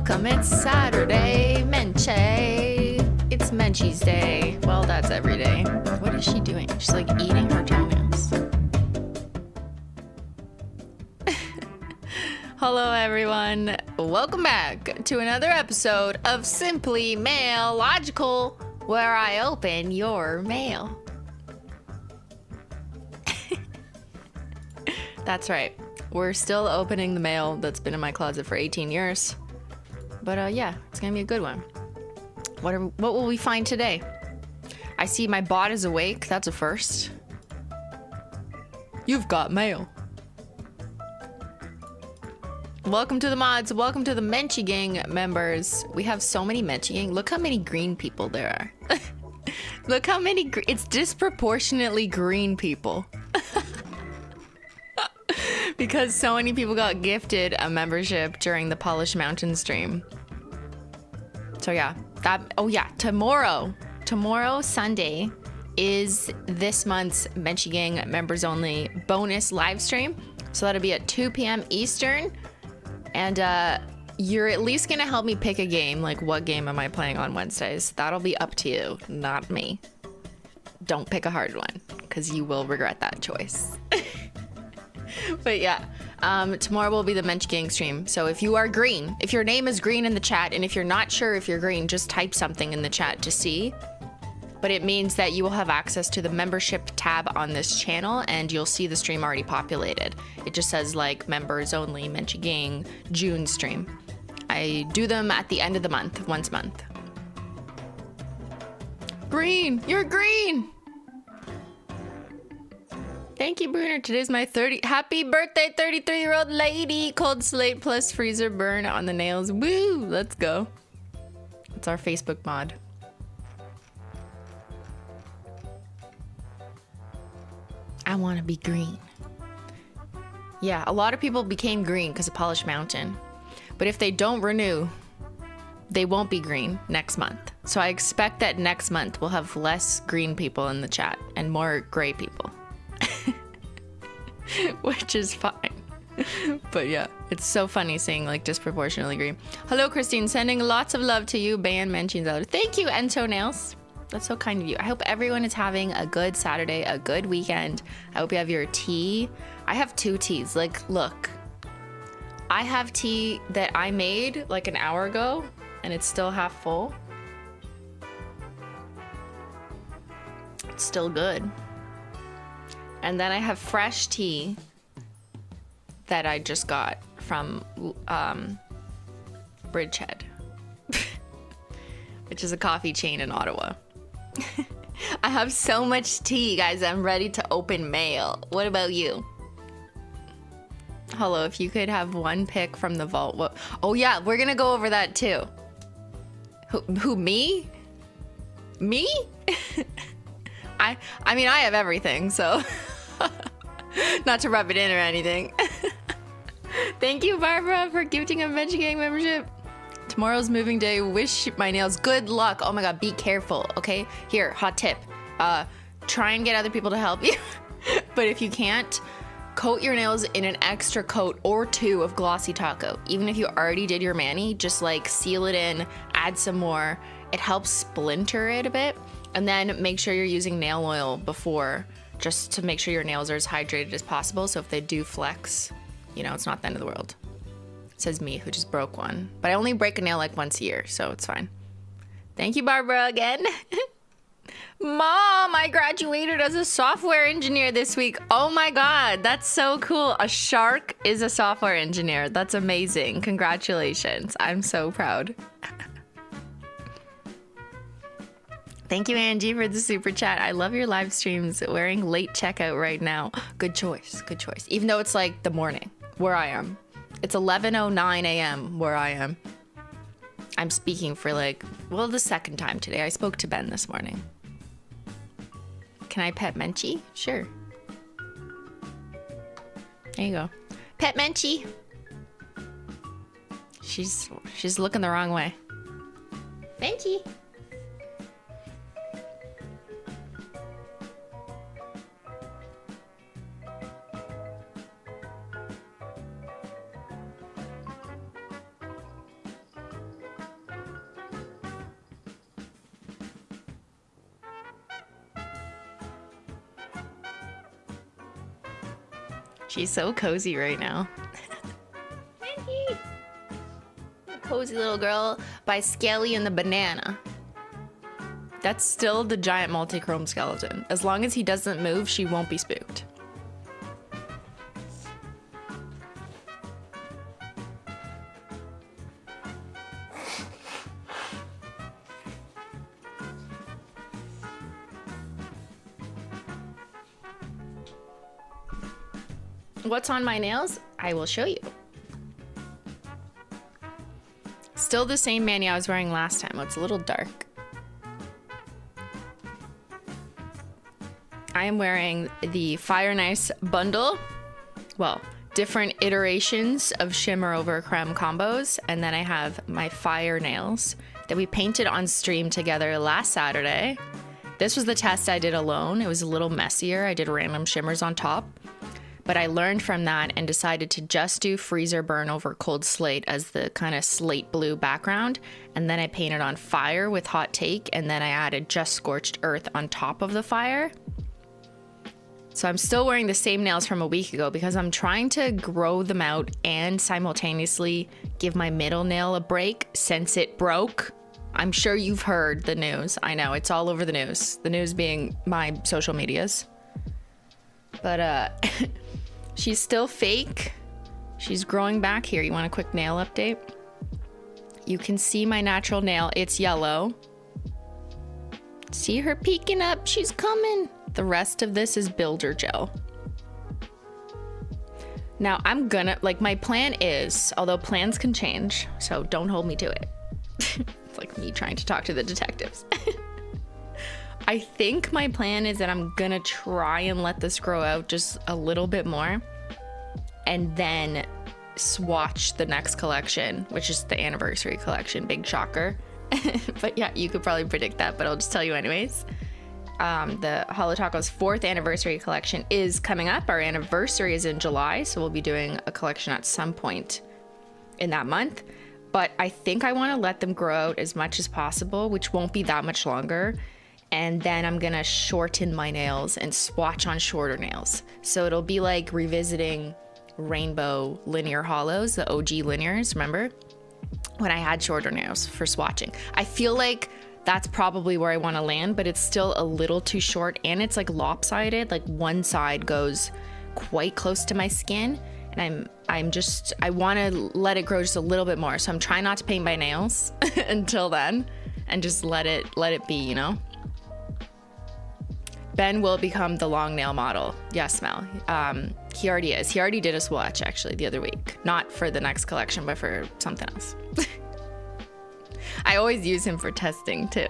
welcome. It's Saturday, Menchie. It's Menchie's day. Well, that's every day. What is she doing? She's like eating her toenails. Hello, everyone. Welcome back to another episode of Simply Mailogical, where I open your mail. That's right. We're still opening the mail that's been in my closet for 18 years. But yeah, it's gonna be a good one. What will we find today? I see my bot is awake. That's a first. You've got mail. Welcome to the mods. Welcome to the Menchie gang members. We have so many Menchie gang. Look how many green people there are. Look how many. It's disproportionately green people. Because so many people got gifted a membership during the Polished Mountain stream. So yeah, tomorrow, Sunday, is this month's Menchie Gang members only bonus live stream. So that'll be at 2 p.m. Eastern. And you're at least gonna help me pick a game. Like, what game am I playing on Wednesdays? That'll be up to you, not me. Don't pick a hard one, because you will regret that choice. But yeah, tomorrow will be the Menchie Gang stream. So if you are green, if your name is green in the chat, and if you're not sure if you're green, just type something in the chat to see. But it means that you will have access to the membership tab on this channel, and you'll see the stream already populated. It just says like members only, Menchie Gang, June stream. I do them at the end of the month, once a month. Green, you're green. Thank you, Bruner. Today's my happy birthday, 33-year-old lady. Cold slate plus freezer burn on the nails. Woo, let's go. It's our Facebook mod. I want to be green. Yeah, a lot of people became green because of Polished Mountain. But if they don't renew, they won't be green next month. So I expect that next month we'll have less green people in the chat and more gray people. Which is fine. But yeah, it's so funny seeing like disproportionately green. Hello, Christine. Sending lots of love to you, Ban Menchie. Thank you, Ento Nails. That's so kind of you. I hope everyone is having a good Saturday, a good weekend. I hope you have your tea. I have 2 teas. Like, look. I have tea that I made like an hour ago, and it's still half full. It's still good. And then I have fresh tea that I just got from Bridgehead, which is a coffee chain in Ottawa. I have so much tea, guys. I'm ready to open mail. What about you? Hello, if you could have one pick from the vault. What? Oh yeah, we're gonna go over that too. Who me? Me? I mean, I have everything, so not to rub it in or anything. Thank you, Barbara, for gifting a Menchie Gang membership. Tomorrow's moving day. Wish my nails good luck. Oh my god, be careful, okay? Here, hot tip. Try and get other people to help you. But if you can't, coat your nails in an extra coat or 2 of Glossy Taco. Even if you already did your mani, just like seal it in, add some more. It helps splinter it a bit. And then make sure you're using nail oil before, just to make sure your nails are as hydrated as possible. So if they do flex, you know, it's not the end of the world. Says me, who just broke one. But I only break a nail like once a year, so it's fine. Thank you, Barbara, again. Mom, I graduated as a software engineer this week. Oh my god, that's so cool. A shark is a software engineer. That's amazing. Congratulations. I'm so proud. Thank you, Angie, for the super chat. I love your live streams. Wearing late checkout right now. Good choice. Good choice. Even though it's like the morning where I am. It's 11:09 a.m. where I am. I'm speaking for like, well, the second time today. I spoke to Ben this morning. Can I pet Menchie? Sure. There you go. Pet Menchie. She's looking the wrong way. Menchie. She's so cozy right now. Menchie! Cozy little girl by Skelly and the Banana. That's still the giant multi-chrome skeleton. As long as he doesn't move, she won't be spooked. What's on my nails? I will show you. Still the same mani I was wearing last time. Oh, it's a little dark. I am wearing the Fire Nice bundle. Well, different iterations of shimmer over creme combos. And then I have my Fire nails that we painted on stream together last Saturday. This was the test I did alone. It was a little messier. I did random shimmers on top. But I learned from that and decided to just do freezer burn over cold slate as the kind of slate blue background. And then I painted on Fire with Hot Take, and then I added just scorched earth on top of the Fire. So I'm still wearing the same nails from a week ago because I'm trying to grow them out and simultaneously give my middle nail a break since it broke. I'm sure you've heard the news. I know, it's all over the news. The news being my social medias. But she's still fake. She's growing back here. You want a quick nail update? You can see my natural nail. It's yellow. See her peeking up. She's coming. The rest of this is builder gel. Now I'm gonna, like, my plan is, although plans can change, so don't hold me to it. It's like me trying to talk to the detectives. I think my plan is that I'm gonna try and let this grow out just a little bit more and then swatch the next collection, which is the anniversary collection. Big shocker. But yeah, you could probably predict that, but I'll just tell you anyways. The HOLO Taco's 4th anniversary collection is coming up. Our anniversary is in July, so we'll be doing a collection at some point in that month. But I think I want to let them grow out as much as possible, which won't be that much longer. And then I'm gonna shorten my nails and swatch on shorter nails. So it'll be like revisiting rainbow linear holos, the OG linears, remember? When I had shorter nails for swatching. I feel like that's probably where I wanna land, but it's still a little too short and it's like lopsided. Like one side goes quite close to my skin and I wanna let it grow just a little bit more. So I'm trying not to paint my nails until then and just let it be, you know? Ben will become the long nail model. Yes, Mel. He already is. He already did a swatch actually the other week. Not for the next collection, but for something else. I always use him for testing too.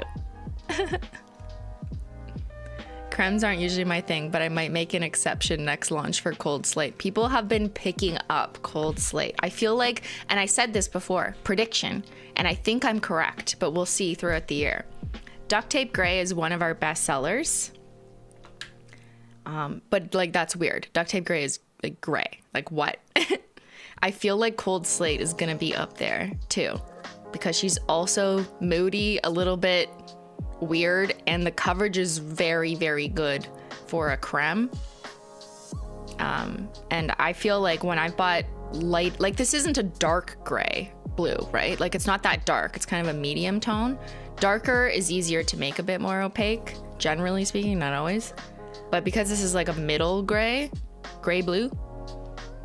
Cremes aren't usually my thing, but I might make an exception next launch for Cold Slate. People have been picking up Cold Slate. I feel like, and I said this before, prediction, and I think I'm correct, but we'll see throughout the year. Duct Tape Gray is one of our best sellers. But like, that's weird. Duct Tape Gray is like gray. Like what? I feel like Cold Slate is gonna be up there too, because she's also moody, a little bit weird, and the coverage is very, very good for a creme. And I feel like when I bought light, like this isn't a dark gray blue, right? Like it's not that dark. It's kind of a medium tone. Darker is easier to make a bit more opaque, generally speaking, not always. But because this is like a middle gray blue,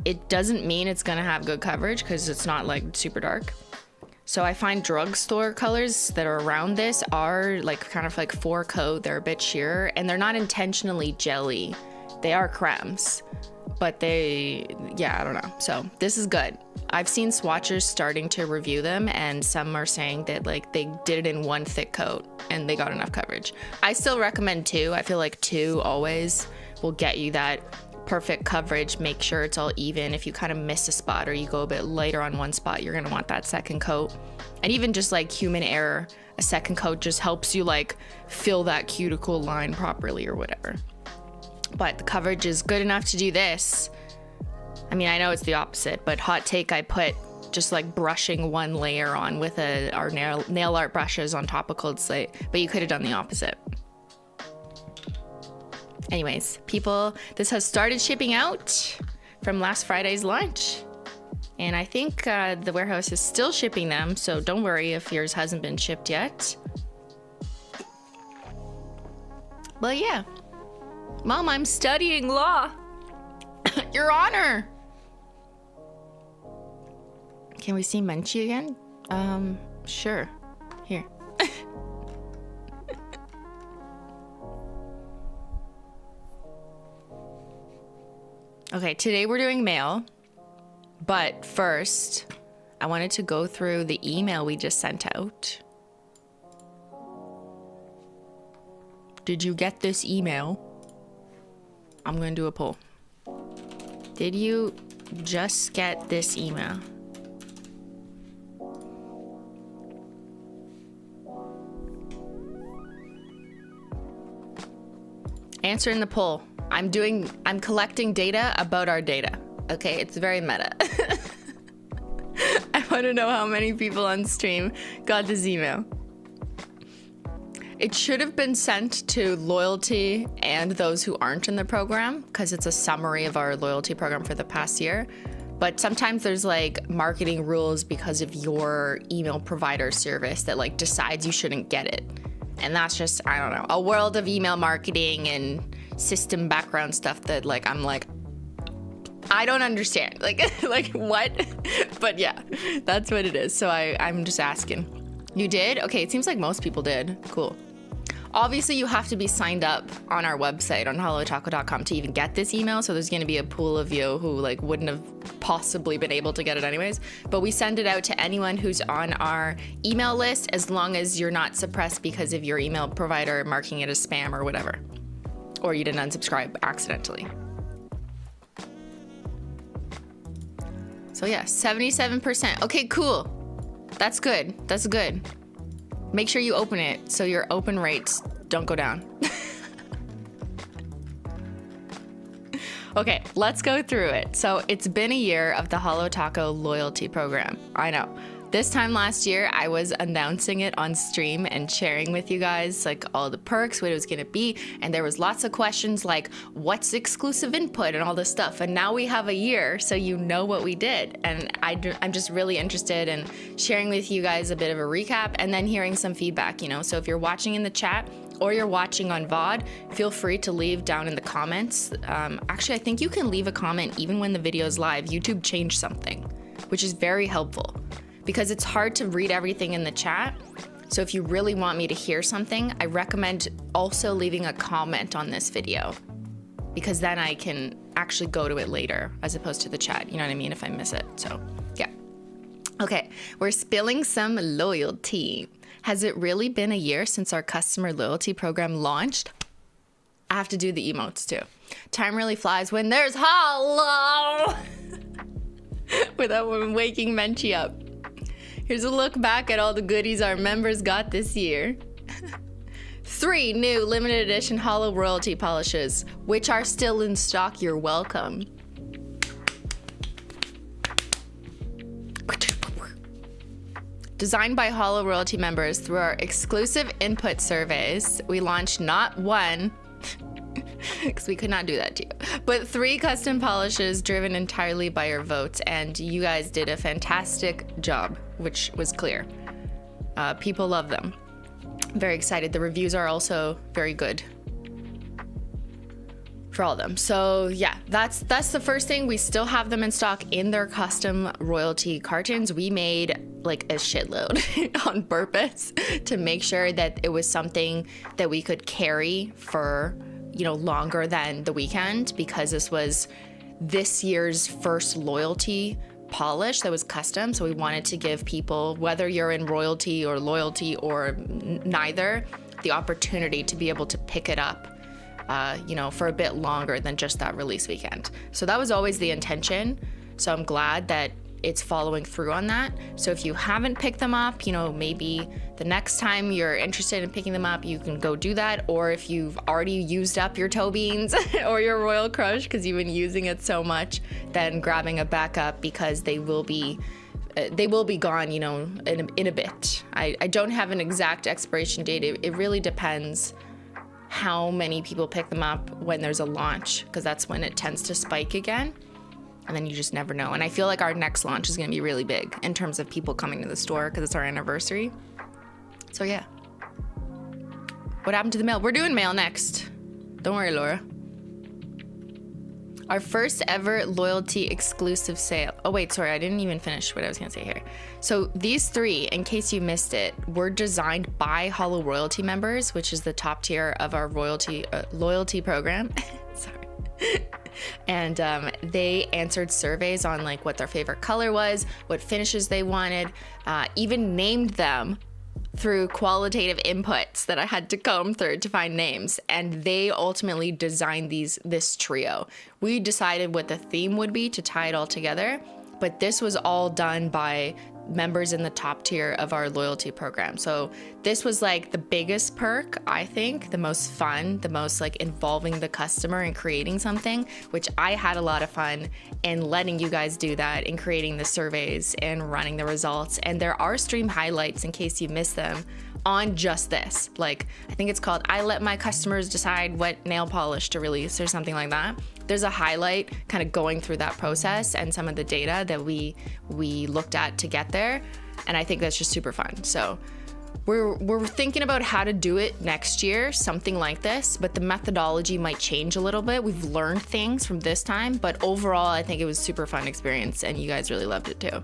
it doesn't mean it's gonna have good coverage because it's not like super dark. So I find drugstore colors that are around this are like kind of like 4 coat. They're a bit sheer and they're not intentionally jelly. They are cremes, but I don't know. So this is good. I've seen swatchers starting to review them and some are saying that like they did it in 1 thick coat and they got enough coverage. I still recommend 2. I feel like 2 always will get you that perfect coverage. Make sure it's all even. If you kind of miss a spot or you go a bit lighter on one spot, you're gonna want that second coat. And even just like human error, a second coat just helps you like fill that cuticle line properly or whatever. But the coverage is good enough to do this. I mean, I know it's the opposite, but Hot Take, I put just like brushing 1 layer on with our nail art brushes on top of Cold Slate, but you could have done the opposite. Anyways, people, this has started shipping out. from last Friday's launch. And I think the warehouse is still shipping them, so don't worry if yours hasn't been shipped yet. But yeah. Mom, I'm studying law. Your Honor. Can we see Menchie again? Sure. Here. Okay, today we're doing mail. But first, I wanted to go through the email we just sent out. Did you get this email? I'm going to do a poll. Did you just get this email? Answer in the poll. I'm collecting data about our data. Okay, it's very meta. I want to know how many people on stream got this email. It should have been sent to loyalty and those who aren't in the program because it's a summary of our loyalty program for the past year. But sometimes there's like marketing rules because of your email provider service that like decides you shouldn't get it. And that's just, I don't know, a world of email marketing and system background stuff that like, I'm like, I don't understand. Like what? But yeah, that's what it is. So I'm just asking. You did? Okay, it seems like most people did. Cool. Obviously, you have to be signed up on our website on holotaco.com to even get this email. So there's going to be a pool of you who like wouldn't have possibly been able to get it anyways. But we send it out to anyone who's on our email list as long as you're not suppressed because of your email provider marking it as spam or whatever. Or you didn't unsubscribe accidentally. So yeah, 77%. Okay, cool. That's good. That's good. Make sure you open it so your open rates don't go down. Okay, let's go through it. So it's been a year of the Holo Taco loyalty program. I know. This time last year, I was announcing it on stream and sharing with you guys like all the perks, what it was gonna be. And there was lots of questions like, what's exclusive input and all this stuff. And now we have a year, so you know what we did. And I'm just really interested in sharing with you guys a bit of a recap and then hearing some feedback, you know? So if you're watching in the chat or you're watching on VOD, feel free to leave down in the comments. Actually, I think you can leave a comment even when the video is live. YouTube changed something, which is very helpful. Because it's hard to read everything in the chat. So if you really want me to hear something, I recommend also leaving a comment on this video because then I can actually go to it later as opposed to the chat. You know what I mean? If I miss it. So yeah. Okay, we're spilling some loyalty. Has it really been a year since our customer loyalty program launched? I have to do the emotes too. Time really flies when there's holo. Without waking Menchie up. Here's a look back at all the goodies our members got this year. 3 new limited edition holo royalty polishes, which are still in stock. You're welcome. Designed by Holo royalty members through our exclusive input surveys, we launched not one, because we could not do that to you, but 3 custom polishes driven entirely by your votes, and you guys did a fantastic job, which was clear. People love them. Very excited. The reviews are also very good for all of them. So yeah, that's the first thing. We still have them in stock in their custom royalty cartons. We made like a shitload on purpose to make sure that it was something that we could carry for, you know, longer than the weekend, because this was this year's first loyalty polish that was custom. So we wanted to give people, whether you're in royalty or loyalty or neither, the opportunity to be able to pick it up, you know, for a bit longer than just that release weekend. So that was always the intention. So I'm glad that it's following through on that. So if you haven't picked them up, you know, maybe the next time you're interested in picking them up, you can go do that. Or if you've already used up your toe beans or your Royal Crush because you've been using it so much, then grabbing a backup, because they will be gone, you know, in a bit. I don't have an exact expiration date. It really depends how many people pick them up when there's a launch, because that's when it tends to spike again. and then you just never know. And I feel like our next launch is going to be really big in terms of people coming to the store because it's our anniversary. So yeah. What happened to the mail? We're doing mail next. Don't worry, Laura. Our first ever loyalty exclusive sale. Oh wait, sorry, I didn't even finish what I was gonna say here. So these three, in case you missed it, were designed by HOLO Royalty members, which is the top tier of our loyalty program. Sorry. And they answered surveys on like what their favorite color was, what finishes they wanted, even named them through qualitative inputs that I had to comb through to find names. And they ultimately designed this trio. We decided what the theme would be to tie it all together, but this was all done by members in the top tier of our loyalty program. So this was like the biggest perk, I think, the most fun, the most like involving the customer and creating something, which I had a lot of fun in letting you guys do that, in creating the surveys and running the results. And there are stream highlights in case you missed them on just this. Like, I think it's called I Let My Customers Decide What Nail Polish to Release or something like that. There's a highlight kind of going through that process and some of the data that we looked at to get there. And I think that's just super fun. So we're thinking about how to do it next year, something like this, but the methodology might change a little bit. We've learned things from this time, but overall, I think it was a super fun experience and you guys really loved it too.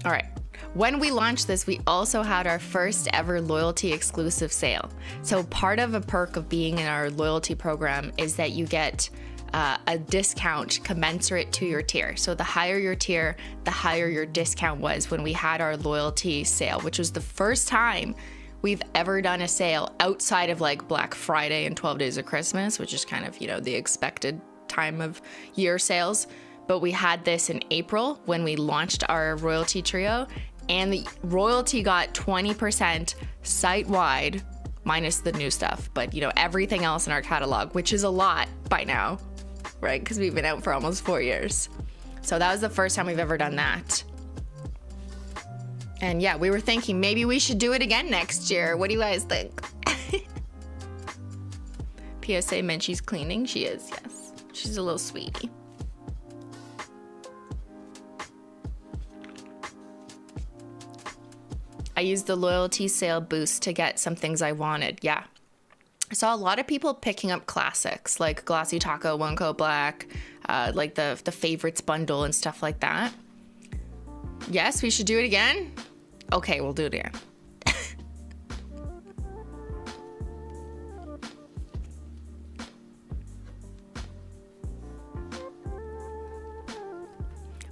All right. When we launched this, we also had our first ever loyalty exclusive sale. So part of a perk of being in our loyalty program is that you get a discount commensurate to your tier. So the higher your tier, the higher your discount was when we had our loyalty sale, which was the first time we've ever done a sale outside of like Black Friday and 12 days of Christmas, which is kind of, you know, the expected time of year sales. But we had this in April when we launched our royalty trio, and the royalty got 20% site-wide, minus the new stuff, but you know, everything else in our catalog, which is a lot by now, right? Because we've been out for almost 4 years. So that was the first time we've ever done that. And yeah, we were thinking maybe we should do it again next year. What do you guys think? PSA, Menchie's cleaning. She is, yes. She's a little sweetie. I used the loyalty sale boost to get some things I wanted. Yeah. I saw a lot of people picking up classics like Glossy Taco, One Coat Black, like the favorites bundle and stuff like that. Yes, we should do it again? Okay, we'll do it again.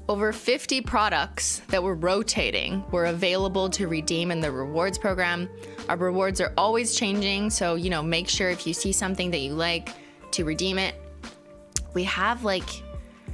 Over 50 products that were rotating were available to redeem in the rewards program. Our rewards are always changing, so, you know, make sure if you see something that you like to redeem it. We have like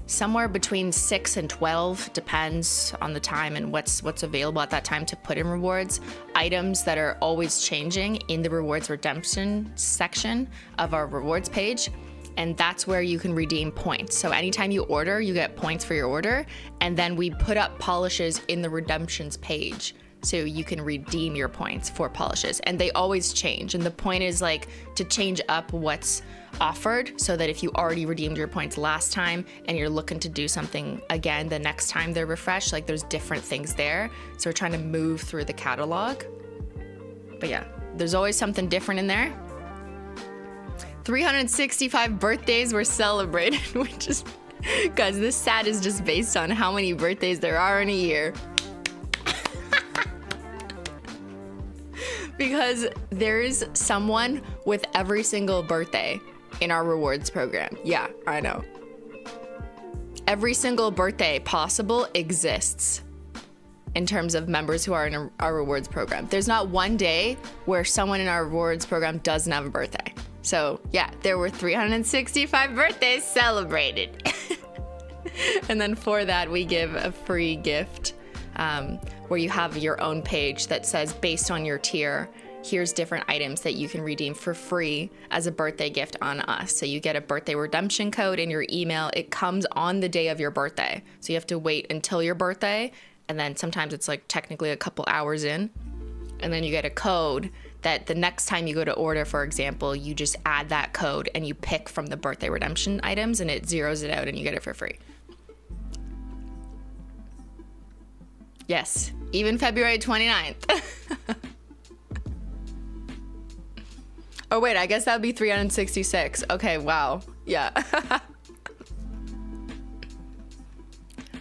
somewhere between 6 and 12, depends on the time and what's available at that time to put in rewards, items that are always changing in the rewards redemption section of our rewards page. And that's where you can redeem points. So anytime you order, you get points for your order. And then we put up polishes in the redemptions page so you can redeem your points for polishes. And they always change. And the point is like to change up what's offered so that if you already redeemed your points last time and you're looking to do something again the next time they're refreshed, like there's different things there. So we're trying to move through the catalog. But yeah, there's always something different in there. 365 birthdays were celebrated, which is, guys, this stat is just based on how many birthdays there are in a year. Because there's someone with every single birthday in our rewards program. Yeah, I know. Every single birthday possible exists in terms of members who are in our rewards program. There's not one day where someone in our rewards program doesn't have a birthday. So yeah, there were 365 birthdays celebrated. And then for that, we give a free gift where you have your own page that says, based on your tier, here's different items that you can redeem for free as a birthday gift on us. So you get a birthday redemption code in your email. It comes on the day of your birthday. So you have to wait until your birthday. And then sometimes it's like technically a couple hours in. And then you get a code that the next time you go to order, for example, you just add that code and you pick from the birthday redemption items and it zeroes it out and you get it for free. Yes, even February 29th. Oh wait, I guess that would be 366. Okay, wow. Yeah.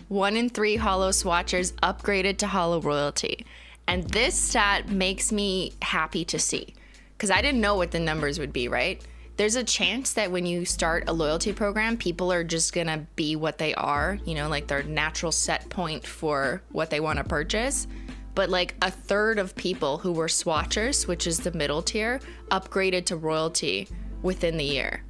1 in 3 HOLO swatchers upgraded to HOLO royalty. And this stat makes me happy to see, because I didn't know what the numbers would be, right? There's a chance that when you start a loyalty program, people are just gonna be what they are, you know, like their natural set point for what they want to purchase. But like a third of people who were swatchers, which is the middle tier, upgraded to royalty within the year.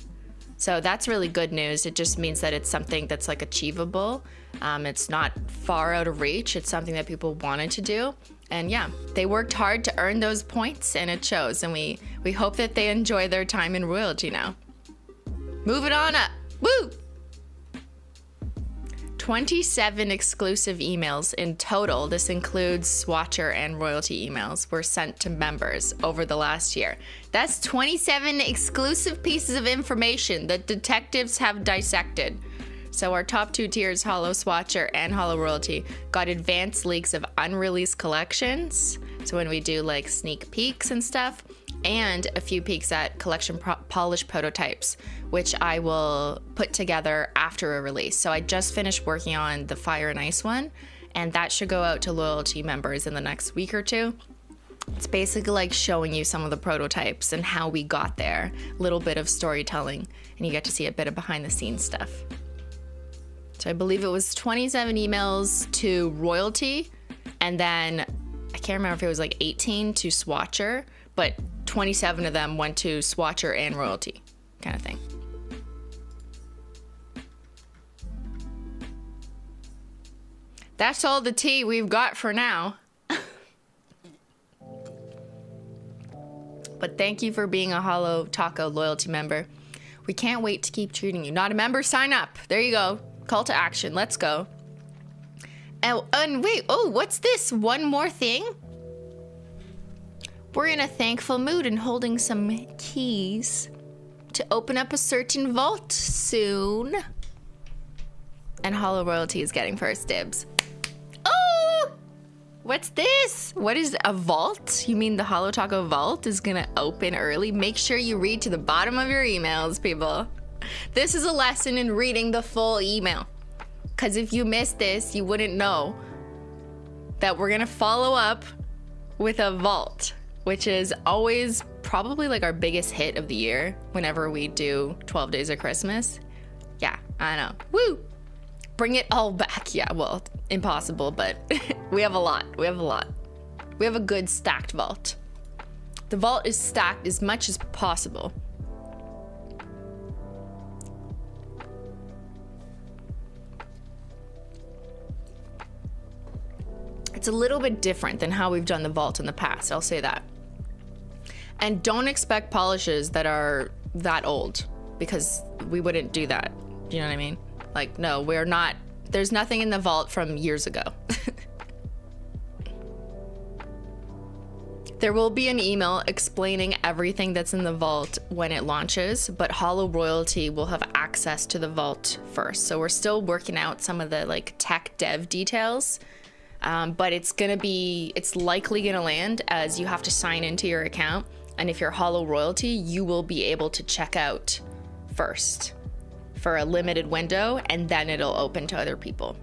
So that's really good news. It just means that it's something that's like achievable. It's not far out of reach. It's something that people wanted to do. And yeah, they worked hard to earn those points and it shows. And we hope that they enjoy their time in royalty now. Moving on up. Woo! 27 exclusive emails in total, this includes swatcher and royalty emails, were sent to members over the last year. That's 27 exclusive pieces of information that detectives have dissected. So our top 2 tiers, HOLO Swatcher and HOLO Royalty, got advanced leaks of unreleased collections. So when we do like sneak peeks and stuff, and a few peeks at collection polished prototypes, which I will put together after a release. So I just finished working on the Fire and Ice one, and that should go out to loyalty members in the next week or 2. It's basically like showing you some of the prototypes and how we got there, a little bit of storytelling, and you get to see a bit of behind the scenes stuff. So I believe it was 27 emails to royalty, and then I can't remember if it was like 18 to swatcher, but 27 of them went to swatcher and royalty kind of thing. That's all the tea we've got for now. But thank you for being a HOLO Taco loyalty member. We can't wait to keep treating you. Not a member? Sign up. There you go. Call to action. Let's go. Oh, and wait. Oh, what's this? One more thing? We're in a thankful mood and holding some keys to open up a certain vault soon. And HOLO Royalty is getting first dibs. Oh! What's this? What is a vault? You mean the HOLO Taco vault is gonna open early? Make sure you read to the bottom of your emails, people. This is a lesson in reading the full email. Because if you missed this, you wouldn't know that we're gonna follow up with a vault, which is always probably like our biggest hit of the year whenever we do 12 Days of Christmas. Yeah, I know. Woo! Bring it all back. Yeah, well, impossible, but we have a lot. We have a lot. We have a good stacked vault. The vault is stacked as much as possible. It's a little bit different than how we've done the vault in the past, I'll say that. And don't expect polishes that are that old, because we wouldn't do that. Do you know what I mean? Like, no, we're not. There's nothing in the vault from years ago. There will be an email explaining everything that's in the vault when it launches, but HOLO Royalty will have access to the vault first. So we're still working out some of the like tech dev details, but it's likely gonna land as you have to sign into your account. And if you're HOLO Royalty, you will be able to check out first for a limited window, and then it'll open to other people.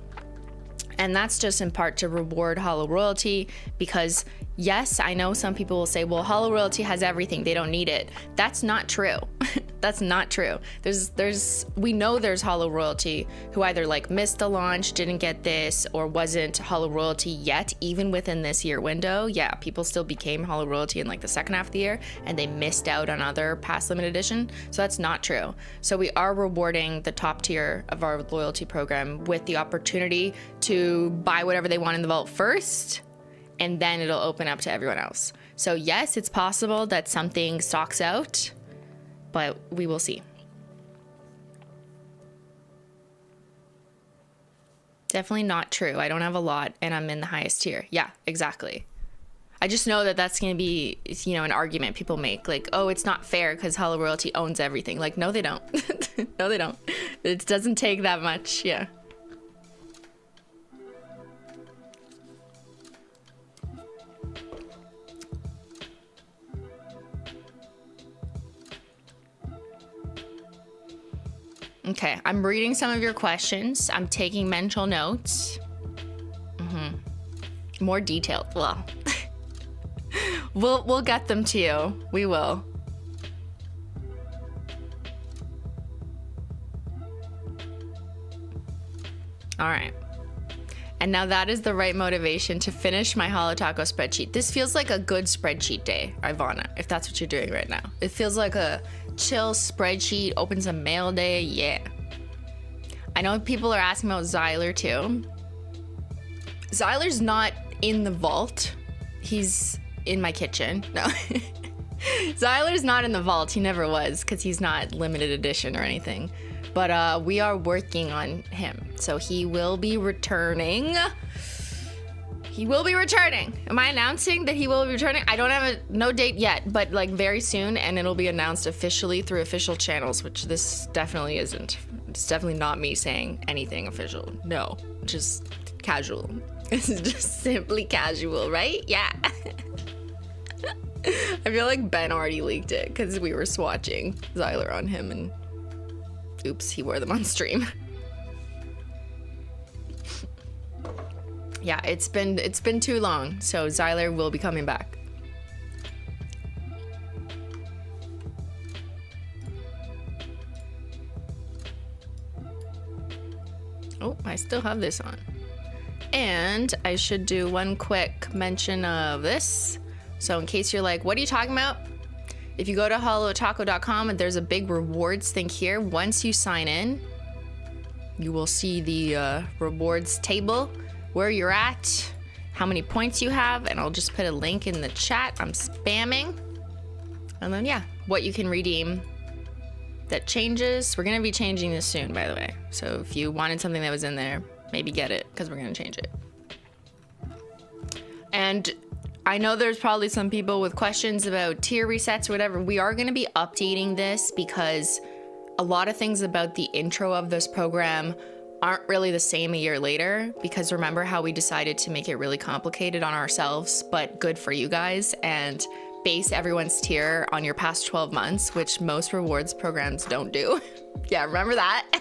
And that's just in part to reward HOLO Royalty, because yes, I know some people will say, well, HOLO Royalty has everything, they don't need it. That's not true. That's not true. We know there's HOLO Royalty who either like missed the launch, didn't get this, or wasn't HOLO Royalty yet, even within this year window. Yeah, people still became HOLO Royalty in like the second half of the year, and they missed out on other past limited edition. So that's not true. So we are rewarding the top tier of our loyalty program with the opportunity to buy whatever they want in the vault first, and then it'll open up to everyone else. So yes, it's possible that something stocks out, but we will see. Definitely not true. I don't have a lot and I'm in the highest tier. Yeah, exactly. I just know that that's going to be, you know, an argument people make. Like, oh, it's not fair because Hollow Royalty owns everything. Like, no, they don't. No, they don't. It doesn't take that much. Yeah. Okay, I'm reading some of your questions. I'm taking mental notes. More detailed. Well, we'll get them to you. We will. All right. And now that is the right motivation to finish my Holo Taco spreadsheet. This feels like a good spreadsheet day, Ivana, if that's what you're doing right now. It feels like a chill spreadsheet, open some mail day, yeah. I know people are asking about Zyler too. Zyler's not in the vault. He's in my kitchen. No. Zyler's not in the vault. He never was because he's not limited edition or anything. But we are working on him. So he will be returning. He will be returning. Am I announcing that he will be returning? I don't have no date yet, but like very soon, and it'll be announced officially through official channels, which this definitely isn't. It's definitely not me saying anything official. No, just casual. This is just simply casual, right? Yeah. I feel like Ben already leaked it because we were swatching Zyler on him and oops, he wore them on stream. Yeah, it's been too long, so Zyler will be coming back. Oh, I still have this on. And I should do one quick mention of this. So in case you're like, what are you talking about? If you go to holotaco.com and there's a big rewards thing here, once you sign in, you will see the rewards table, where you're at, how many points you have, and I'll just put a link in the chat. I'm spamming. And then, yeah, what you can redeem that changes. We're going to be changing this soon, by the way. So if you wanted something that was in there, maybe get it, because we're going to change it. And I know there's probably some people with questions about tier resets or whatever. We are going to be updating this because a lot of things about the intro of this program aren't really the same a year later, because remember how we decided to make it really complicated on ourselves, but good for you guys, and base everyone's tier on your past 12 months, which most rewards programs don't do. Yeah, remember that?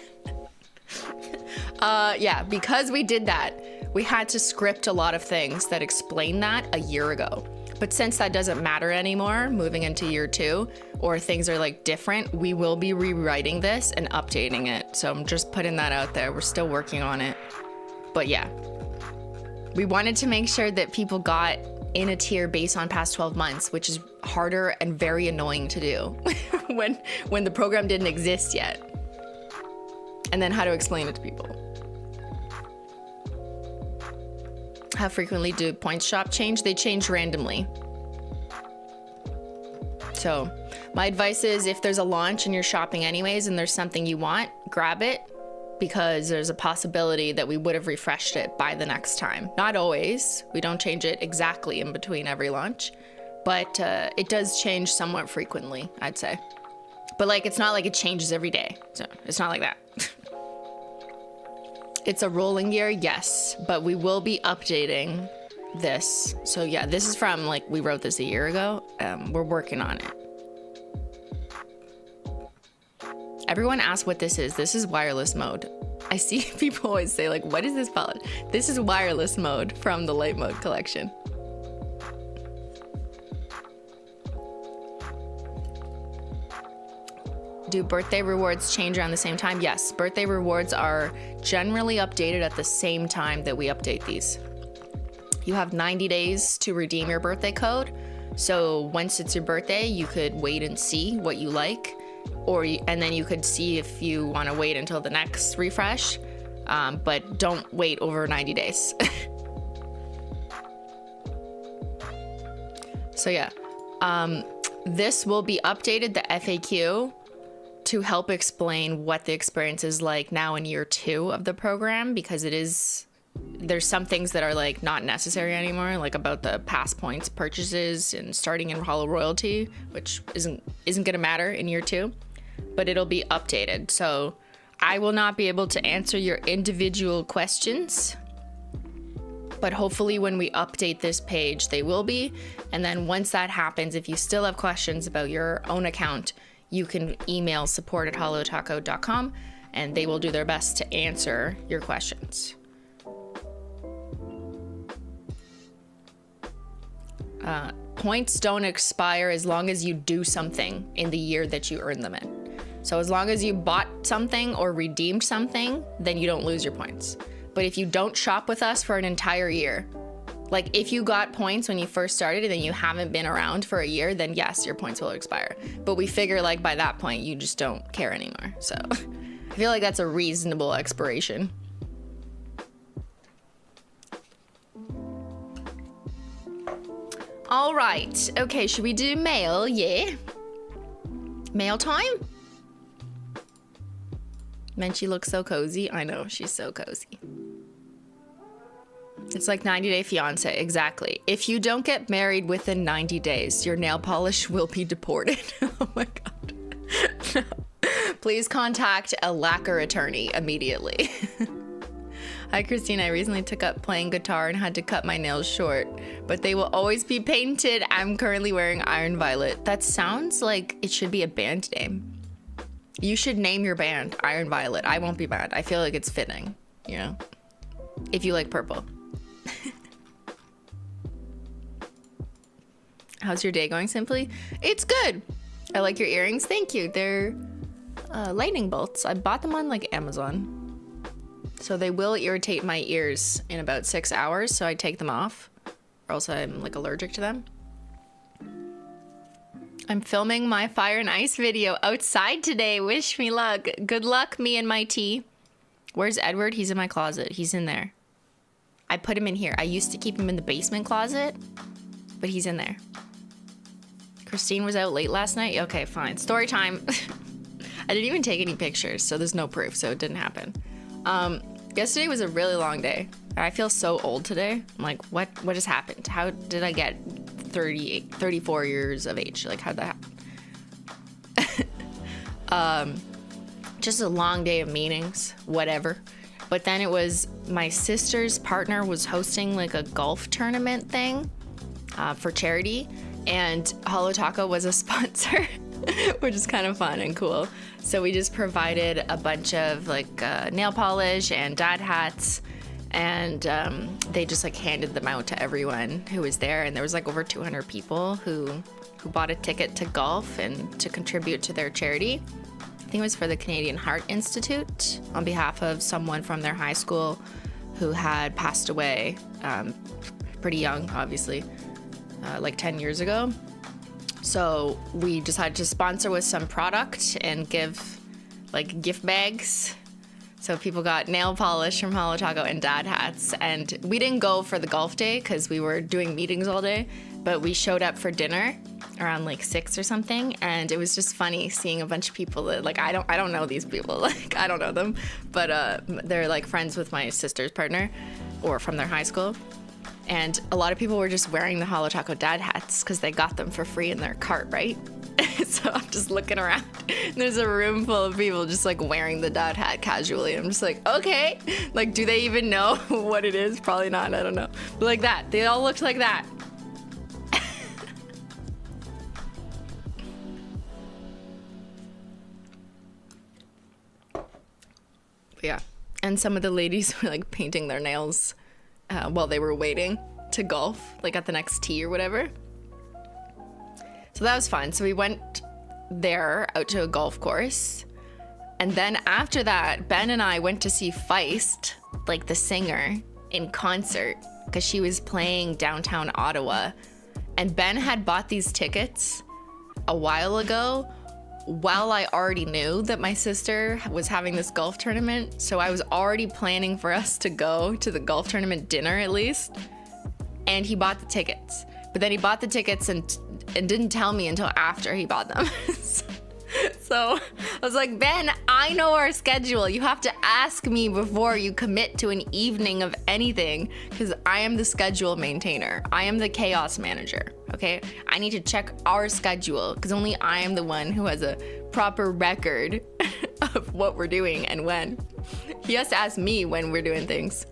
Yeah, because we did that, we had to script a lot of things that explain that a year ago. But since that doesn't matter anymore, moving into year 2, or things are like different, we will be rewriting this and updating it. So I'm just putting that out there. We're still working on it. But yeah, we wanted to make sure that people got in a tier based on past 12 months, which is harder and very annoying to do when the program didn't exist yet. And then how to explain it to people. How frequently do points shop change? They change randomly. So my advice is, if there's a launch and you're shopping anyways and there's something you want, grab it, because there's a possibility that we would have refreshed it by the next time. Not always. We don't change it exactly in between every launch, but it does change somewhat frequently, I'd say. But like, it's not like it changes every day. So it's not like that. It's a rolling year, yes, but we will be updating this. So yeah, this is from, like, we wrote this a year ago. We're working on it. Everyone asks what this is. This is wireless mode. I see people always say, like, what is this palette? This is wireless mode from the light mode collection. Do birthday rewards change around the same time? Yes, birthday rewards are generally updated at the same time that we update these. You have 90 days to redeem your birthday code. So once it's your birthday, you could wait and see what you like, and then you could see if you want to wait until the next refresh, but don't wait over 90 days. So yeah, this will be updated, the FAQ, to help explain what the experience is like now in year 2 of the program, because it is there's some things that are like not necessary anymore, like about the past points purchases and starting in Holo Royalty, which isn't gonna matter in year 2, but it'll be updated. So I will not be able to answer your individual questions, but hopefully when we update this page, they will be. And then once that happens, if you still have questions about your own account, you can email support@holotaco.com and they will do their best to answer your questions. Points don't expire as long as you do something in the year that you earn them in. So as long as you bought something or redeemed something, then you don't lose your points. But if you don't shop with us for an entire year, like if you got points when you first started and then you haven't been around for a year, then yes, your points will expire. But we figure like by that point, you just don't care anymore. So I feel like that's a reasonable expiration. All right. Okay, should we do mail? Yeah. Mail time? Menchie looks so cozy. I know, she's so cozy. It's like 90 Day Fiance, exactly. If you don't get married within 90 days, your nail polish will be deported. Oh my God. No. Please contact a lacquer attorney immediately. Hi, Christine. I recently took up playing guitar and had to cut my nails short, but they will always be painted. I'm currently wearing Iron Violet. That sounds like it should be a band name. You should name your band Iron Violet. I won't be mad. I feel like it's fitting, you know, if you like purple. How's your day going, Simply? It's good. I like your earrings. Thank you. They're lightning bolts. I bought them on like Amazon. So they will irritate my ears in about 6 hours, so I take them off, or else I'm like allergic to them. I'm filming my Fire and Ice video outside today. Wish me luck. Good luck, me and my tea. Where's Edward? He's in my closet. He's in there. I put him in here. I used to keep him in the basement closet, but he's in there. Christine was out late last night. Okay, fine. Story time. I didn't even take any pictures, so there's no proof, so it didn't happen. Yesterday was a really long day. I feel so old today. I'm like, what has happened? How did I get 34 years of age? Like, how'd that happen? Just a long day of meetings, whatever. But then it was my sister's partner was hosting like a golf tournament thing for charity, and Holo Taco was a sponsor, which is kind of fun and cool. So we just provided a bunch of like nail polish and dad hats, and they just like handed them out to everyone who was there. And there was like over 200 people who bought a ticket to golf and to contribute to their charity. I think it was for the Canadian Heart Institute on behalf of someone from their high school who had passed away pretty young, obviously, like 10 years ago. So we decided to sponsor with some product and give like gift bags. So people got nail polish from Holo Taco and dad hats. And we didn't go for the golf day because we were doing meetings all day, but we showed up for dinner around like 6 or something. And it was just funny seeing a bunch of people that like, I don't know these people, like I don't know them, but they're like friends with my sister's partner or from their high school. And a lot of people were just wearing the Holo Taco dad hats because they got them for free in their cart, right? So I'm just looking around and there's a room full of people just like wearing the dad hat casually. I'm just like, okay, like, do they even know what it is? Probably not, I don't know. But like that, they all looked like that. But yeah, and some of the ladies were like painting their nails while they were waiting to golf, like at the next tee or whatever. So that was fun. So we went there out to a golf course. And then after that, Ben and I went to see Feist, like the singer, in concert because she was playing downtown Ottawa. And Ben had bought these tickets a while ago while I already knew that my sister was having this golf tournament. So I was already planning for us to go to the golf tournament dinner at least. And he bought the tickets. But then he bought the tickets and didn't tell me until after he bought them. So I was like, Ben, I know our schedule. You have to ask me before you commit to an evening of anything, because I am the schedule maintainer. I am the chaos manager, okay? I need to check our schedule because only I am the one who has a proper record of what we're doing and when. He has to ask me when we're doing things.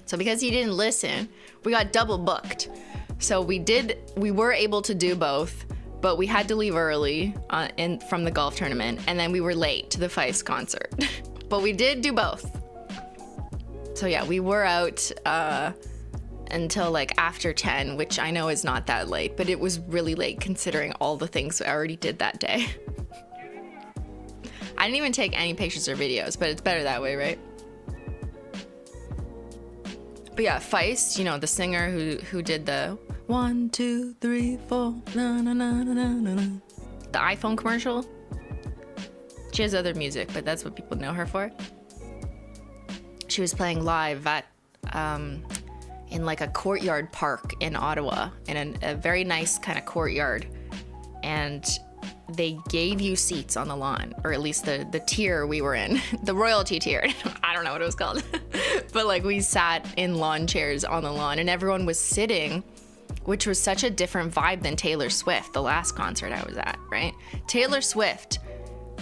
So because he didn't listen, we got double booked. So we were able to do both, but we had to leave early from the golf tournament, and then we were late to the Feist concert. But we did do both. So yeah, we were out until like after 10, which I know is not that late, but it was really late considering all the things I already did that day. I didn't even take any pictures or videos, but it's better that way, right? But yeah, Feist, you know, the singer who did the 1, 2, 3, 4, na na na na na na, the iPhone commercial. She has other music, but that's what people know her for. She was playing live at in like a courtyard park in Ottawa, in a very nice kind of courtyard, and they gave you seats on the lawn, or at least the tier we were in, the royalty tier. I don't know what it was called. But like we sat in lawn chairs on the lawn and everyone was sitting, which was such a different vibe than Taylor Swift, the last concert I was at, right? Taylor Swift,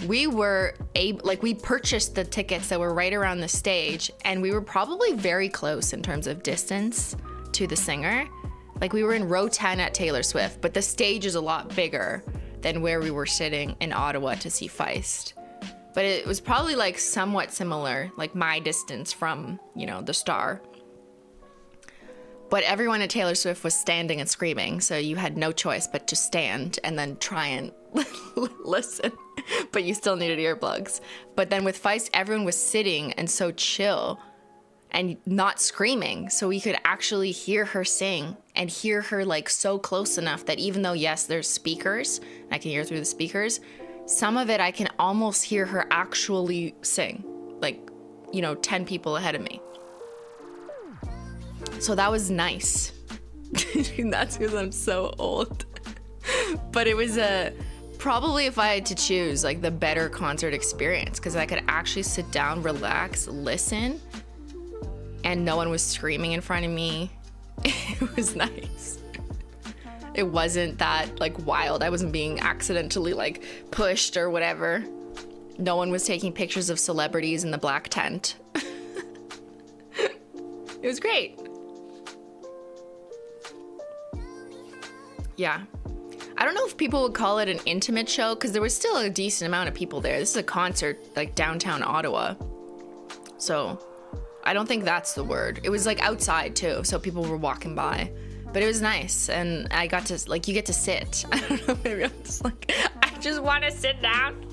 we purchased the tickets that were right around the stage, and we were probably very close in terms of distance to the singer. Like we were in row 10 at Taylor Swift, but the stage is a lot bigger than where we were sitting in Ottawa to see Feist. But it was probably like somewhat similar, like my distance from, you know, the star. But everyone at Taylor Swift was standing and screaming, so you had no choice but to stand and then try and listen. But you still needed earplugs. But then with Feist, everyone was sitting and so chill and not screaming, so we could actually hear her sing and hear her like so close enough that even though, yes, there's speakers, I can hear through the speakers, some of it I can almost hear her actually sing, like, you know, 10 people ahead of me. So that was nice. That's because I'm so old. But it was probably, if I had to choose, like the better concert experience, because I could actually sit down, relax, listen, and no one was screaming in front of me. It was nice. It wasn't that like wild. I wasn't being accidentally like pushed or whatever. No one was taking pictures of celebrities in the black tent. It was great. Yeah. I don't know if people would call it an intimate show, because there was still a decent amount of people there. This is a concert like downtown Ottawa. So I don't think that's the word. It was like outside too, so people were walking by. But it was nice, and I got to, like, you get to sit. I don't know, maybe I'm just like, I just want to sit down.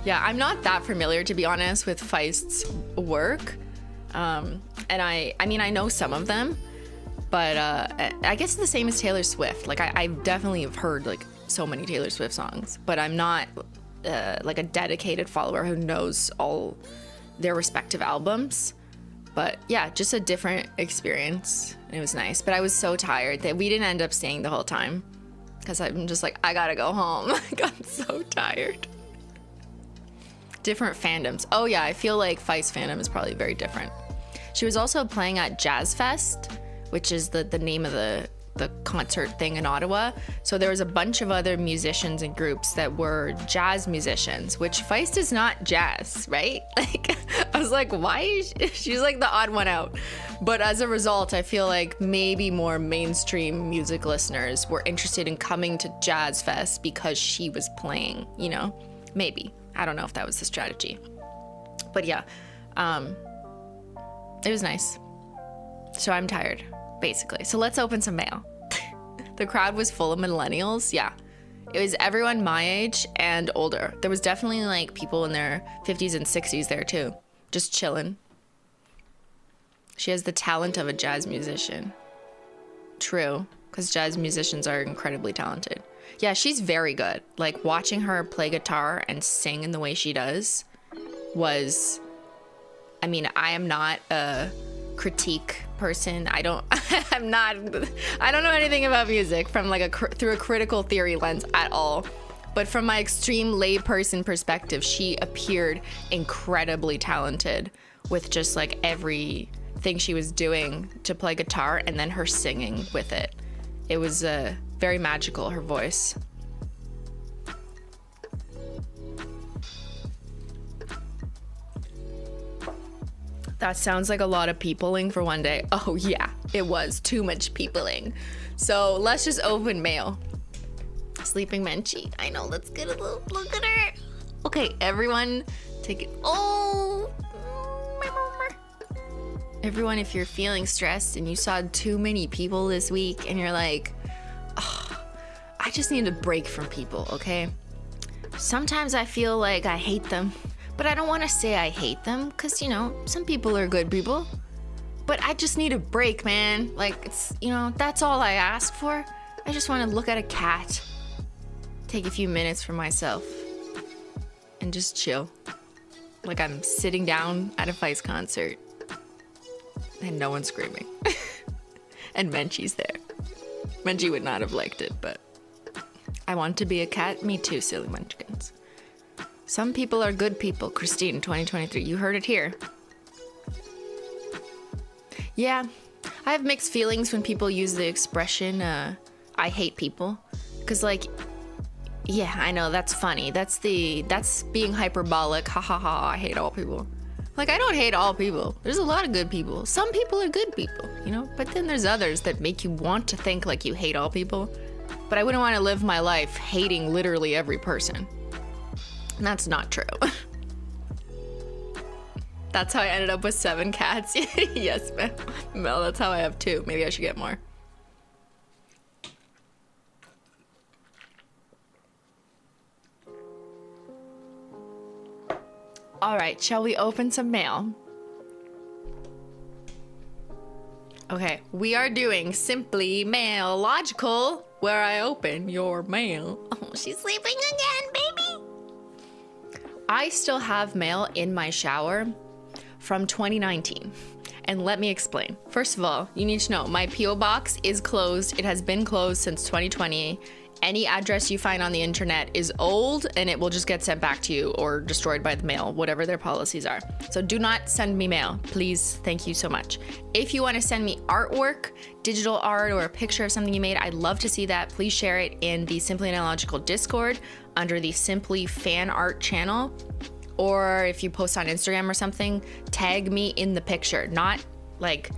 Yeah, I'm not that familiar, to be honest, with Feist's work. And I mean, I know some of them, but I guess the same as Taylor Swift. Like, I definitely have heard, like, so many Taylor Swift songs, but I'm not, like, a dedicated follower who knows all their respective albums. But yeah, just a different experience. It was nice, but I was so tired that we didn't end up staying the whole time, because I'm just like, I gotta go home. I'm so tired. Different fandoms. Oh yeah, I feel like Feist fandom is probably very different. She was also playing at Jazz Fest, which is the name of the concert thing in Ottawa. So there was a bunch of other musicians and groups that were jazz musicians, which Feist is not jazz, right? Like, I was like, why is she's like the odd one out. But as a result, I feel like maybe more mainstream music listeners were interested in coming to Jazz Fest because she was playing, you know? Maybe. I don't know if that was the strategy. But yeah, it was nice. So I'm tired, basically. So let's open some mail. The crowd was full of millennials. Yeah, it was everyone my age and older. There was definitely like people in their 50s and 60s there too, just chilling. She has the talent of a jazz musician. True, because jazz musicians are incredibly talented. Yeah, she's very good. Like, watching her play guitar and sing in the way she does was, I mean, I am not a critique person. I don't know anything about music from like through a critical theory lens at all. But from my extreme layperson perspective, she appeared incredibly talented with just like everything she was doing to play guitar and then her singing with it. It was very magical, her voice. That sounds like a lot of peopling for one day. Oh yeah, it was too much peopling. So let's just open mail. Sleeping Menchie. I know, let's get a little look at her. Okay, everyone, take it. Oh, everyone, if you're feeling stressed and you saw too many people this week and you're like, oh, I just need a break from people, okay? Sometimes I feel like I hate them, but I don't want to say I hate them because, you know, some people are good people. But I just need a break, man. Like, it's, you know, that's all I ask for. I just want to look at a cat, take a few minutes for myself, and just chill. Like I'm sitting down at a Vice concert and no one's screaming. And Menchie's there. Menchie would not have liked it, but I want to be a cat. Me too, silly munchkins. Some people are good people. Christine, 2023. You heard it here. Yeah, I have mixed feelings when people use the expression, I hate people. Because, like, yeah, I know, that's funny. That's being hyperbolic. Ha ha ha, I hate all people. Like, I don't hate all people. There's a lot of good people. Some people are good people, you know? But then there's others that make you want to think like you hate all people. But I wouldn't want to live my life hating literally every person. And that's not true. That's how I ended up with 7 cats. Yes, Mel, that's how I have 2. Maybe I should get more. All right, shall we open some mail? Okay, we are doing SimplyMailogical, where I open your mail. Oh, she's sleeping again, baby. I still have mail in my shower from 2019. And let me explain. First of all, you need to know my P.O. box is closed. It has been closed since 2020. Any address you find on the internet is old and it will just get sent back to you or destroyed by the mail, whatever their policies are. So do not send me mail, please. Thank you so much. If you want to send me artwork, digital art, or a picture of something you made, I'd love to see that. Please share it in the Simply Discord under the Simply Fan Art channel. Or if you post on Instagram or something, tag me in the picture, not like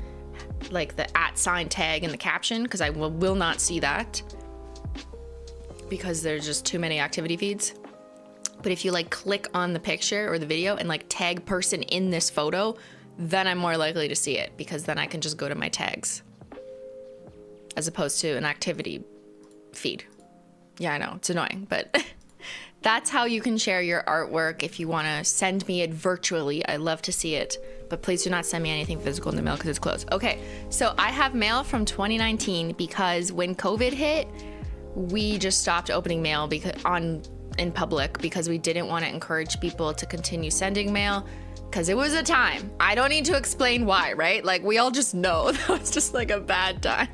the @ tag in the caption, because I will not see that, because there's just too many activity feeds. But if you like click on the picture or the video and like tag person in this photo, then I'm more likely to see it, because then I can just go to my tags as opposed to an activity feed. Yeah, I know, it's annoying, but that's how you can share your artwork. If you want to send me it virtually, I love to see it, but please do not send me anything physical in the mail because it's closed. Okay, so I have mail from 2019 because when COVID hit, we just stopped opening mail in public because we didn't want to encourage people to continue sending mail, because it was a time. I don't need to explain why, right? Like, we all just know that was just like a bad time.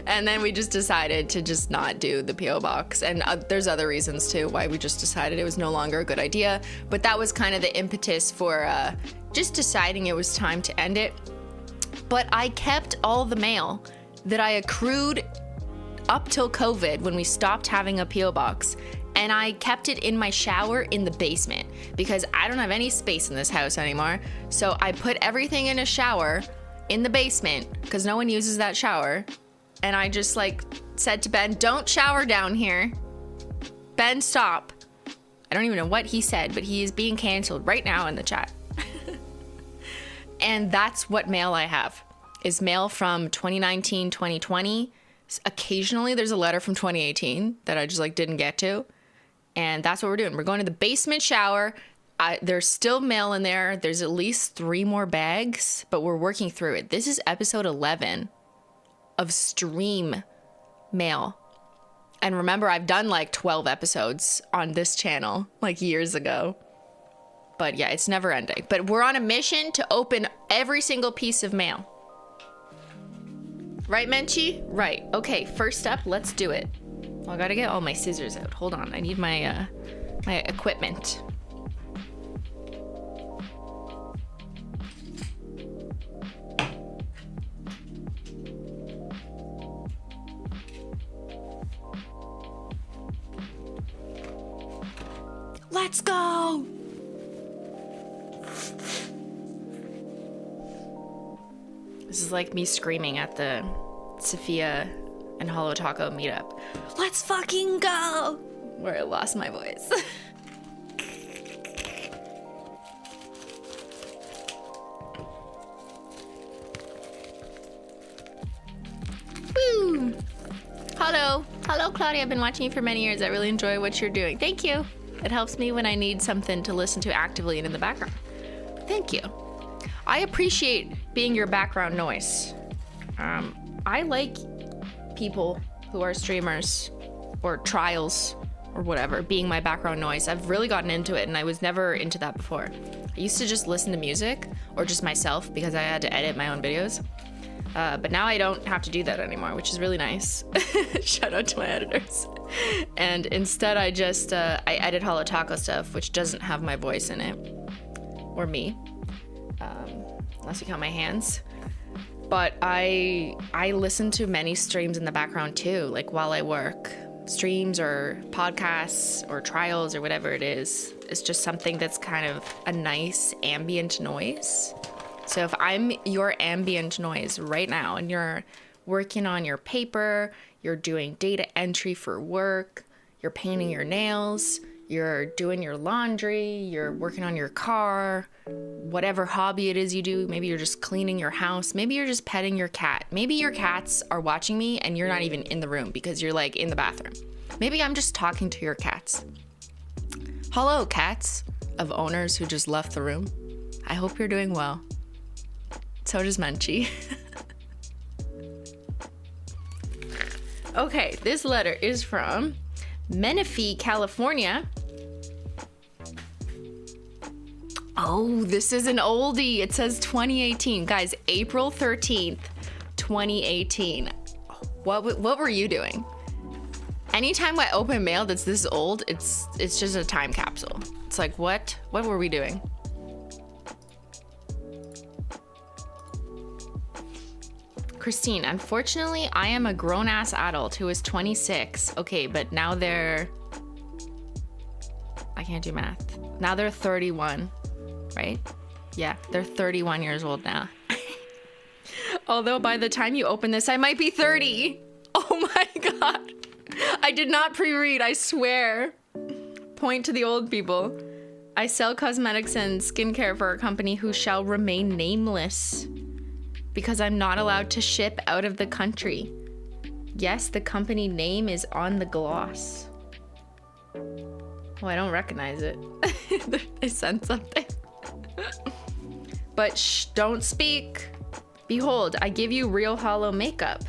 And then we just decided to just not do the P.O. box. And there's other reasons too why we just decided it was no longer a good idea. But that was kind of the impetus for just deciding it was time to end it. But I kept all the mail that I accrued up till COVID when we stopped having a P.O. box. And I kept it in my shower in the basement because I don't have any space in this house anymore. So I put everything in a shower in the basement because no one uses that shower. And I just like said to Ben, don't shower down here. Ben, stop. I don't even know what he said, but he is being canceled right now in the chat. And that's what mail I have, is mail from 2019, 2020. Occasionally there's a letter from 2018 that I just like didn't get to. And that's what we're doing. We're going to the basement shower. There's still mail in there. There's at least 3 more bags, but we're working through it. This is episode 11 of stream mail. And remember, I've done like 12 episodes on this channel like years ago. But yeah, it's never ending. But we're on a mission to open every single piece of mail. Right, Menchie? Right. Okay, first up, let's do it. Well, I gotta get all my scissors out. Hold on, I need my my equipment. Let's go! This is like me screaming at the Sophia and Holo Taco meetup. Let's fucking go! Where I lost my voice. Woo! Hello. Hello, Claudia. I've been watching you for many years. I really enjoy what you're doing. Thank you. It helps me when I need something to listen to actively and in the background. Thank you. I appreciate being your background noise. I like people who are streamers or trials or whatever being my background noise. I've really gotten into it, and I was never into that before. I used to just listen to music or just myself because I had to edit my own videos. But now I don't have to do that anymore, which is really nice. Shout out to my editors. And instead I just, I edit Holo Taco stuff, which doesn't have my voice in it. Or me. Unless you count my hands. But I listen to many streams in the background too, like while I work. Streams or podcasts or trials or whatever it is. It's just something that's kind of a nice ambient noise. So if I'm your ambient noise right now and you're working on your paper, you're doing data entry for work, you're painting your nails, you're doing your laundry, you're working on your car, whatever hobby it is you do, maybe you're just cleaning your house, maybe you're just petting your cat, maybe your cats are watching me and you're not even in the room because you're like in the bathroom. Maybe I'm just talking to your cats. Hello, cats of owners who just left the room. I hope you're doing well. So does Menchie. Okay, this letter is from Menchie, California. Oh, this is an oldie. It says 2018. Guys, April 13th, 2018. What were you doing? Anytime I open mail that's this old, it's just a time capsule. It's like, what were we doing? Christine, unfortunately, I am a grown-ass adult who is 26. Okay, but now I can't do math. Now they're 31, right? Yeah, they're 31 years old now. Although by the time you open this, I might be 30. Oh my God. I did not pre-read, I swear. Point to the old people. I sell cosmetics and skincare for a company who shall remain nameless, because I'm not allowed to ship out of the country. Yes, the company name is on the gloss. Oh, I don't recognize it. They sent something. But shh, don't speak. Behold, I give you real holo makeup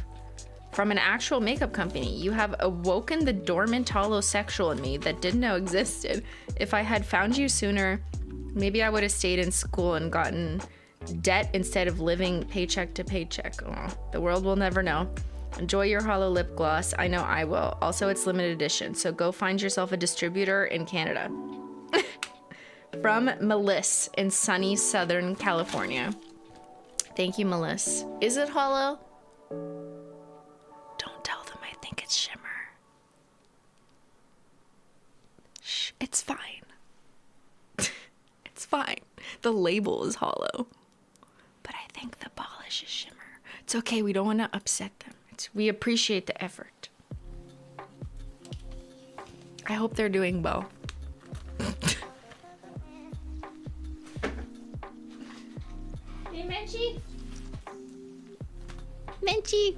from an actual makeup company. You have awoken the dormant holosexual in me that didn't know existed. If I had found you sooner, maybe I would have stayed in school and gotten debt instead of living paycheck to paycheck. Oh, the world will never know. Enjoy your holo lip gloss. I know I will. Also, it's limited edition, so go find yourself a distributor in Canada. From Melissa in sunny Southern California. Thank you, Melissa. Is it holo? Don't tell them I think it's shimmer. Shh, it's fine. It's fine. The label is holo. But I think the polish is shimmer. It's okay, we don't want to upset them. We appreciate the effort. I hope they're doing well. Hey, Menchie. Menchie.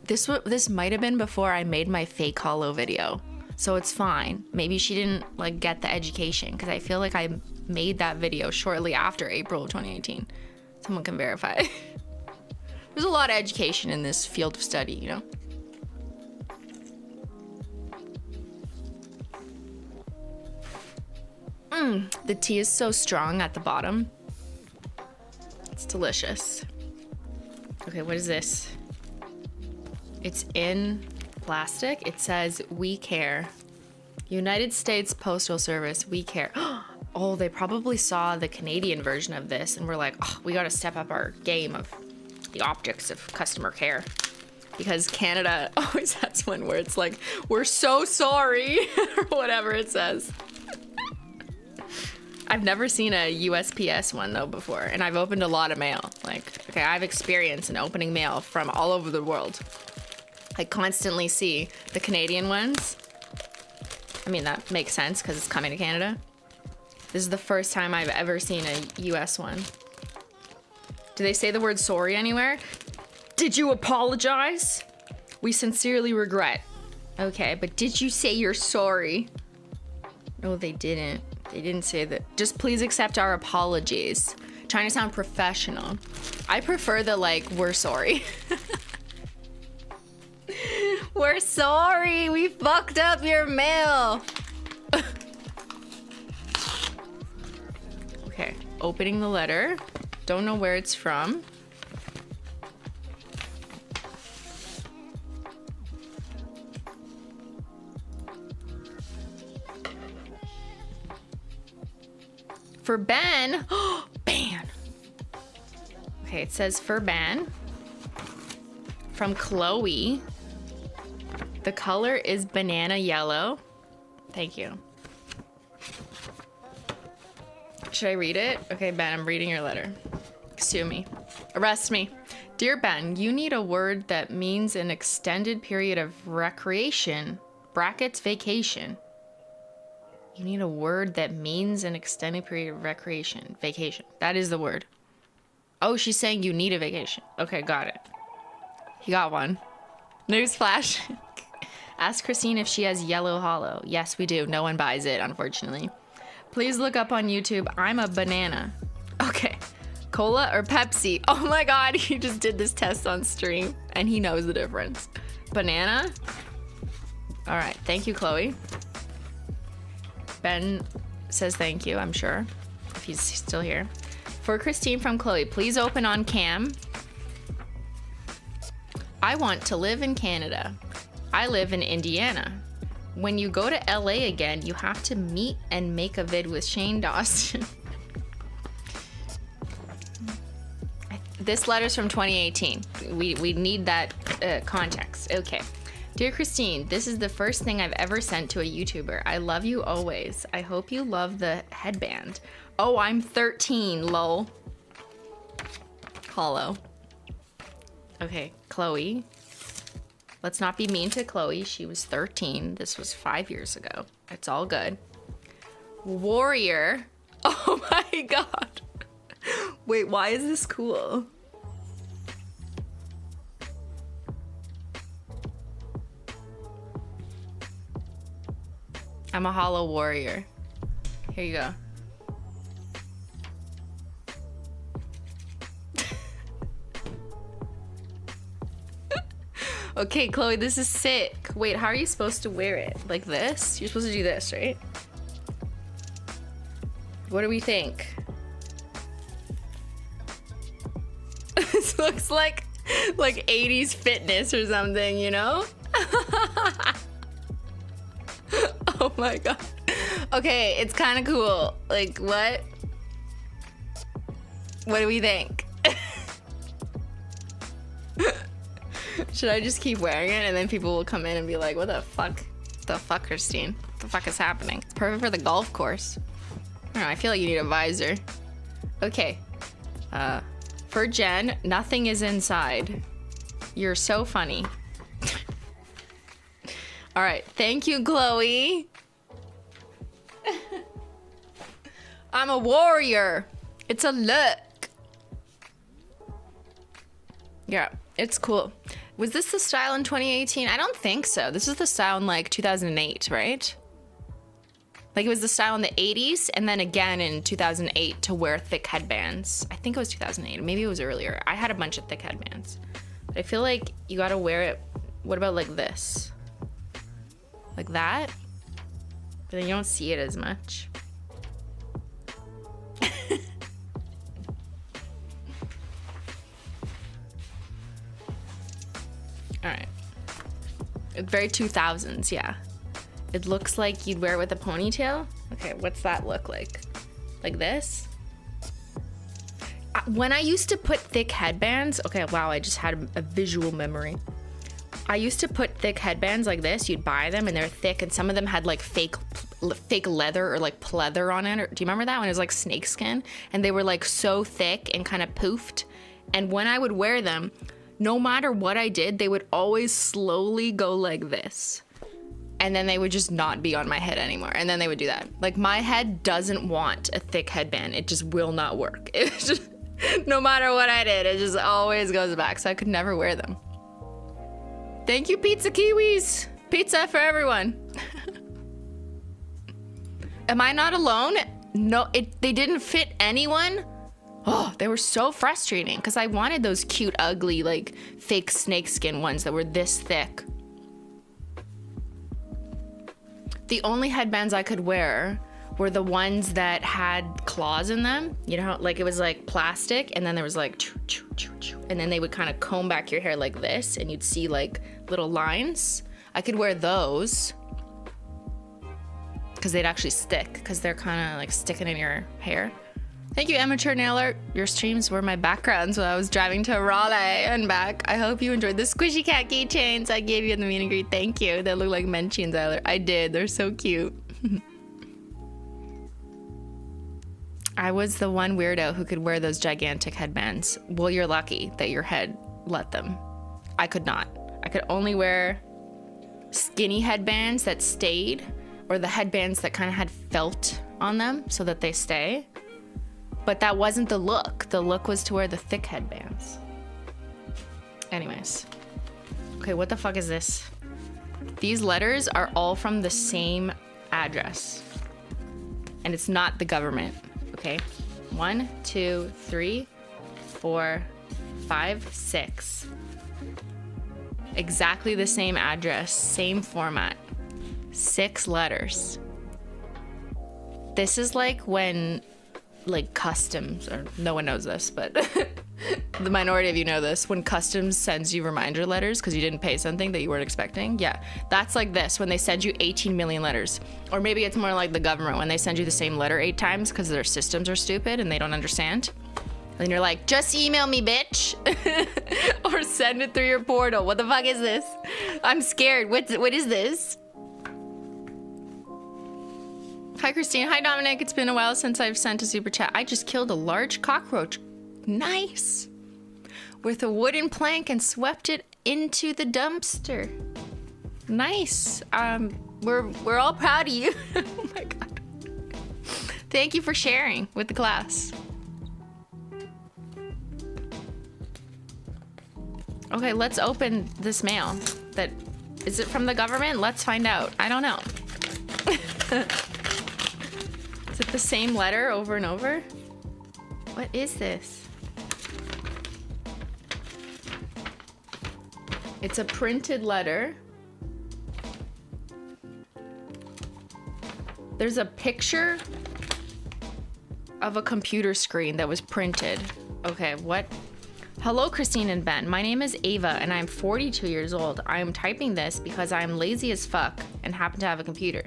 This might have been before I made my fake holo video, so it's fine. Maybe she didn't like get the education, because I feel like I made that video shortly after April of 2018. Someone can verify. There's a lot of education in this field of study, you know? The tea is so strong at the bottom. It's delicious. Okay, what is this? It's in plastic. It says, "We care." United States Postal Service, we care. Oh, they probably saw the Canadian version of this and were like, oh, we got to step up our game of the optics of customer care. Because Canada always has one where it's like, "We're so sorry," or whatever it says. I've never seen a USPS one though before, and I've opened a lot of mail. Like, okay, I have experience in opening mail from all over the world. I constantly see the Canadian ones. I mean, that makes sense because it's coming to Canada. This is the first time I've ever seen a US one. Do they say the word sorry anywhere? Did you apologize? We sincerely regret. Okay, but did you say you're sorry? No, they didn't. They didn't say that. Just please accept our apologies. Trying to sound professional. I prefer the like, "We're sorry." We're sorry, we fucked up your mail. Okay, opening the letter. Don't know where it's from. For Ben. Ben. Okay, it says for Ben. From Chloe. The color is banana yellow. Thank you. Should I read it? Okay, Ben, I'm reading your letter. Sue me. Arrest me. Dear Ben, you need a word that means an extended period of recreation. Brackets vacation. You need a word that means an extended period of recreation. Vacation. That is the word. Oh, she's saying you need a vacation. Okay, got it. He got one. Newsflash. Ask Christine if she has yellow hollow. Yes, we do. No one buys it, unfortunately. Please look up on YouTube. I'm a banana. Okay. Cola or Pepsi? Oh my God, he just did this test on stream and he knows the difference. Banana? All right. Thank you, Chloe. Ben says thank you, I'm sure, if he's still here. For Christine from Chloe, please open on cam. I want to live in Canada. I live in Indiana. When you go to LA again, you have to meet and make a vid with Shane Dawson. This letter's from 2018. We need that context. Okay. Dear Christine, this is the first thing I've ever sent to a YouTuber. I love you always. I hope you love the headband. Oh, I'm 13, lol. Hollow. Okay, Chloe. Let's not be mean to Chloe. She was 13. This was 5 years ago. It's all good. Warrior. Oh my God. Wait, why is this cool? I'm a hollow warrior. Here you go. Okay, Chloe, this is sick. Wait, how are you supposed to wear it? Like this? You're supposed to do this, right? What do we think? This looks like 80s fitness or something, you know? Oh my God. Okay, it's kind of cool. Like, what? What do we think? Should I just keep wearing it and then people will come in and be like, what the fuck? The fuck, Christine? What the fuck is happening? It's perfect for the golf course. I don't know, I feel like you need a visor. Okay. For Jen, nothing is inside. You're so funny. All right, thank you, Chloe. I'm a warrior. It's a look. Yeah, it's cool. Was this the style in 2018? I don't think so. This is the style in like 2008, right? Like it was the style in the 80s and then again in 2008 to wear thick headbands. I think it was 2008. Maybe it was earlier. I had a bunch of thick headbands. But I feel like you gotta wear it. What about like this? Like that? But then you don't see it as much. All right. It's very 2000s, yeah. It looks like you'd wear it with a ponytail. Okay, what's that look like? Like this? When I used to put thick headbands, okay, wow, I just had a visual memory. I used to put thick headbands like this. You'd buy them and they're thick, and some of them had like fake leather or like pleather on it. Do you remember that when it was like snakeskin? And they were like so thick and kind of poofed. And when I would wear them, no matter what I did, they would always slowly go like this. And then they would just not be on my head anymore. And then they would do that. Like, my head doesn't want a thick headband. It just will not work. It's just, no matter what I did, it just always goes back. So I could never wear them. Thank you, Pizza Kiwis. Pizza for everyone. Am I not alone? No, they didn't fit anyone. Oh, they were so frustrating because I wanted those cute, ugly, like fake snakeskin ones that were this thick. The only headbands I could wear were the ones that had claws in them. You know, like it was like plastic, and then there was like choo, choo, choo, choo, and then they would kind of comb back your hair like this, and you'd see like little lines. I could wear those because they'd actually stick, because they're kind of like sticking in your hair. Thank you, Amateur Nail Art. Your streams were my backgrounds while I was driving to Raleigh and back. I hope you enjoyed the squishy cat keychains I gave you in the meet and greet. Thank you. They look like Menchie and Zyler. I did. They're so cute. I was the one weirdo who could wear those gigantic headbands. Well, you're lucky that your head let them. I could not. I could only wear skinny headbands that stayed, or the headbands that kind of had felt on them so that they stay. But that wasn't the look. The look was to wear the thick headbands. Anyways. Okay, what the fuck is this? These letters are all from the same address. And it's not the government, okay? 1, 2, 3, 4, 5, 6. Exactly the same address, same format. 6 letters. This is like when, like, customs, or no one knows this, but the minority of you know this, when customs sends you reminder letters because you didn't pay something that you weren't expecting. Yeah, that's like this, when they send you 18 million letters. Or maybe it's more like the government, when they send you the same letter 8 times because their systems are stupid and they don't understand. And you're like, just email me, bitch. Or send it through your portal. What the fuck is this? I'm scared. What is this? Hi, Christine. Hi, Dominic. It's been a while since I've sent a super chat. I just killed a large cockroach. Nice. With a wooden plank and swept it into the dumpster. Nice. We're all proud of you. Oh my God. Thank you for sharing with the class. Okay, let's open this mail. Is it from the government? Let's find out. I don't know. Is it the same letter over and over? What is this? It's a printed letter. There's a picture of a computer screen that was printed. Okay, what? Hello, Christine and Ben. My name is Ava, and I'm 42 years old. I am typing this because I am lazy as fuck and happen to have a computer.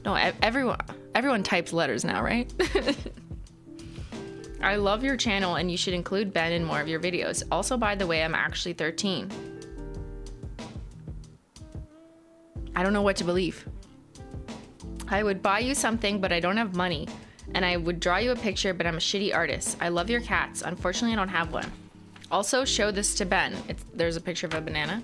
No, everyone types letters now, right? I love your channel, and you should include Ben in more of your videos. Also, by the way, I'm actually 13. I don't know what to believe. I would buy you something, but I don't have money. And I would draw you a picture, but I'm a shitty artist. I love your cats. Unfortunately, I don't have one. Also, show this to Ben. There's a picture of a banana.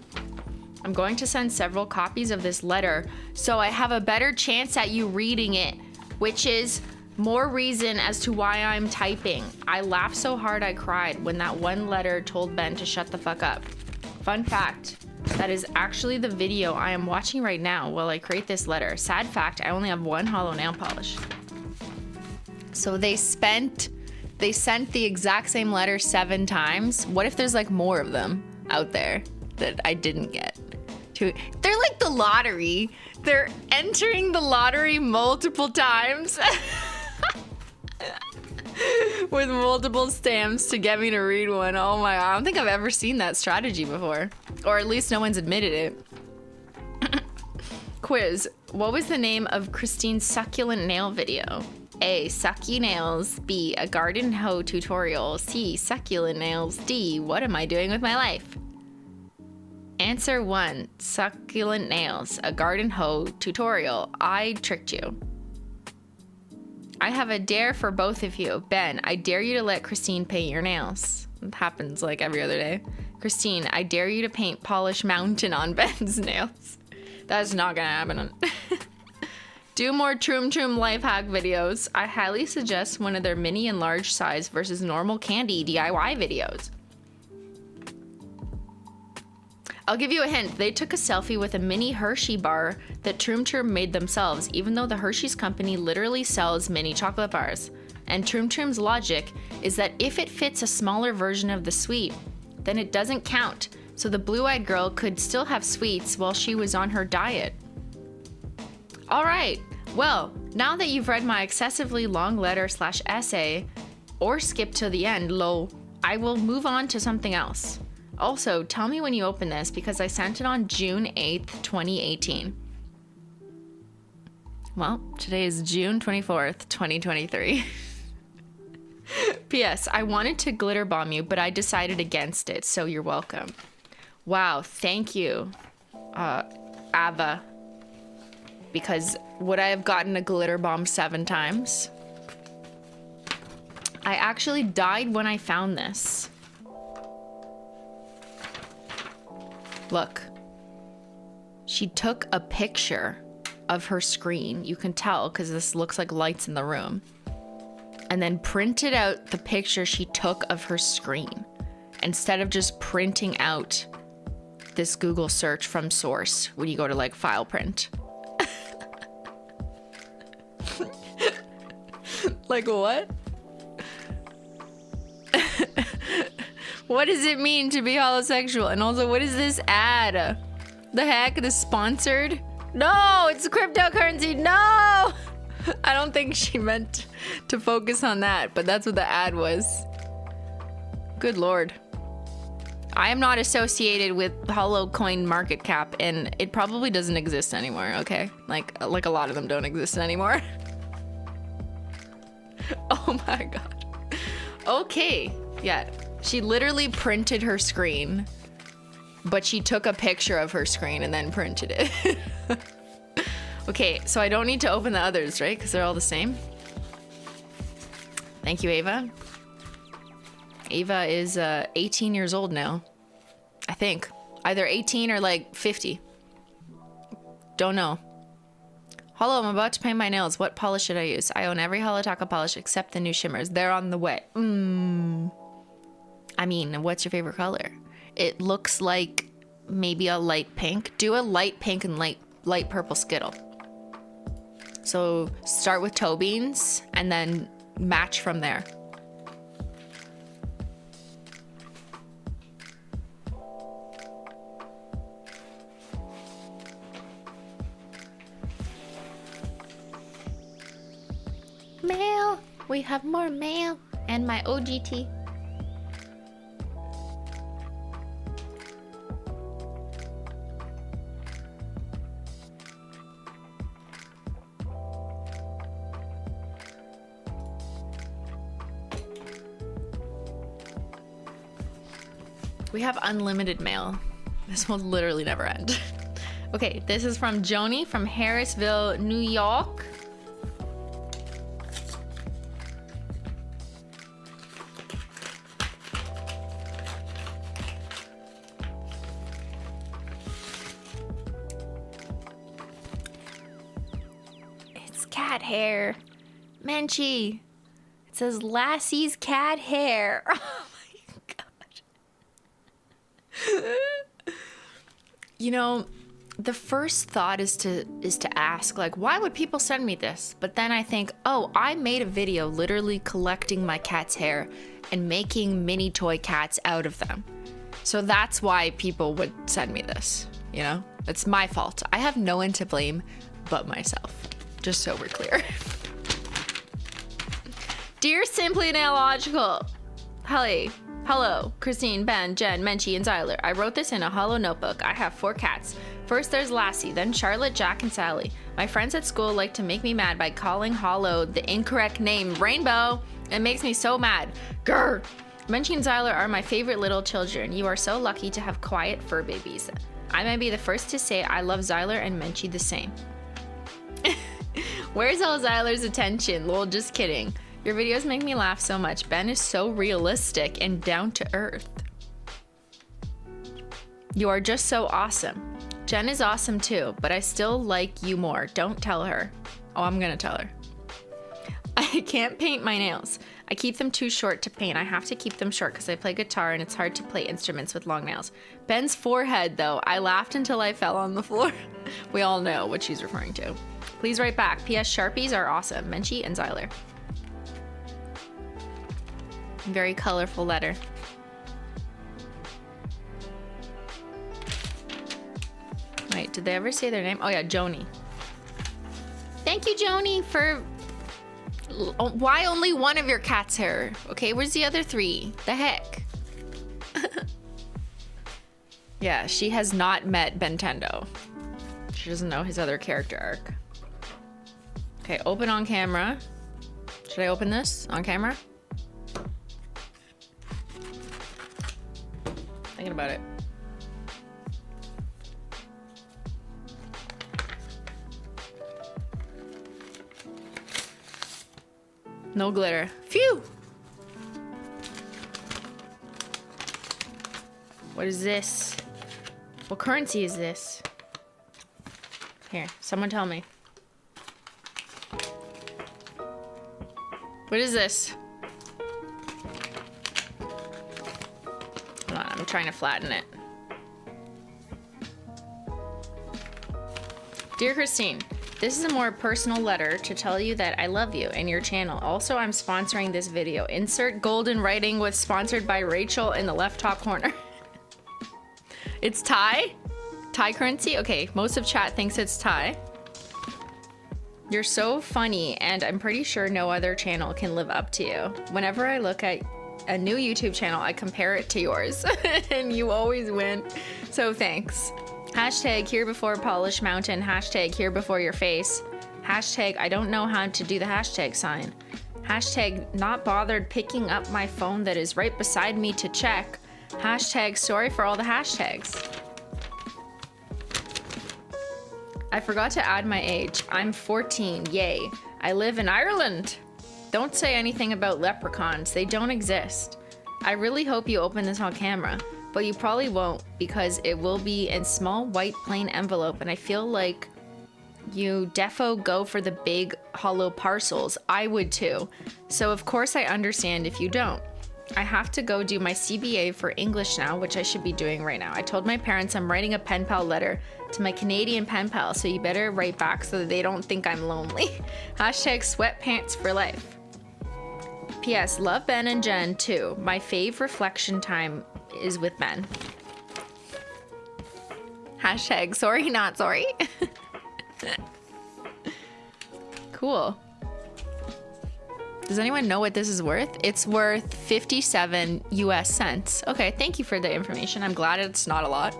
I'm going to send several copies of this letter so I have a better chance at you reading it, which is more reason as to why I'm typing. I laughed so hard I cried when that one letter told Ben to shut the fuck up. Fun fact, that is actually the video I am watching right now while I create this letter. Sad fact, I only have one hollow nail polish. So they sent the exact same letter 7 times. What if there's like more of them out there that I didn't get? They're like the lottery. They're entering the lottery multiple times with multiple stamps to get me to read one. Oh my God, I don't think I've ever seen that strategy before. Or at least no one's admitted it. Quiz. What was the name of Christine's succulent nail video? A. Sucky nails. B. A garden hoe tutorial. C. Succulent nails. D. What am I doing with my life? Answer 1. Succulent nails. A garden hoe tutorial. I tricked you. I have a dare for both of you. Ben, I dare you to let Christine paint your nails. It happens like every other day. Christine, I dare you to paint Polish Mountain on Ben's nails. That's not gonna happen. Do more Troom Troom life hack videos. I highly suggest one of their mini and large size versus normal candy DIY videos. I'll give you a hint. They took a selfie with a mini Hershey bar that Troom Troom made themselves, even though the Hershey's company literally sells mini chocolate bars. And Troom Troom's logic is that if it fits a smaller version of the sweet, then it doesn't count. So the blue-eyed girl could still have sweets while she was on her diet. All right, well, now that you've read my excessively long letter/essay, or skipped to the end, lol, I will move on to something else. Also, tell me when you open this because I sent it on June 8th, 2018. Well, today is June 24th, 2023. P.S. I wanted to glitter bomb you, but I decided against it, so you're welcome. Wow, thank you, Ava. Because would I have gotten a glitter bomb 7 times? I actually died when I found this. Look. She took a picture of her screen. You can tell because this looks like lights in the room. And then printed out the picture she took of her screen. Instead of just printing out this Google search from source when you go to like file print. Like what? What does it mean to be holosexual? And also, what is this ad? The heck? This sponsored? No, it's cryptocurrency. No! I don't think she meant to focus on that, but that's what the ad was. Good lord. I am not associated with Holo Coin market cap, and it probably doesn't exist anymore, okay? Like a lot of them don't exist anymore. Oh my god. Okay, yeah. She literally printed her screen, but she took a picture of her screen and then printed it. Okay, so I don't need to open the others, right? Because they're all the same. Thank you, Ava. Ava is 18 years old now. I think. Either 18 or like 50. Don't know. Hello, I'm about to paint my nails. What polish should I use? I own every Holo Taco polish except the new shimmers. They're on the way. I mean, what's your favorite color? It looks like maybe a light pink. Do a light pink and light purple Skittle. So start with toe beans and then match from there. Mail. We have more mail and my OGT. We have unlimited mail. This will literally never end. Okay, this is from Joni from Harrisville, New York. It's cat hair. Menchie. It says Lassie's cat hair. You know, the first thought is to ask, like, why would people send me this? But then I think, oh, I made a video literally collecting my cat's hair and making mini toy cats out of them. So that's why people would send me this, you know? It's my fault. I have no one to blame but myself. Just so we're clear. Dear SimplyMailogical, hello, Christine, Ben, Jen, Menchie, and Zyler. I wrote this in a Holo notebook. I have 4 cats. First there's Lassie, then Charlotte, Jack, and Sally. My friends at school like to make me mad by calling Hollow the incorrect name, Rainbow. It makes me so mad. Grr! Menchie and Zyler are my favorite little children. You are so lucky to have quiet fur babies. I might be the first to say I love Zyler and Menchie the same. Where's all Zyler's attention? Lol, just kidding. Your videos make me laugh so much. Ben is so realistic and down to earth. You are just so awesome. Jen is awesome too, but I still like you more. Don't tell her. Oh, I'm gonna tell her. I can't paint my nails. I keep them too short to paint. I have to keep them short because I play guitar and it's hard to play instruments with long nails. Ben's forehead though, I laughed until I fell on the floor. We all know what she's referring to. Please write back. P.S. Sharpies are awesome. Menchie and Zyler. Very colorful letter. Wait, did they ever say their name? Oh yeah, Joni. Thank you, Joni, for... Why only one of your cat's hair? Okay, where's the other three? The heck? Yeah, she has not met Bentendo. She doesn't know his other character arc. Okay, open on camera. Should I open this on camera? Thinking about it. No glitter. Phew! What is this? What currency is this? Here, someone tell me. What is this? Hold on, I'm trying to flatten it. Dear Christine, this is a more personal letter to tell you that I love you and your channel. Also, I'm sponsoring this video. Insert golden writing with sponsored by Rachel in the left top corner. It's Thai? Thai currency? Okay, most of chat thinks it's Thai. You're so funny, and I'm pretty sure no other channel can live up to you. Whenever I look at a new YouTube channel, I compare it to yours, and you always win. So thanks. Hashtag here before Polish Mountain. Hashtag here before your face. Hashtag I don't know how to do the hashtag sign. Hashtag not bothered picking up my phone that is right beside me to check. Hashtag sorry for all the hashtags. I forgot to add my age. I'm 14, yay. I live in Ireland. Don't say anything about leprechauns, they don't exist. I really hope you open this on camera, but you probably won't because it will be in small white plain envelope and I feel like you defo go for the big hollow parcels. I would too. So of course I understand if you don't. I have to go do my CBA for English now, which I should be doing right now. I told my parents I'm writing a pen pal letter to my Canadian pen pal, so you better write back so that they don't think I'm lonely. Hashtag sweatpants for life. P.S. Love Ben and Jen too. My fave reflection time is with Ben. Hashtag sorry not sorry. Cool. Does anyone know what this is worth? It's worth 57 US cents. Okay, thank you for the information. I'm glad it's not a lot.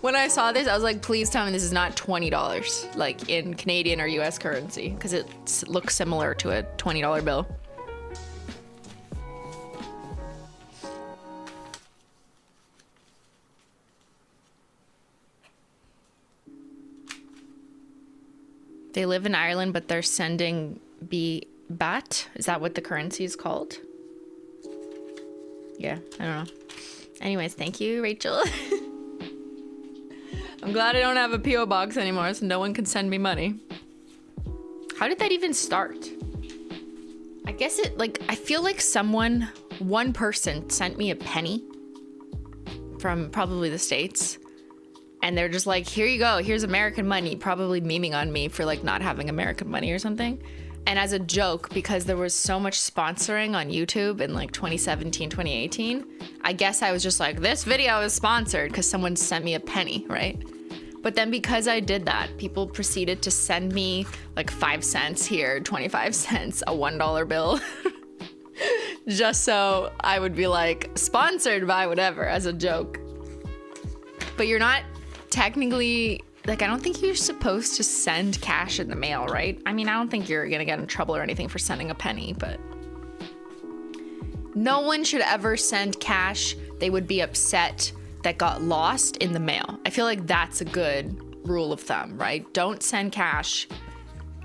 When I saw this, I was like, please tell me this is not $20, like in Canadian or US currency, because it looks similar to a $20 bill. They live in Ireland, but they're sending BAT? Is that what the currency is called? Yeah, I don't know. Anyways, thank you, Rachel. I'm glad I don't have a PO box anymore, so no one can send me money. How did that even start? I guess it, like, I feel like one person sent me a penny from probably the States. And they're just like, here you go, here's American money, probably memeing on me for like not having American money or something. And as a joke, because there was so much sponsoring on YouTube in like 2017, 2018, I guess I was just like, this video is sponsored because someone sent me a penny, right? But then because I did that, people proceeded to send me like 5 cents here, 25 cents, a $1 bill. Just so I would be like, sponsored by whatever, as a joke. But you're not technically, like, I don't think you're supposed to send cash in the mail, right? I mean, I don't think you're gonna get in trouble or anything for sending a penny, but no one should ever send cash they would be upset that got lost in the mail. I feel like that's a good rule of thumb, right? Don't send cash.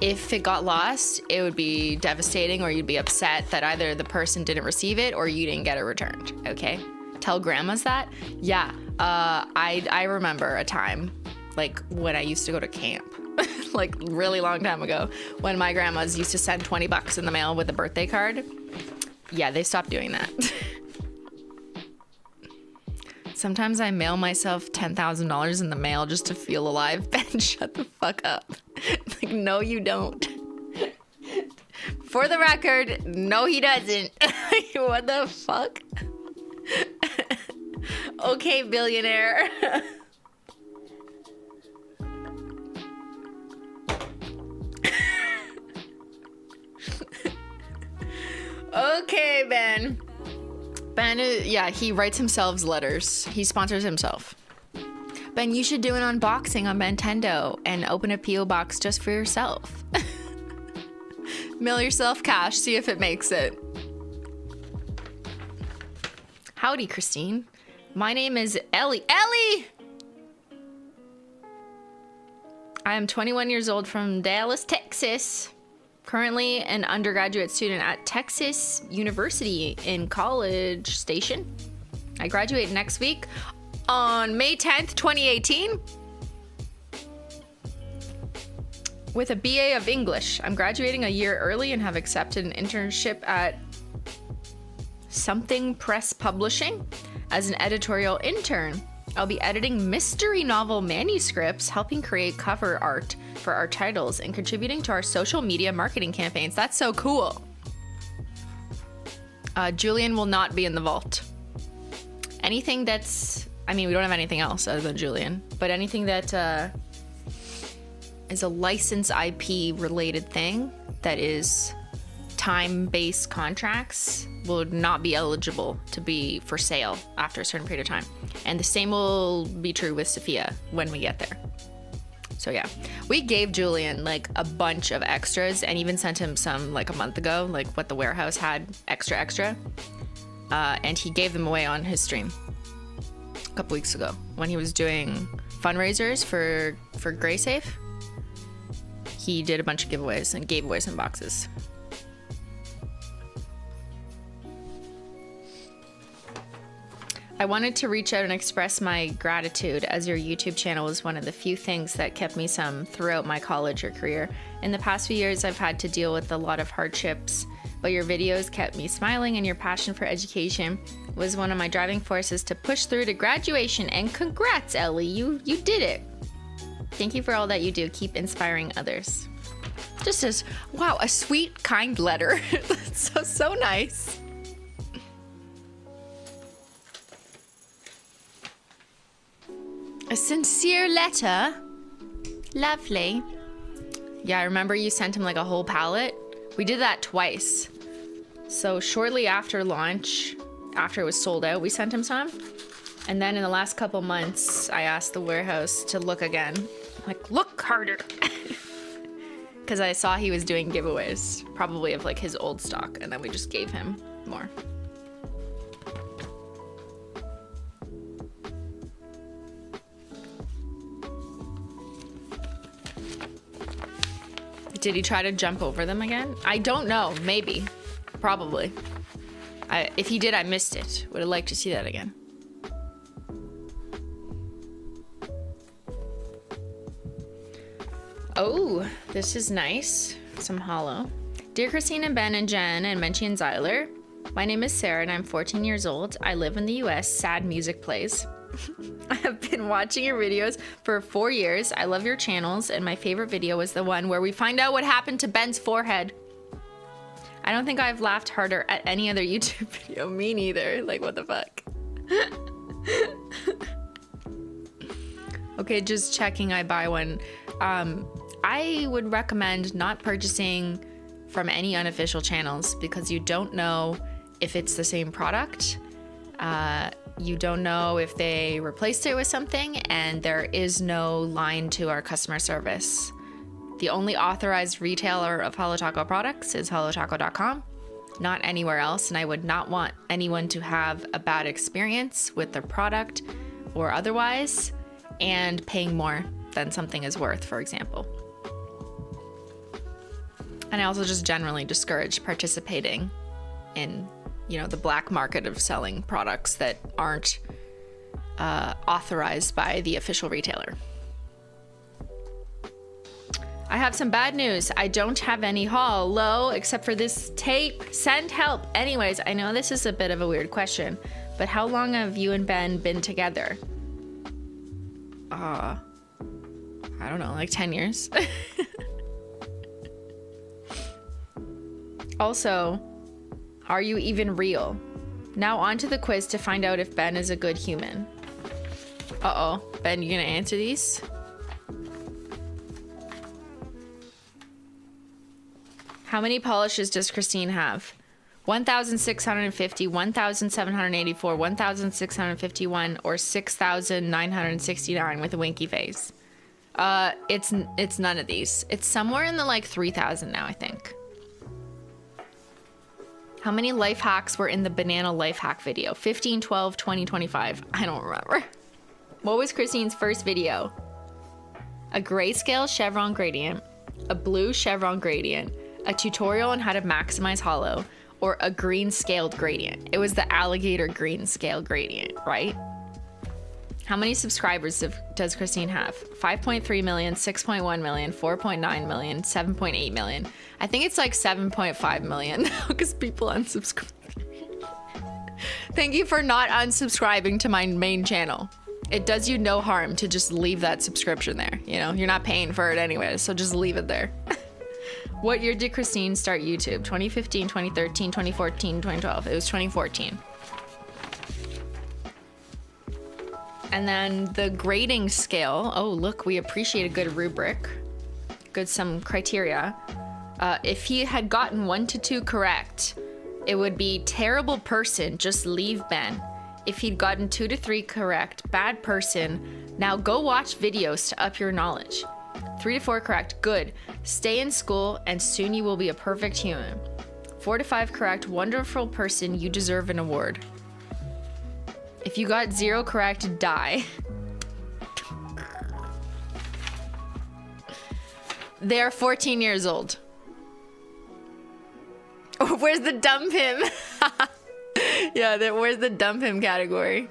If it got lost, it would be devastating, or you'd be upset that either the person didn't receive it or you didn't get it returned, okay? Tell grandmas that. Yeah, I remember a time, like when I used to go to camp, like really long time ago, when my grandmas used to send $20 in the mail with a birthday card. Yeah, they stopped doing that. Sometimes I mail myself $10,000 in the mail just to feel alive. Ben, shut the fuck up. Like, no, you don't. For the record, no, he doesn't. What the fuck? Okay, billionaire. Okay, Ben. Ben, yeah, he writes himself letters. He sponsors himself. Ben, you should do an unboxing on Nintendo and open a P.O. box just for yourself. Mail yourself cash, see if it makes it. Howdy, Christine. My name is Ellie. Ellie! I am 21 years old from Dallas, Texas. Currently an undergraduate student at Texas University in College Station. I graduate next week on May 10th, 2018 with a BA of English. I'm graduating a year early and have accepted an internship at Something Press Publishing as an editorial intern. I'll be editing mystery novel manuscripts, helping create cover art for our titles, and contributing to our social media marketing campaigns. That's so cool. Julian will not be in the vault. Anything that's, I mean, we don't have anything else other than Julian, but anything that is a license IP related thing that is time-based contracts will not be eligible to be for sale after a certain period of time. And the same will be true with Sophia when we get there. So yeah, we gave Julian like a bunch of extras and even sent him some like a month ago, like what the warehouse had extra. And he gave them away on his stream a couple weeks ago when he was doing fundraisers for GraySafe. He did a bunch of giveaways and gave away some boxes. I wanted to reach out and express my gratitude, as your YouTube channel was one of the few things that kept me sane throughout my college or career. In the past few years, I've had to deal with a lot of hardships, but your videos kept me smiling, and your passion for education was one of my driving forces to push through to graduation. And congrats, Ellie, you did it. Thank you for all that you do. Keep inspiring others. Just as, wow, a sweet, kind letter. That's so nice. A sincere letter. Lovely. Yeah, I remember you sent him like a whole pallet. We did that twice. So shortly after launch, after it was sold out, we sent him some. And then in the last couple months, I asked the warehouse to look again. Like, look harder. Because I saw he was doing giveaways, probably of like his old stock. And then we just gave him more. Did he try to jump over them again? I don't know. Maybe. Probably. If he did, I missed it. Would have liked to see that again. Oh, this is nice. Some hollow. Dear Christine and Ben and Jen and Menchie and Zyler, my name is Sarah and I'm 14 years old. I live in the US. Sad music plays. I have been watching your videos for 4 years. I love your channels, and my favorite video was the one where we find out what happened to Ben's forehead. I don't think I've laughed harder at any other YouTube video. Me neither. Like, what the fuck? Okay, just checking I buy one. I would recommend not purchasing from any unofficial channels because you don't know if it's the same product. you don't know if they replaced it with something, and there is no line to our customer service. The only authorized retailer of Holo Taco products is holotaco.com, not anywhere else, and I would not want anyone to have a bad experience with their product or otherwise, and paying more than something is worth, for example. And I also just generally discourage participating in, you know, the black market of selling products that aren't authorized by the official retailer. I have some bad news. I don't have any HOLO except for this tape. Send help. Anyways, I know this is a bit of a weird question, but how long have you and Ben been together? I don't know, like 10 years. Also, are you even real? Now on to the quiz to find out if Ben is a good human. Uh-oh. Ben, you gonna answer these? How many polishes does Christine have? 1,650, 1,784, 1,651, or 6,969 with a winky face? It's none of these. It's somewhere in the like 3,000 now, I think. How many life hacks were in the banana life hack video? 15, 12, 20, 25. I don't remember. What was Christine's first video? A grayscale chevron gradient, a blue chevron gradient, a tutorial on how to maximize HOLO, or a green scaled gradient. It was the alligator green scale gradient, right? How many subscribers does Christine have? 5.3 million, 6.1 million, 4.9 million, 7.8 million. I think it's like 7.5 million because people unsubscribe. Thank you for not unsubscribing to my main channel. It does you no harm to just leave that subscription there. You know, you're not paying for it anyway, so just leave it there. What year did Christine start YouTube? 2015, 2013, 2014, 2012. It was 2014. And then the grading scale. Oh, look, we appreciate a good rubric. Some criteria. If he had gotten 1 to 2 correct, it would be terrible person, just leave Ben. If he'd gotten 2 to 3 correct, bad person, now go watch videos to up your knowledge. 3 to 4 correct, good. Stay in school and soon you will be a perfect human. 4 to 5 correct, wonderful person, you deserve an award. If you got 0 correct, die. They're 14 years old. Oh, where's the dump him? Yeah, where's the dump him category?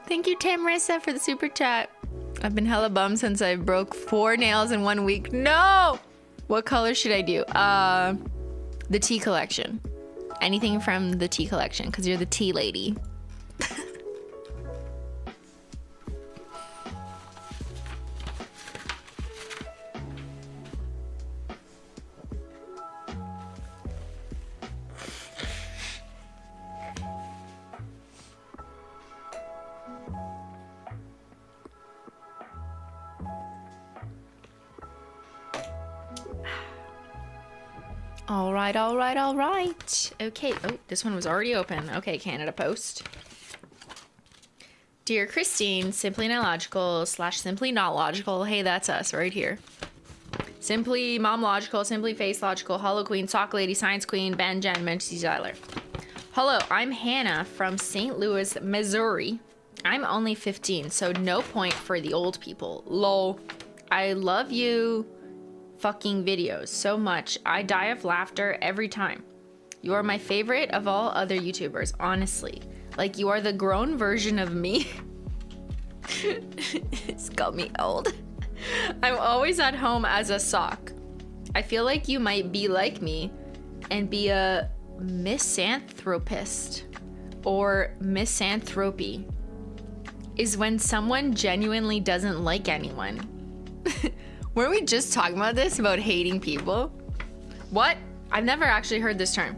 Thank you, Tamarissa, for the super chat. I've been hella bummed since I broke 4 nails in 1 week. No! What color should I do? The tea collection. Anything from the tea collection, because you're the tea lady. All right. Okay. Oh, this one was already open. Okay, Canada Post. Dear Christine, Simply Not Logical / Simply Not Logical. Hey, that's us right here. Simply Mom Logical, Simply Face Logical, Holo Queen, Sock Lady, Science Queen, Ben, Jen, Menchie, Zyler. Hello, I'm Hannah from St. Louis, Missouri. I'm only 15, so no point for the old people. Lol. I love you fucking videos so much. I die of laughter every time. You are my favorite of all other YouTubers, honestly. Like, you are the grown version of me. It's got me old. I'm always at home as a sock. I feel like you might be like me and be a misanthropist, or misanthropy is when someone genuinely doesn't like anyone. Weren't we just talking about this, about hating people? What? I've never actually heard this term.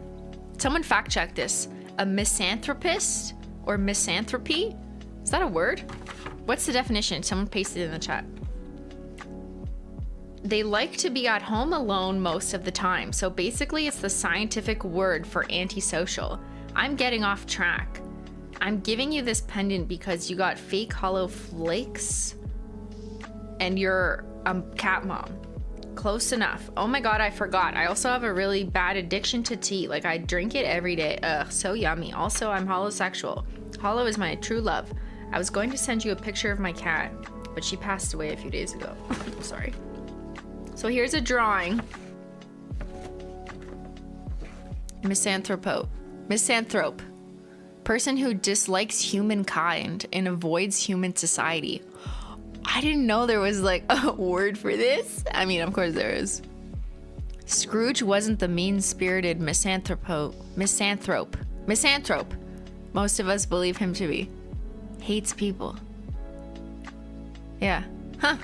Someone fact check this. A misanthropist or misanthropy? Is that a word? What's the definition? Someone pasted it in the chat. They like to be at home alone most of the time. So basically it's the scientific word for antisocial. I'm getting off track. I'm giving you this pendant because you got fake hollow flakes and you're a cat mom. Close enough. Oh my god, I forgot. I also have a really bad addiction to tea. Like, I drink it every day. Ugh, so yummy. Also, I'm holosexual. Hollow is my true love. I was going to send you a picture of my cat, but she passed away a few days ago. Sorry. So here's a drawing. Misanthrope. Person who dislikes humankind and avoids human society. I didn't know there was like a word for this. I mean, of course there is. Scrooge wasn't the mean-spirited misanthrope. Most of us believe him to be. Hates people. Yeah. Huh.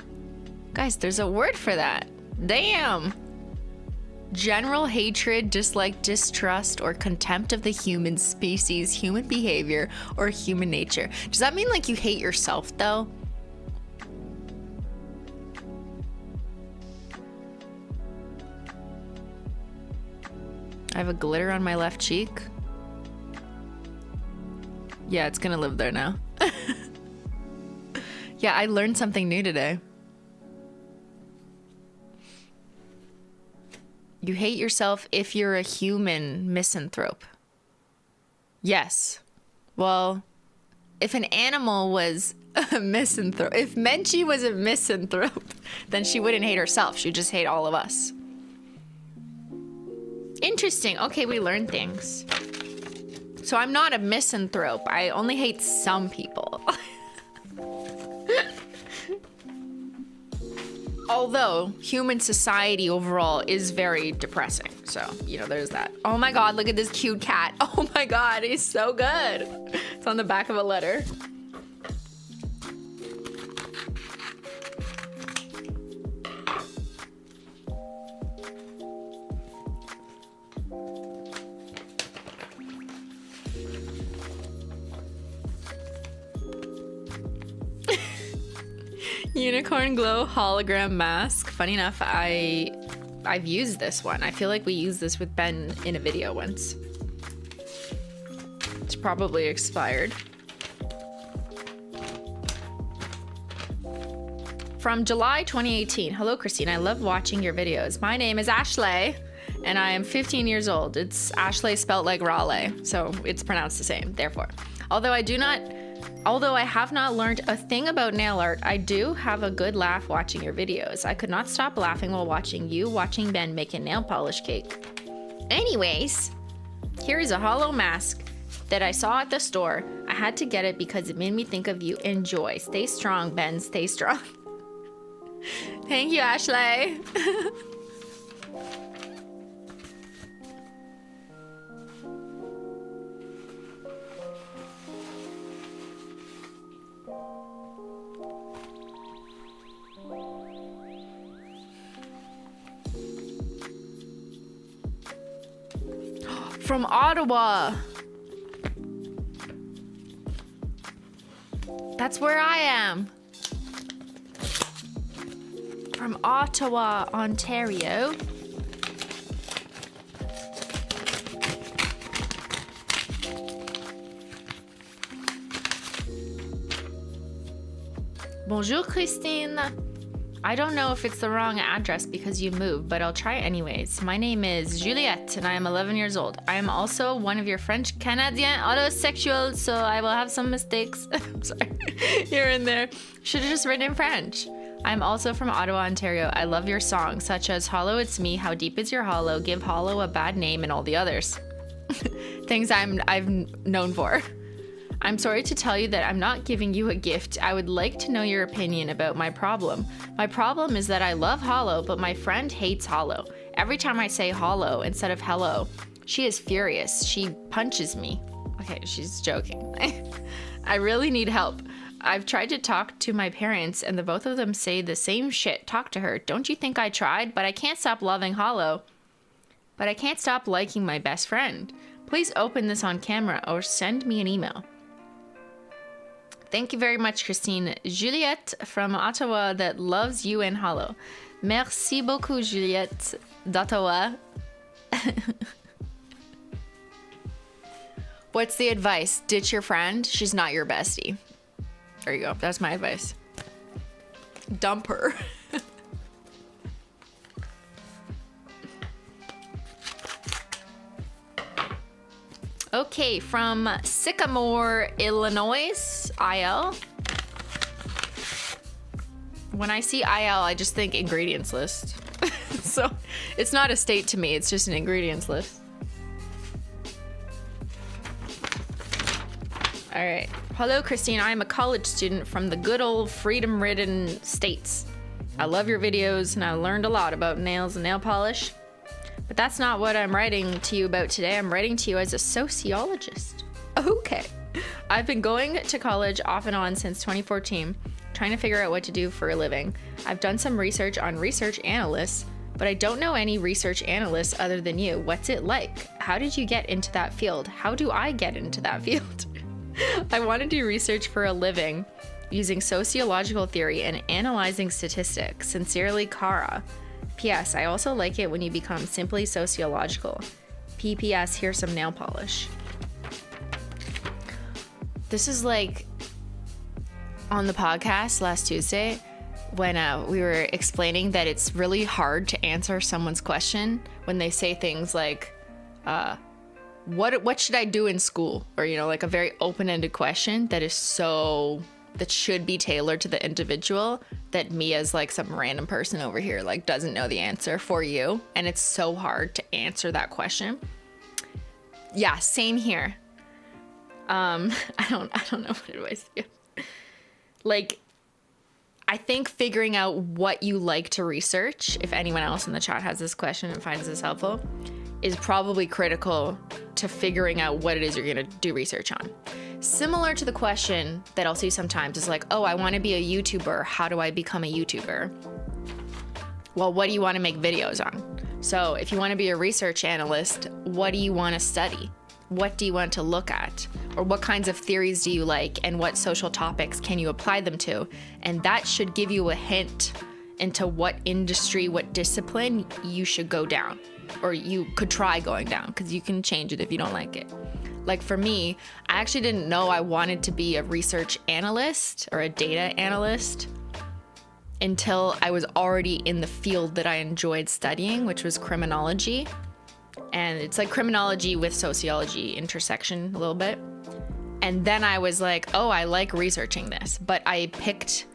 Guys, there's a word for that. Damn. General hatred, dislike, distrust, or contempt of the human species, human behavior, or human nature. Does that mean like you hate yourself though? I have a glitter on my left cheek. Yeah, it's gonna live there now. Yeah, I learned something new today. You hate yourself if you're a human misanthrope. Yes. Well, if an animal was a misanthrope, if Menchie was a misanthrope, then she wouldn't hate herself. She'd just hate all of us. Interesting. Okay, we learned things. So I'm not a misanthrope. I only hate some people. Although human society overall is very depressing. So, you know, there's that. Oh my god, look at this cute cat. Oh my god, he's so good. It's on the back of a letter. Unicorn glow hologram mask. Funny enough, I've used this one. I feel like we used this with Ben in a video once. It's probably expired. From July 2018. Hello, Christine. I love watching your videos. My name is Ashley, and I am 15 years old. It's Ashley spelled like Raleigh, so it's pronounced the same, therefore. Although I have not learned a thing about nail art, I do have a good laugh watching your videos. I could not stop laughing while watching Ben make a nail polish cake. Anyways, here is a hollow mask that I saw at the store. I had to get it because it made me think of you. Enjoy. Stay strong, Ben. Stay strong. Thank you, Ashley. From Ottawa. That's where I am. From Ottawa, Ontario. Bonjour, Christine. I don't know if it's the wrong address because you moved, but I'll try anyways. My name is Juliette and I am 11 years old. I am also one of your French Canadian autosexuals, so I will have some mistakes. I'm sorry. Here and there. Should have just written in French. I'm also from Ottawa, Ontario. I love your songs, such as Hollow It's Me, How Deep Is Your Hollow, Give Hollow a Bad Name, and all the others. Things I've known for. I'm sorry to tell you that I'm not giving you a gift. I would like to know your opinion about my problem. My problem is that I love Hollow, but my friend hates Hollow. Every time I say Hollow instead of hello, she is furious. She punches me. Okay, she's joking. I really need help. I've tried to talk to my parents and the both of them say the same shit. Talk to her. Don't you think I tried? But I can't stop loving Hollow. But I can't stop liking my best friend. Please open this on camera or send me an email. Thank you very much, Christine. Juliette from Ottawa that loves you and Hollow. Merci beaucoup, Juliette d'Ottawa. What's the advice? Ditch your friend. She's not your bestie. There you go. That's my advice. Dump her. Okay, from Sycamore, Illinois, IL. When I see IL, I just think ingredients list. So it's not a state to me, it's just an ingredients list. All right. Hello, Christine. I am a college student from the good old freedom-ridden states. I love your videos and I learned a lot about nails and nail polish. But that's not what I'm writing to you about today. I'm writing to you as a sociologist. Okay. I've been going to college off and on since 2014, trying to figure out what to do for a living. I've done some research on research analysts, but I don't know any research analysts other than you. What's it like? How did you get into that field? How do I get into that field? I want to do research for a living using sociological theory and analyzing statistics. Sincerely, Kara. P.S. I also like it when you become simply sociological. P.P.S. Here's some nail polish. This is like on the podcast last Tuesday when we were explaining that it's really hard to answer someone's question when they say things like, what should I do in school? Or, you know, like a very open-ended question that should be tailored to the individual, that me as like some random person over here like doesn't know the answer for you, and it's so hard to answer that question. Yeah, same here. I don't know what advice to give. Like, I think figuring out what you like to research, if anyone else in the chat has this question and finds this helpful, is probably critical to figuring out what it is you're gonna do research on. Similar to the question that I'll see sometimes is like, oh, I want to be a YouTuber. How do I become a YouTuber? Well, what do you want to make videos on? So if you want to be a research analyst, what do you want to study? What do you want to look at? Or what kinds of theories do you like? And what social topics can you apply them to? And that should give you a hint into what industry, what discipline you should go down. Or you could try going down, because you can change it if you don't like it. Like for me, I actually didn't know I wanted to be a research analyst or a data analyst until I was already in the field that I enjoyed studying, which was criminology. And it's like criminology with sociology intersection a little bit. And then I was like, oh, I like researching this. But I picked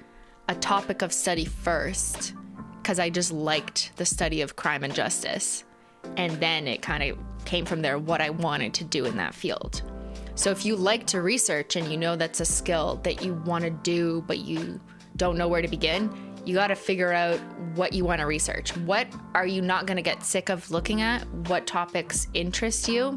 a topic of study first because I just liked the study of crime and justice. And then it kind of came from there what I wanted to do in that field. So if you like to research and you know that's a skill that you want to do, but you don't know where to begin, you got to figure out what you want to research. What are you not going to get sick of looking at? What topics interest you?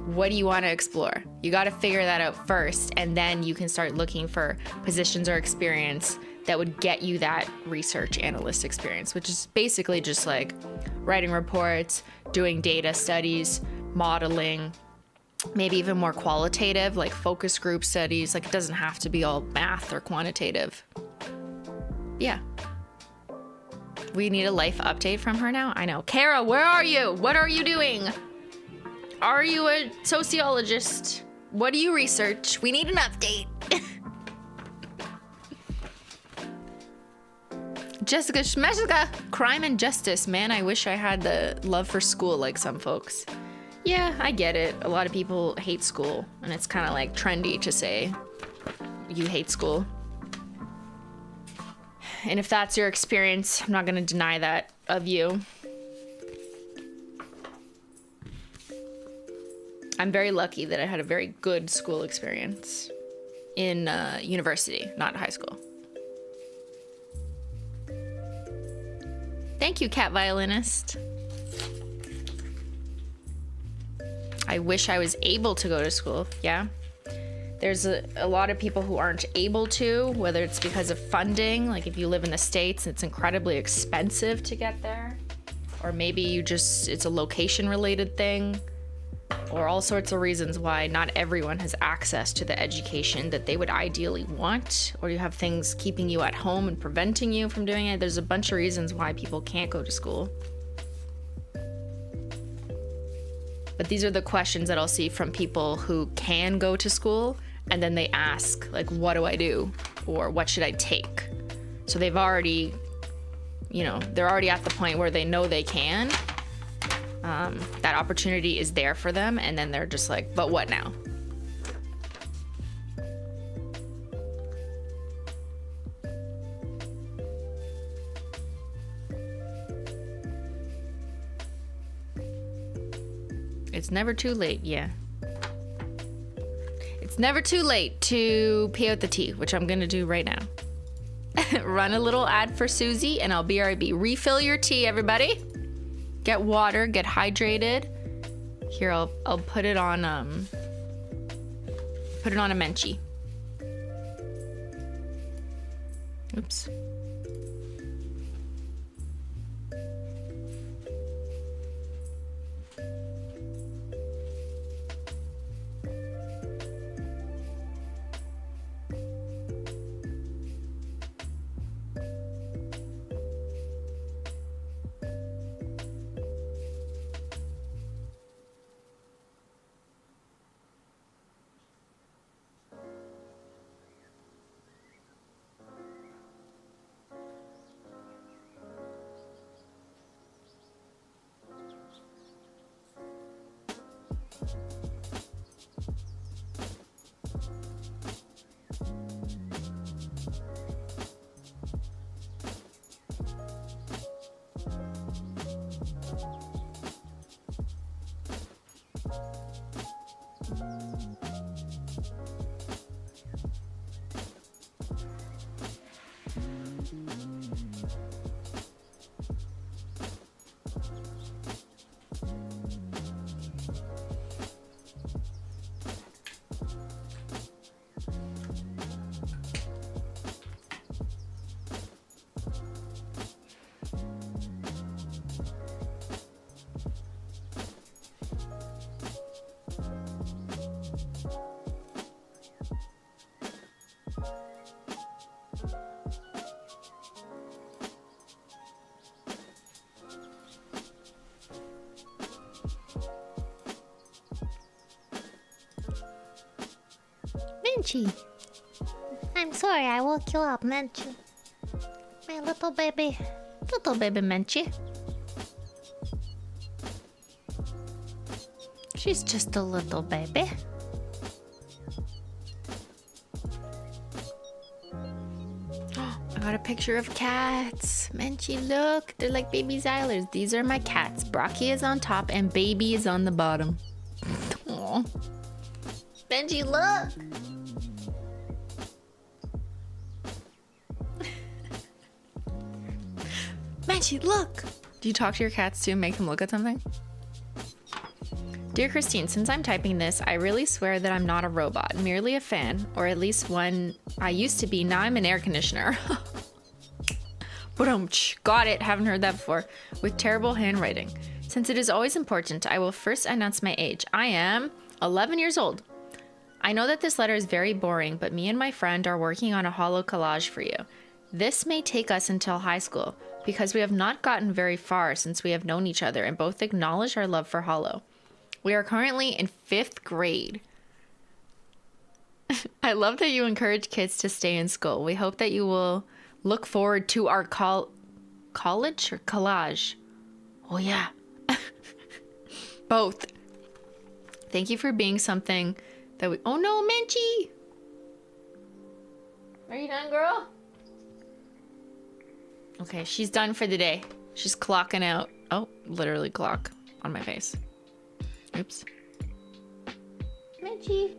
What do you want to explore? You got to figure that out first, and then you can start looking for positions or experience that would get you that research analyst experience, which is basically just like writing reports, doing data studies, modeling, maybe even more qualitative, like focus group studies. Like it doesn't have to be all math or quantitative. Yeah. We need a life update from her now. I know. Kara, where are you? What are you doing? Are you a sociologist? What do you research? We need an update. Jessica Schmesica, crime and justice. Man, I wish I had the love for school like some folks. Yeah, I get it. A lot of people hate school, and it's kind of like trendy to say you hate school. And if that's your experience, I'm not going to deny that of you. I'm very lucky that I had a very good school experience in university, not high school. Thank you, cat violinist. I wish I was able to go to school. Yeah. There's a lot of people who aren't able to, whether it's because of funding, like if you live in the States, it's incredibly expensive to get there. Or maybe it's a location related thing. Or all sorts of reasons why not everyone has access to the education that they would ideally want, or you have things keeping you at home and preventing you from doing it. There's a bunch of reasons why people can't go to school. But these are the questions that I'll see from people who can go to school, and then they ask, like, what do I do? Or what should I take? So they've already, you know, they're already at the point where they know they can. That opportunity is there for them, and then they're just like, but what now? It's never too late, yeah. It's never too late to pay out the tea, which I'm gonna do right now. Run a little ad for Susie and I'll BRB. Refill your tea, everybody. Get water, get hydrated. Here, I'll put it on a Menchie. Oops. Menchie. I'm sorry, I woke you up, Menchie. My little baby Menchie. She's just a little baby. I got a picture of cats. Menchie, look, they're like baby Xylers. These are my cats. Brocky is on top and baby is on the bottom. Aw. Menchie, look. Menchie, look. Do you talk to your cats too and make them look at something? Dear Christine, since I'm typing this, I really swear that I'm not a robot, merely a fan, or at least one I used to be. Now I'm an air conditioner. Got it, haven't heard that before. With terrible handwriting. Since it is always important, I will first announce my age. I am 11 years old. I know that this letter is very boring, but me and my friend are working on a holo collage for you. This may take us until high school, because we have not gotten very far since we have known each other and both acknowledge our love for holo. We are currently in 5th grade. I love that you encourage kids to stay in school. We hope that you will look forward to our college or collage. Oh yeah. Both. Thank you for being something that we... Oh no, Menchie! Are you done, girl? Okay, she's done for the day. She's clocking out. Oh, literally clock on my face. Oops. Menchie.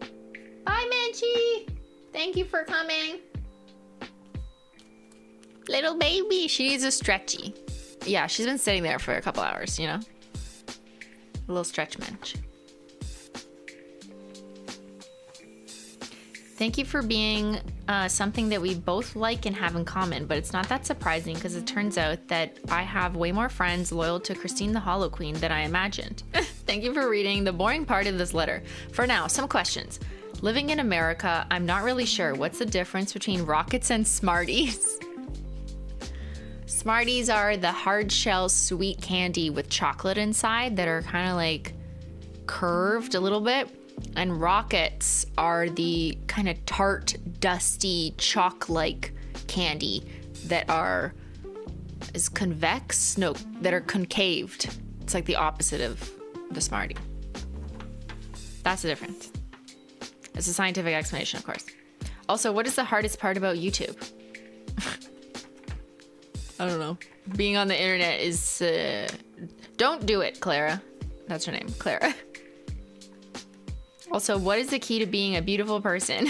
Bye, Menchie. Thank you for coming. Little baby. She needs a stretchy. Yeah, she's been sitting there for a couple hours, you know? A little stretch mensch. Thank you for being something that we both like and have in common, but it's not that surprising because it turns out that I have way more friends loyal to Christine the Holo Queen than I imagined. Thank you for reading the boring part of this letter. For now, some questions. Living in America, I'm not really sure. What's the difference between Rockets and Smarties? Smarties are the hard shell sweet candy with chocolate inside that are kind of like curved a little bit. And rockets are the kind of tart, dusty, chalk-like candy that are convex? No, that are concaved. It's like the opposite of the Smartie. That's the difference. It's a scientific explanation, of course. Also, what is the hardest part about YouTube? I don't know. Being on the internet is... Don't do it, Clara. That's her name, Clara. Also, what is the key to being a beautiful person?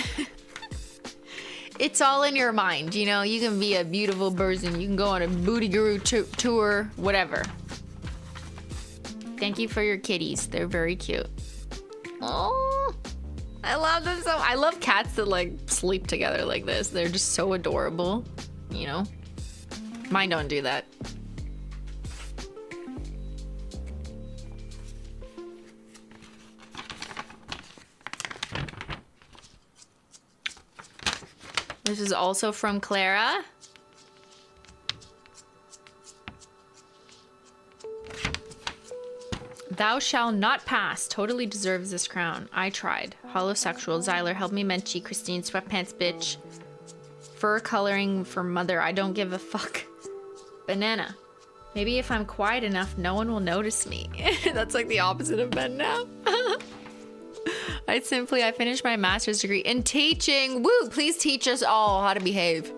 It's all in your mind, you know? You can be a beautiful person. You can go on a booty guru tour, whatever. Thank you for your kitties. They're very cute. Oh, I love them so. I love cats that like sleep together like this. They're just so adorable, you know? Mine don't do that. This is also from Clara. Thou shall not pass. Totally deserves this crown. I tried. Holosexual. Zyler, help me. Menchie. Christine. Sweatpants bitch. Fur coloring for mother. I don't give a fuck. Banana. Maybe if I'm quiet enough, no one will notice me. That's like the opposite of Ben now. I finished my master's degree in teaching. Woo! Please teach us all how to behave.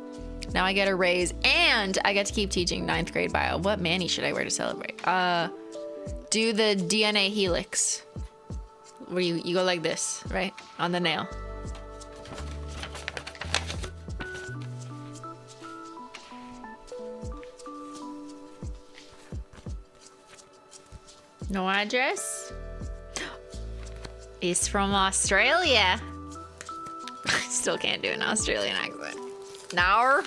Now I get a raise and I get to keep teaching 9th grade bio. What mani should I wear to celebrate? Do the DNA helix. Where you go like this, right? On the nail. No address? It's from Australia. Still can't do an Australian accent. Now?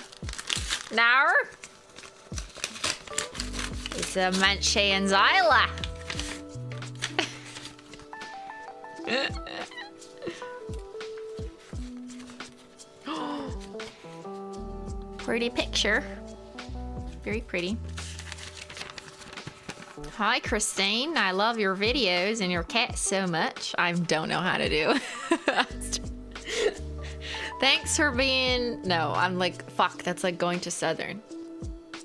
It's a Menchie and Zyla. Pretty picture. Very pretty. Hi, Christine. I love your videos and your cat so much. I don't know how to do. Thanks for being... No, I'm like, fuck, that's like going to Southern.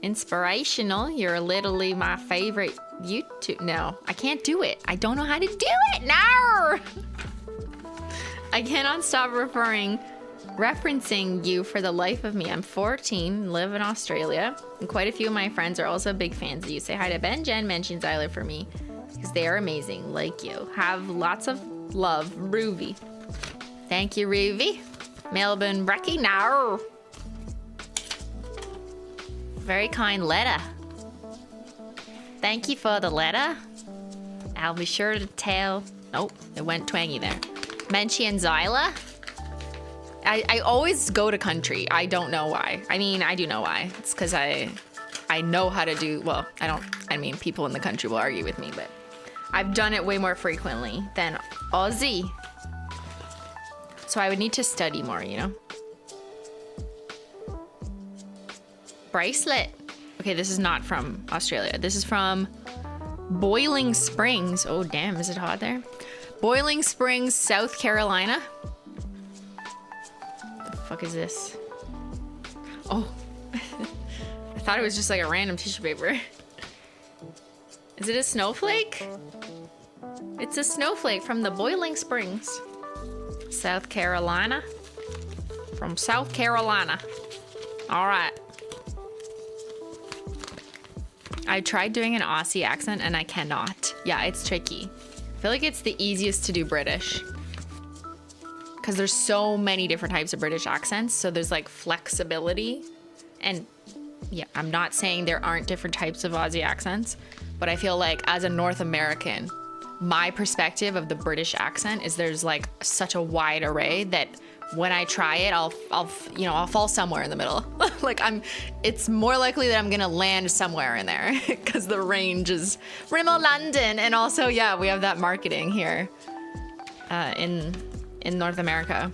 Inspirational. You're literally my favorite YouTube... No, I can't do it. I don't know how to do it. No! I cannot stop referencing you for the life of me. I'm 14, live in Australia, and quite a few of my friends are also big fans of you. Say hi to Ben, Jen, Menchie, and Zyler for me, because they are amazing, like you. Have lots of love, Ruby. Thank you, Ruby. Melbourne Brecky, no. Very kind letter. Thank you for the letter. I'll be sure to tell... Oh, it went twangy there. Menchie and Zyla. I always go to country. I don't know why. I mean, I do know why. It's because I know how to do... Well, I mean, people in the country will argue with me, but I've done it way more frequently than Aussie. So I would need to study more, you know? Bracelet. Okay, this is not from Australia. This is from Boiling Springs. Oh, damn. Is it hot there? Boiling Springs, South Carolina. The fuck is this? Oh. I thought it was just like a random tissue paper. Is it a snowflake? It's a snowflake from the Boiling Springs. South Carolina. From South Carolina. All right. I tried doing an Aussie accent and I cannot. Yeah, it's tricky. I feel like it's the easiest to do British. Because there's so many different types of British accents. So there's like flexibility. And yeah, I'm not saying there aren't different types of Aussie accents. But I feel like as a North American, my perspective of the British accent is there's like such a wide array that when I try it, I'll fall somewhere in the middle. Like it's more likely that I'm gonna land somewhere in there because the range is Rimmel London. And also, yeah, we have that marketing here in North America.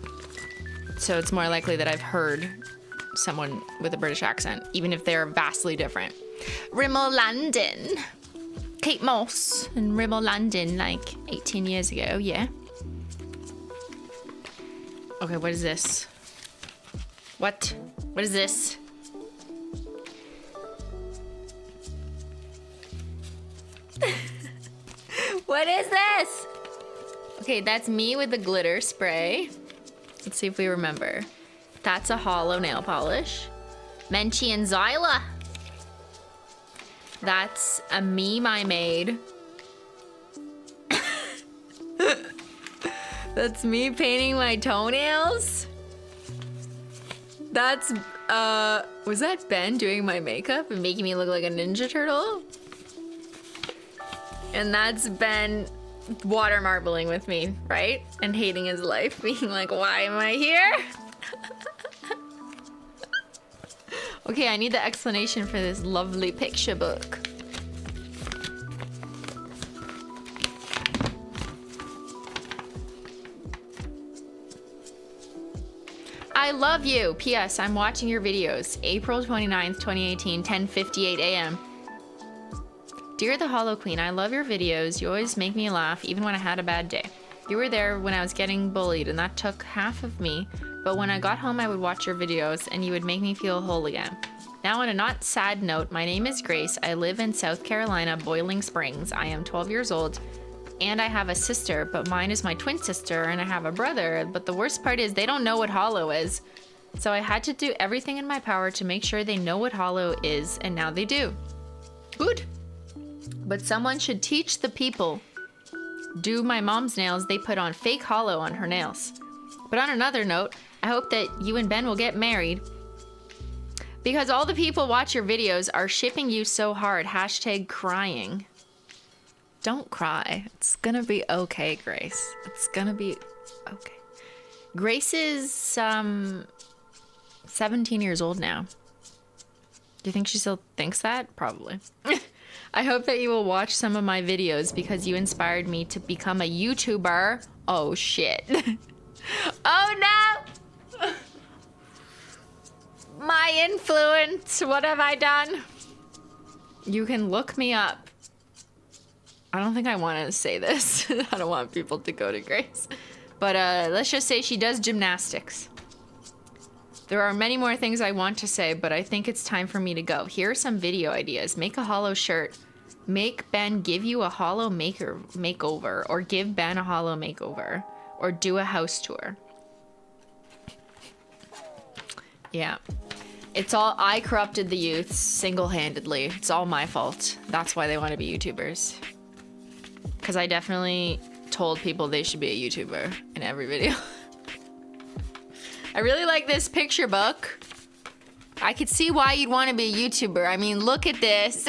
So it's more likely that I've heard someone with a British accent, even if they're vastly different. Rimmel London. Kate Moss in Rimmel, London, like 18 years ago, yeah. Okay, what is this? What? What is this? What is this? Okay, that's me with the glitter spray. Let's see if we remember. That's a hollow nail polish. Menchie and Zyla. That's a meme I made. That's me painting my toenails. That's, was that Ben doing my makeup and making me look like a Ninja Turtle? And that's Ben water marbling with me, right? And hating his life, being like, why am I here? Okay, I need the explanation for this lovely picture book. I love you. P.S. I'm watching your videos. April 29th, 2018, 10:58 a.m. Dear the Hollow Queen, I love your videos. You always make me laugh, even when I had a bad day. You were there when I was getting bullied, and that took half of me. But when I got home, I would watch your videos, and you would make me feel whole again. Now, on a not sad note, my name is Grace. I live in South Carolina, Boiling Springs. I am 12 years old, and I have a sister, but mine is my twin sister, and I have a brother. But the worst part is they don't know what hollow is. So I had to do everything in my power to make sure they know what hollow is, and now they do. Good. But someone should teach the people. Do my mom's nails, they put on fake hollow on her nails. But on another note, I hope that you and Ben will get married. Because all the people watch your videos are shipping you so hard. Hashtag crying. Don't cry. It's gonna be okay, Grace. It's gonna be okay. Grace is 17 years old now. Do you think she still thinks that? Probably. I hope that you will watch some of my videos because you inspired me to become a YouTuber. Oh shit. Oh no! My influence, what have I done? You can look me up. I don't think I want to say this. I don't want people to go to Grace. But let's just say she does gymnastics. There are many more things I want to say, but I think it's time for me to go. Here are some video ideas. Make a hollow shirt. Make Ben give you a hollow makeover. Or give Ben a hollow makeover. Or do a house tour. Yeah. It's all, I corrupted the youths single-handedly. It's all my fault. That's why they want to be YouTubers. Because I definitely told people they should be a YouTuber in every video. I really like this picture book. I could see why you'd want to be a YouTuber. I mean, look at this.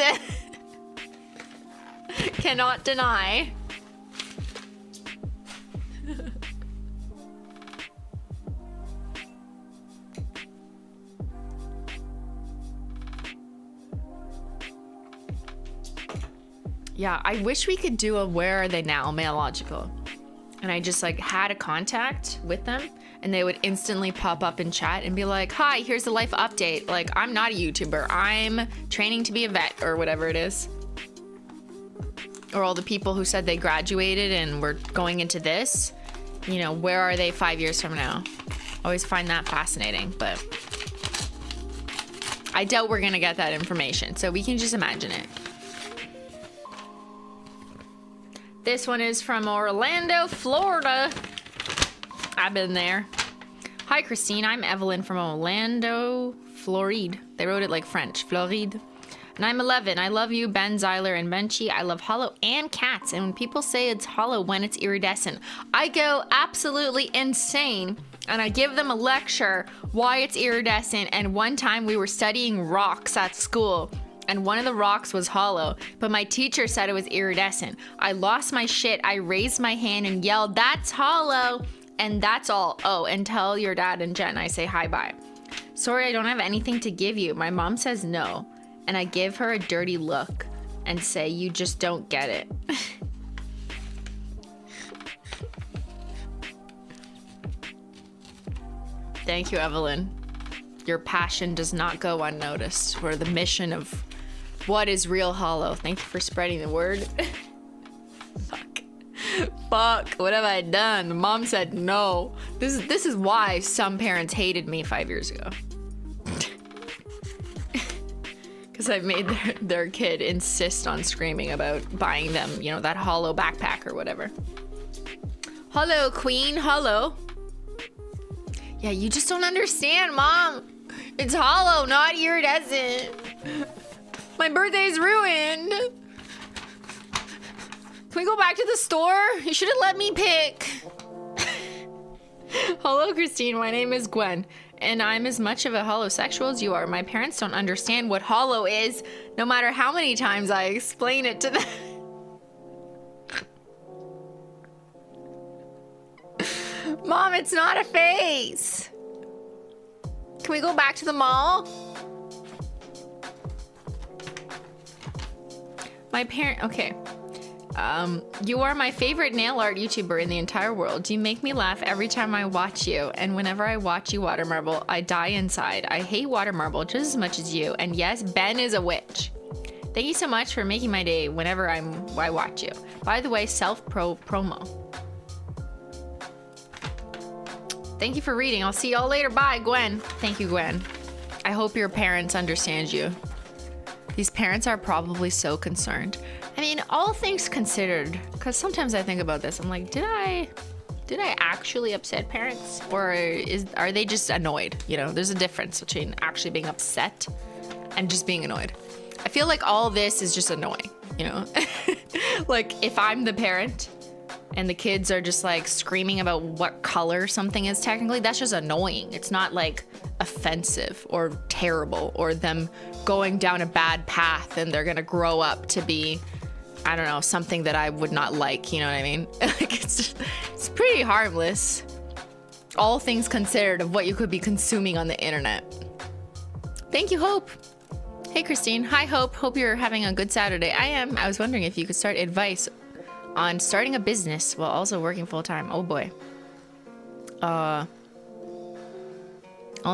Cannot deny. Yeah, I wish we could do a Where Are They Now Mailogical. And I just like had a contact with them and they would instantly pop up in chat and be like, hi, here's the life update. Like, I'm not a YouTuber. I'm training to be a vet or whatever it is. Or all the people who said they graduated and were going into this, you know, where are they 5 years from now? I always find that fascinating, but I doubt we're gonna get that information. So we can just imagine it. This one is from Orlando, Florida. I've been there. Hi, Christine. I'm Evelyn from Orlando, Floride. They wrote it like French. Floride. And I'm 11. I love you, Ben, Zyler, and Menchie. I love hollow and cats. And when people say it's hollow when it's iridescent, I go absolutely insane. And I give them a lecture why it's iridescent. And one time we were studying rocks at school. And one of the rocks was hollow, but my teacher said it was iridescent. I lost my shit. I raised my hand and yelled, that's hollow. And that's all. Oh, and tell your dad and Jen I say hi bye. Sorry, I don't have anything to give you. My mom says no. And I give her a dirty look and say, you just don't get it. Thank you, Evelyn. Your passion does not go unnoticed for the mission of What is real hollow? Thank you for spreading the word. Fuck, what have I done? Mom said no. This is why some parents hated me 5 years ago. Because I made their kid insist on screaming about buying them, you know, that hollow backpack or whatever. Hello, queen, hello. Yeah, you just don't understand, Mom. It's hollow, not iridescent. My birthday's ruined. Can we go back to the store? You should have let me pick. Hello, Christine. My name is Gwen, and I'm as much of a holosexual as you are. My parents don't understand what hollow is, no matter how many times I explain it to them. Mom, it's not a face. Can we go back to the mall? Okay. You are my favorite nail art YouTuber in the entire world. You make me laugh every time I watch you, and whenever I watch you water marble, I die inside. I hate water marble just as much as you, and yes, Ben is a witch. Thank you so much for making my day whenever I watch you. By the way, promo. Thank you for reading. I'll see y'all later. Bye, Gwen. Thank you, Gwen. I hope your parents understand you. These parents are probably so concerned. I mean, all things considered, because sometimes I think about this. I'm like, did I actually upset parents, or are they just annoyed? You know, there's a difference between actually being upset and just being annoyed. I feel like all this is just annoying, you know? Like, if I'm the parent and the kids are just like screaming about what color something is technically, that's just annoying. It's not like offensive or terrible or them going down a bad path and they're gonna grow up to be, I don't know, something that I would not like, you know what I mean? Like, it's pretty harmless, all things considered, of what you could be consuming on the internet. Thank you, Hope. Hey, Christine. Hi, Hope. Hope you're having a good Saturday. I am. I was wondering if you could start advice on starting a business while also working full-time. Oh boy. On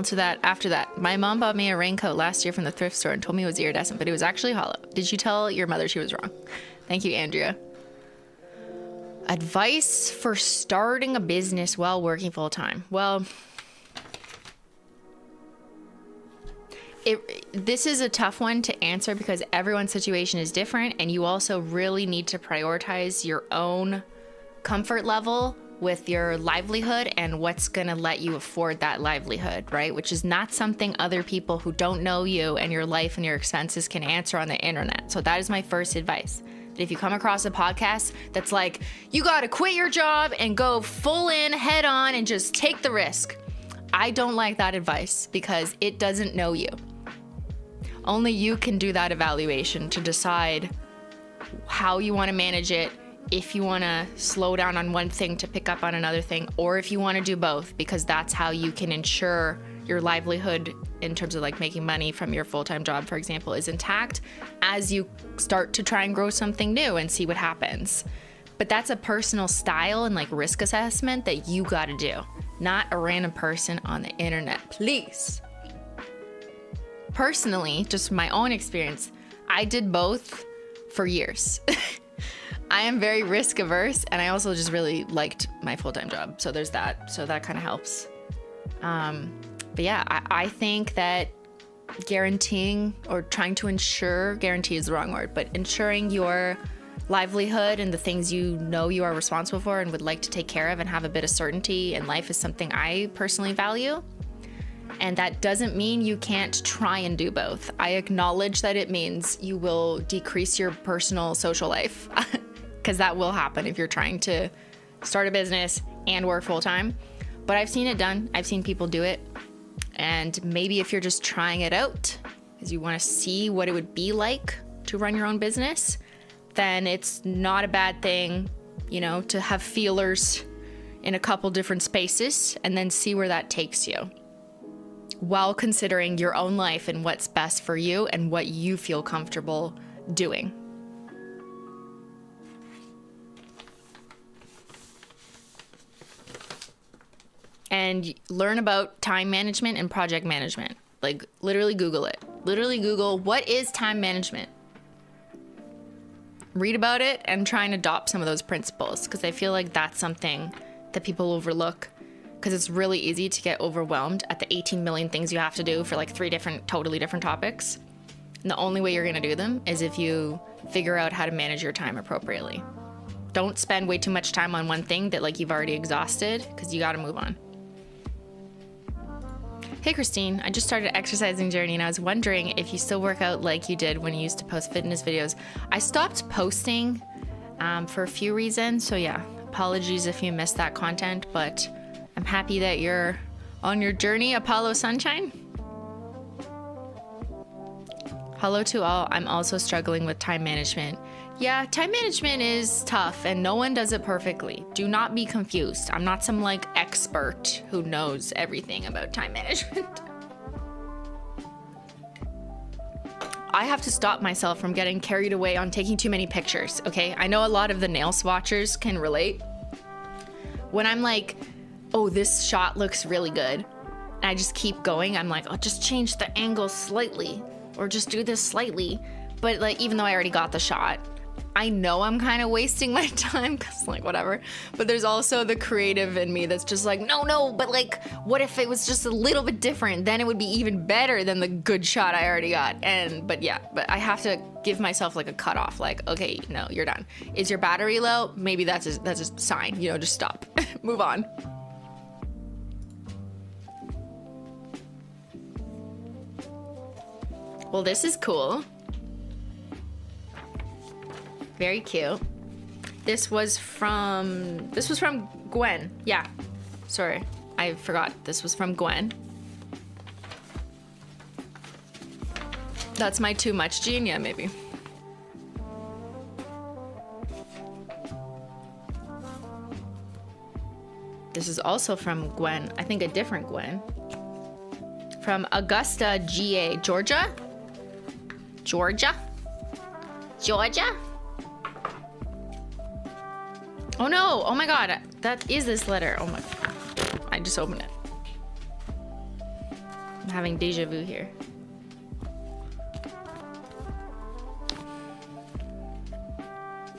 to that after that. My mom bought me a raincoat last year from the thrift store and told me it was iridescent, but it was actually hollow. Did you tell your mother she was wrong? Thank you, Andrea. Advice for starting a business while working full-time. Well, this is a tough one to answer because everyone's situation is different, and you also really need to prioritize your own comfort level with your livelihood and what's gonna let you afford that livelihood, right? Which is not something other people who don't know you and your life and your expenses can answer on the internet. So that is my first advice. That if you come across a podcast that's like, you gotta quit your job and go full in, head on, and just take the risk, I don't like that advice because it doesn't know you. Only you can do that evaluation to decide how you want to manage it, if you want to slow down on one thing to pick up on another thing, or if you want to do both, because that's how you can ensure your livelihood in terms of like making money from your full-time job, for example, is intact as you start to try and grow something new and see what happens. But that's a personal style and like risk assessment that you got to do, not a random person on the internet, please. Personally, just my own experience, I did both for years. I am very risk averse, and I also just really liked my full-time job. So there's that. So that kind of helps. But yeah, I think that guaranteeing or trying to ensure, guarantee is the wrong word, but ensuring your livelihood and the things you know you are responsible for and would like to take care of and have a bit of certainty in life is something I personally value. And that doesn't mean you can't try and do both. I acknowledge that it means you will decrease your personal social life because that will happen if you're trying to start a business and work full time. But I've seen it done. I've seen people do it. And maybe if you're just trying it out because you want to see what it would be like to run your own business, then it's not a bad thing, you know, to have feelers in a couple different spaces and then see where that takes you, while considering your own life and what's best for you and what you feel comfortable doing. And learn about time management and project management. Like, literally Google it. Literally Google, what is time management? read about it and try and adopt some of those principles, because I feel like that's something that people overlook, because it's really easy to get overwhelmed at the 18 million things you have to do for like 3 totally different topics. And the only way you're going to do them is if you figure out how to manage your time appropriately. Don't spend way too much time on one thing that like you've already exhausted, because you got to move on. Hey Christine, I just started an exercising journey and I was wondering if you still work out like you did when you used to post fitness videos. I stopped posting for a few reasons, so yeah, apologies if you missed that content, but I'm happy that you're on your journey, Apollo Sunshine. Hello to all. I'm also struggling with time management. Yeah, time management is tough and no one does it perfectly. Do not be confused. I'm not some like expert who knows everything about time management. I have to stop myself from getting carried away on taking too many pictures, okay? I know a lot of the nail swatchers can relate. When I'm like, oh, this shot looks really good, and I just keep going, I'm like, oh, just change the angle slightly, or just do this slightly. But like, even though I already got the shot, I know I'm kind of wasting my time, because like whatever. But there's also the creative in me that's just like, no, but like, what if it was just a little bit different? Then it would be even better than the good shot I already got. But I have to give myself like a cutoff. Like, okay, no, you're done. Is your battery low? Maybe that's a sign. Just stop, move on. Well, this is cool. Very cute. This was from Gwen. Yeah. Sorry, I forgot. This was from Gwen. That's my too much gene, yeah, maybe. This is also from Gwen. I think a different Gwen. From Augusta, GA, Georgia? Georgia? Oh no, oh my god, that is this letter. Oh my, I just opened it. I'm having deja vu here.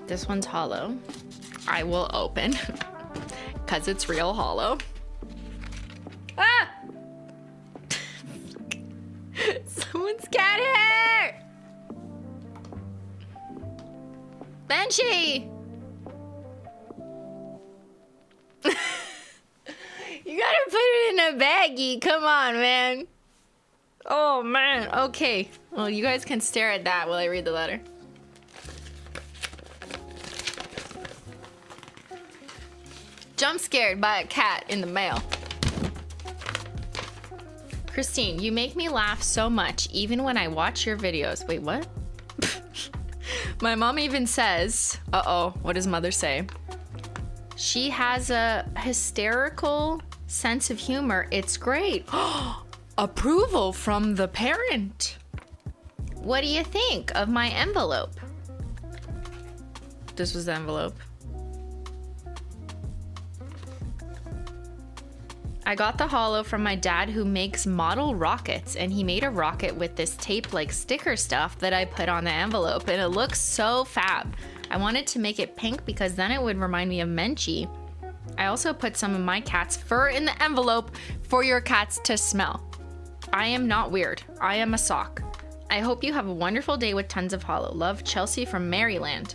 This one's hollow. I will open, because it's real hollow. Ah! Someone's cat hair! Menchie! You gotta put it in a baggie. Come on, man. Oh, man. Okay. Well, you guys can stare at that while I read the letter. Jump scared by a cat in the mail. Christine, you make me laugh so much, even when I watch your videos. Wait, what? My mom even says, uh-oh, what does mother say? She has a hysterical sense of humor. It's great. Approval from the parent. What do you think of my envelope? This was the envelope. I got the holo from my dad, who makes model rockets, and he made a rocket with this tape like sticker stuff that I put on the envelope, and it looks so fab. I wanted to make it pink because then it would remind me of Menchie. I also put some of my cat's fur in the envelope for your cats to smell. I am not weird. I am a sock. I hope you have a wonderful day with tons of holo. Love, Chelsea from Maryland.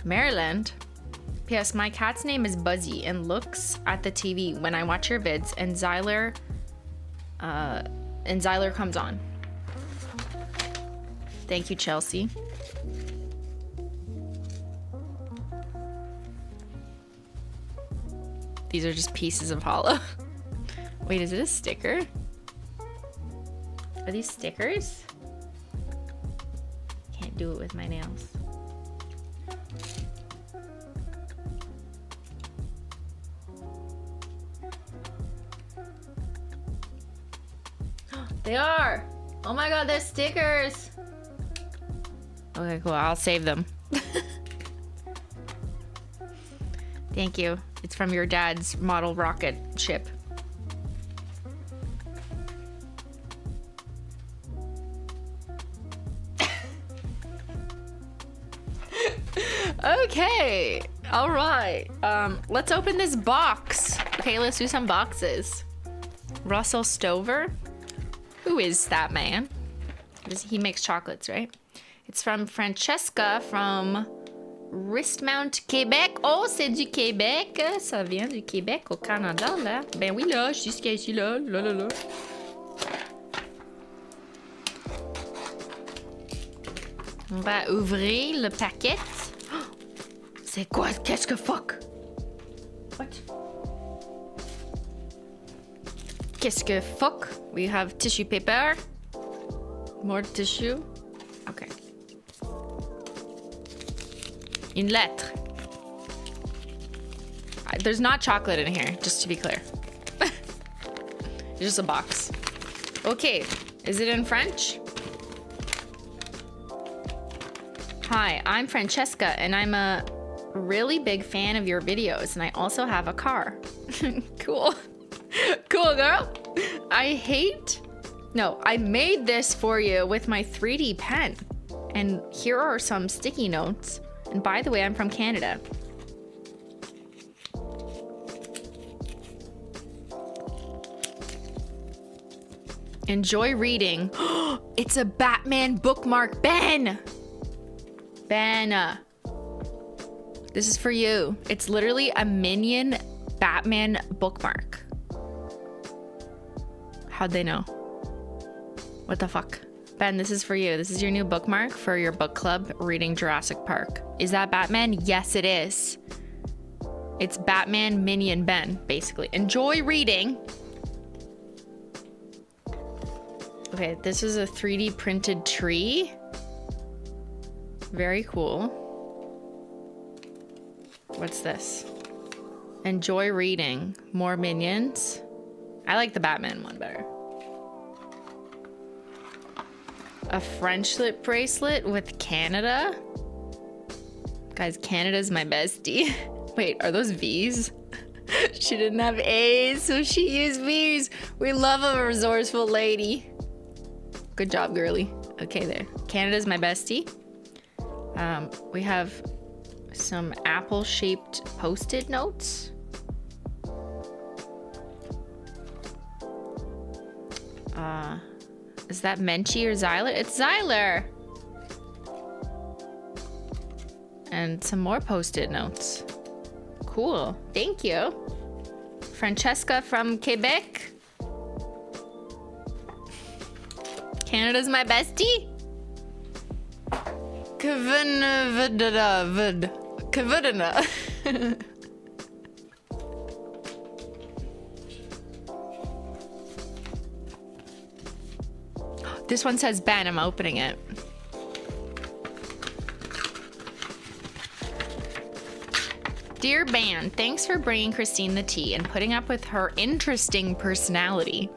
Maryland? P.S. My cat's name is Buzzy and looks at the TV when I watch your vids, and Zyler comes on. Thank you, Chelsea. These are just pieces of holo. Wait, is it a sticker? Are these stickers? Can't do it with my nails. They are! Oh my god, they're stickers! Okay, cool. I'll save them. Thank you. It's from your dad's model rocket ship. Okay. All right. Let's open this box. Okay, let's do some boxes. Russell Stover. Who is that man? He makes chocolates, right? It's from Francesca from Wristmount, Québec. Oh, c'est du Québec. Ça vient du Québec au Canada, là. Ben oui, là, je suis ici, là. Là, là, là. On va ouvrir le paquet. C'est quoi? Qu'est-ce que fuck? What? Qu'est-ce que fuck? We have tissue paper. More tissue. Okay. Une lettre. There's not chocolate in here, just to be clear. It's just a box. Okay. Is it in French? Hi, I'm Francesca, and I'm a really big fan of your videos, and I also have a car. Cool. Cool, girl. I made this for you with my 3D pen. And here are some sticky notes. And by the way, I'm from Canada. Enjoy reading. It's a Batman bookmark, Ben! Ben, this is for you. It's literally a Minion Batman bookmark. How'd they know? What the fuck? Ben, this is for you. This is your new bookmark for your book club reading Jurassic Park. Is that Batman? Yes, it is. It's Batman Minion Ben, basically. Enjoy reading. Okay, this is a 3D printed tree. Very cool. What's this? Enjoy reading. More Minions. I like the Batman one better. A Friendship bracelet with Canada. Guys, Canada's my bestie. Wait, are those V's? She didn't have A's, so she used V's. We love a resourceful lady. Good job, girly. Okay, there. Canada's my bestie. We have some apple-shaped Post-it notes. Is that Menchie or Zyler? It's Zyler! And some more Post-it notes. Cool. Thank you. Francesca from Quebec. Canada's my bestie. Kavana. This one says Ben. I'm opening it. Dear Ben, thanks for bringing Christine the tea and putting up with her interesting personality.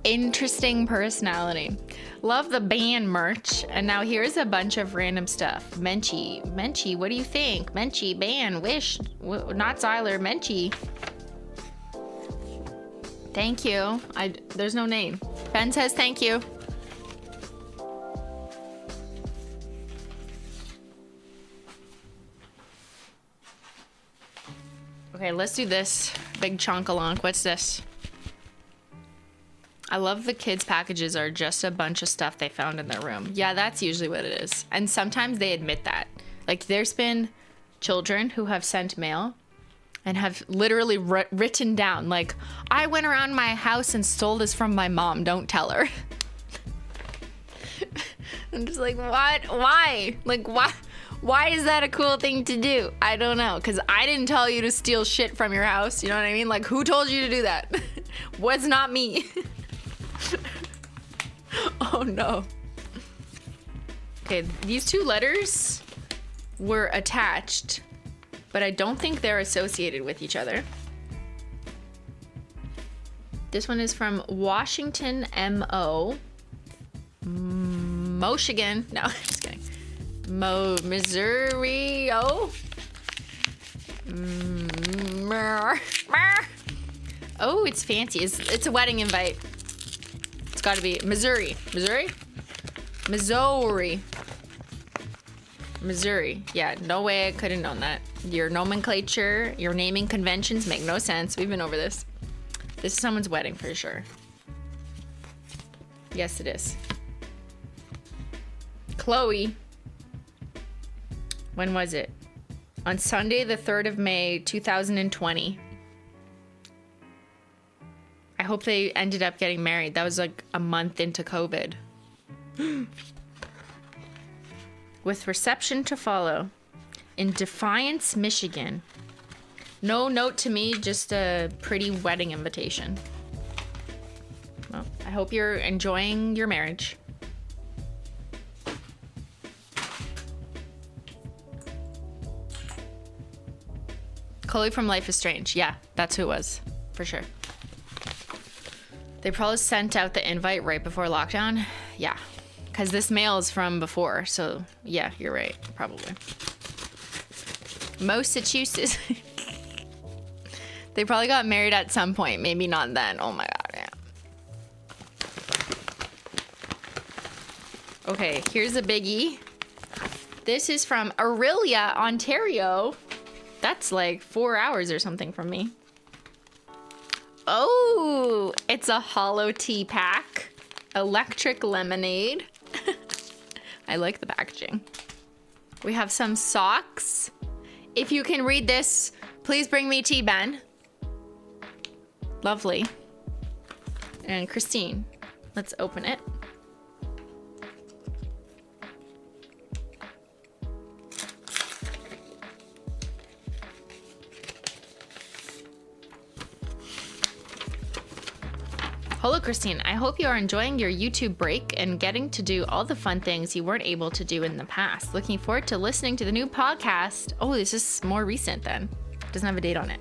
Interesting personality. Love the band merch. And now here's a bunch of random stuff. Menchie, what do you think? Menchie, band, wish, not Zyler, Menchie. Thank you. There's no name. Ben says thank you. Okay, let's do this big chunk-a-lonk. What's this? I love the kids' packages are just a bunch of stuff they found in their room. Yeah, that's usually what it is. And sometimes they admit that. Like, there's been children who have sent mail and have literally written down, like, I went around my house and stole this from my mom. Don't tell her. I'm just like, what? Why? Like, why? Why is that a cool thing to do? I don't know. Because I didn't tell you to steal shit from your house. You know what I mean? Like, who told you to do that? Was not me. Oh no. Okay, these two letters were attached, but I don't think they're associated with each other. This one is from Washington M.O. Michigan. No, just kidding. Missouri. Oh. Oh, it's fancy. It's a wedding invite. It's gotta be Missouri. Missouri. Yeah, no way I could have known that. Your nomenclature, your naming conventions make no sense. We've been over this. This is someone's wedding for sure. Yes, it is. Chloe. When was it? On Sunday, the 3rd of May, 2020. I hope they ended up getting married. That was like a month into COVID. With reception to follow. In Defiance, Michigan. No note to me, just a pretty wedding invitation. Well, I hope you're enjoying your marriage. Chloe from Life is Strange. Yeah, that's who it was. For sure. They probably sent out the invite right before lockdown. Yeah. Because this mail is from before. So, yeah, you're right. Probably. Massachusetts. They probably got married at some point. Maybe not then. Oh my god, yeah. Okay, here's a biggie. This is from Aurelia, Ontario. That's like 4 hours or something from me. Oh, it's a HOLO tea pack. Electric lemonade. I like the packaging. We have some socks. If you can read this, please bring me tea, Ben. Lovely. And Christine, let's open it. Hello, Christine. I hope you are enjoying your YouTube break and getting to do all the fun things you weren't able to do in the past. Looking forward to listening to the new podcast. Oh, this is more recent then. Doesn't have a date on it.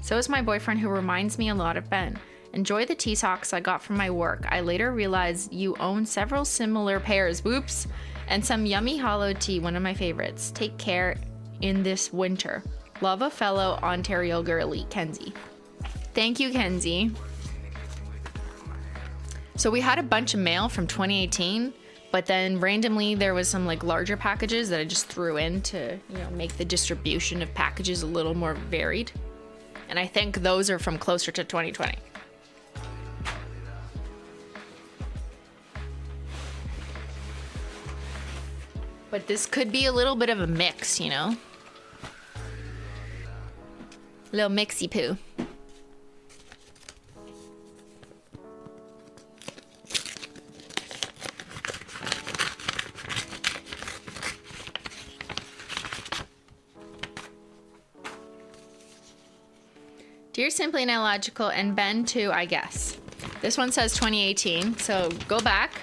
So is my boyfriend, who reminds me a lot of Ben. Enjoy the tea socks I got from my work. I later realized you own several similar pairs. Whoops. And some yummy HOLO tea, one of my favorites. Take care in this winter. Love, a fellow Ontario girlie, Kenzie. Thank you, Kenzie. So we had a bunch of mail from 2018, but then randomly there was some like larger packages that I just threw in to, you know, make the distribution of packages a little more varied. And I think those are from closer to 2020. But this could be a little bit of a mix, you know? A little mixy poo. Dear Simply Nailogical and Ben too, I guess. This one says 2018, so go back.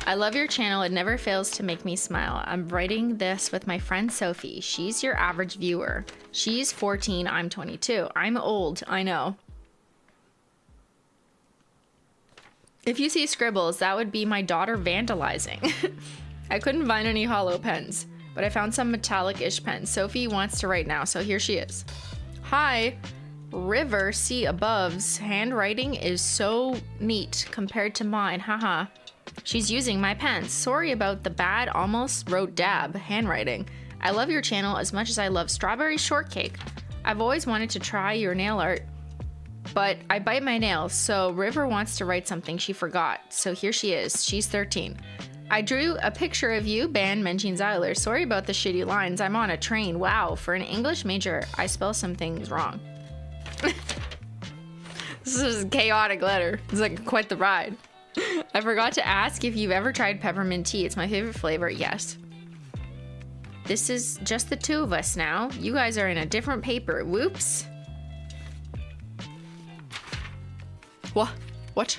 I love your channel. It never fails to make me smile. I'm writing this with my friend Sophie. She's your average viewer. She's 14, I'm 22. I'm old, I know. If you see scribbles, that would be my daughter vandalizing. I couldn't find any HOLO pens, but I found some metallic-ish pens. Sophie wants to write now, so here she is. Hi. River, see above's handwriting is so neat compared to mine, haha. She's using my pen. Sorry about the bad, almost wrote dab handwriting. I love your channel as much as I love strawberry shortcake. I've always wanted to try your nail art, but I bite my nails, so River wants to write something she forgot. So here she is. She's 13. I drew a picture of you, Ben, Menchie, and Zyler. Sorry about the shitty lines. I'm on a train. Wow, for an English major, I spell some things wrong. This is a chaotic letter. It's like quite the ride. I forgot to ask if you've ever tried peppermint tea. It's my favorite flavor. Yes. This is just the two of us now. You guys are in a different paper. Whoops. What? What?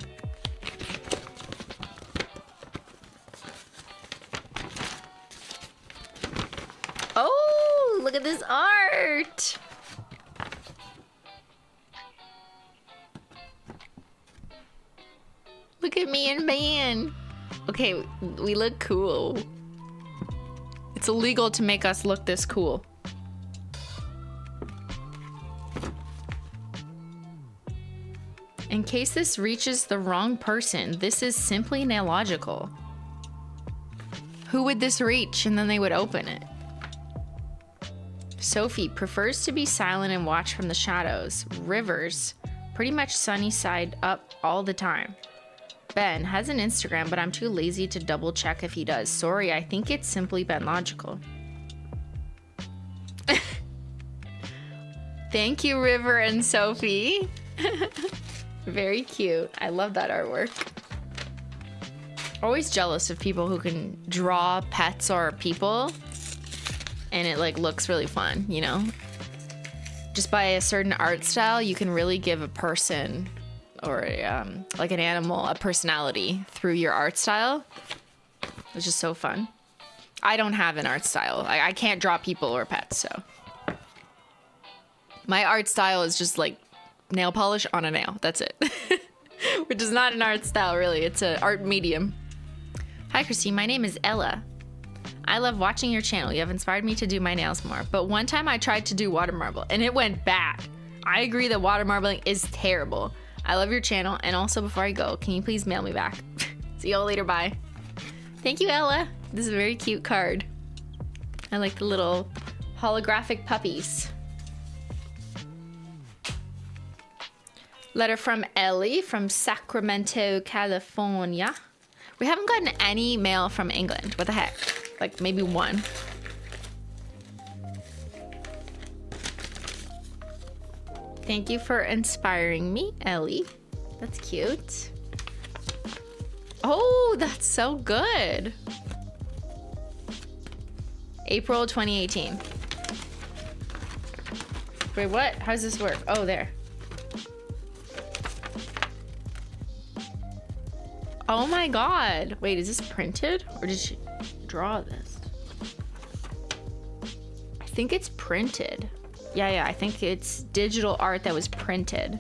Oh, look at this art. Look at me and Ben. Okay, we look cool. It's illegal to make us look this cool. In case this reaches the wrong person, this is Simply Nailogical. Who would this reach and then they would open it? Sophie prefers to be silent and watch from the shadows. Rivers, pretty much sunny side up all the time. Ben has an Instagram, but I'm too lazy to double check if he does. Sorry, I think it's simply BenLogical. Thank you, River and Sophie. Very cute. I love that artwork. Always jealous of people who can draw pets or people and it like looks really fun, you know? Just by a certain art style, you can really give a person or like an animal a personality through your art style. It's just so fun. I don't have an art style. I can't draw people or pets, so. My art style is just like nail polish on a nail. That's it. Which is not an art style, really. It's an art medium. Hi, Christine. My name is Ella. I love watching your channel. You have inspired me to do my nails more. But one time I tried to do water marble and it went bad. I agree that water marbling is terrible. I love your channel. And also before I go, can you please mail me back? See y'all later. Bye. Thank you, Ella. This is a very cute card. I like the little holographic puppies. Letter from Ellie from Sacramento, California. We haven't gotten any mail from England. What the heck? Like maybe one. Thank you for inspiring me, Ellie. That's cute. Oh, that's so good. April 2018. Wait, what? How does this work? Oh, there. Oh my god. Wait, is this printed? Or did she draw this? I think it's printed. Yeah, I think it's digital art that was printed.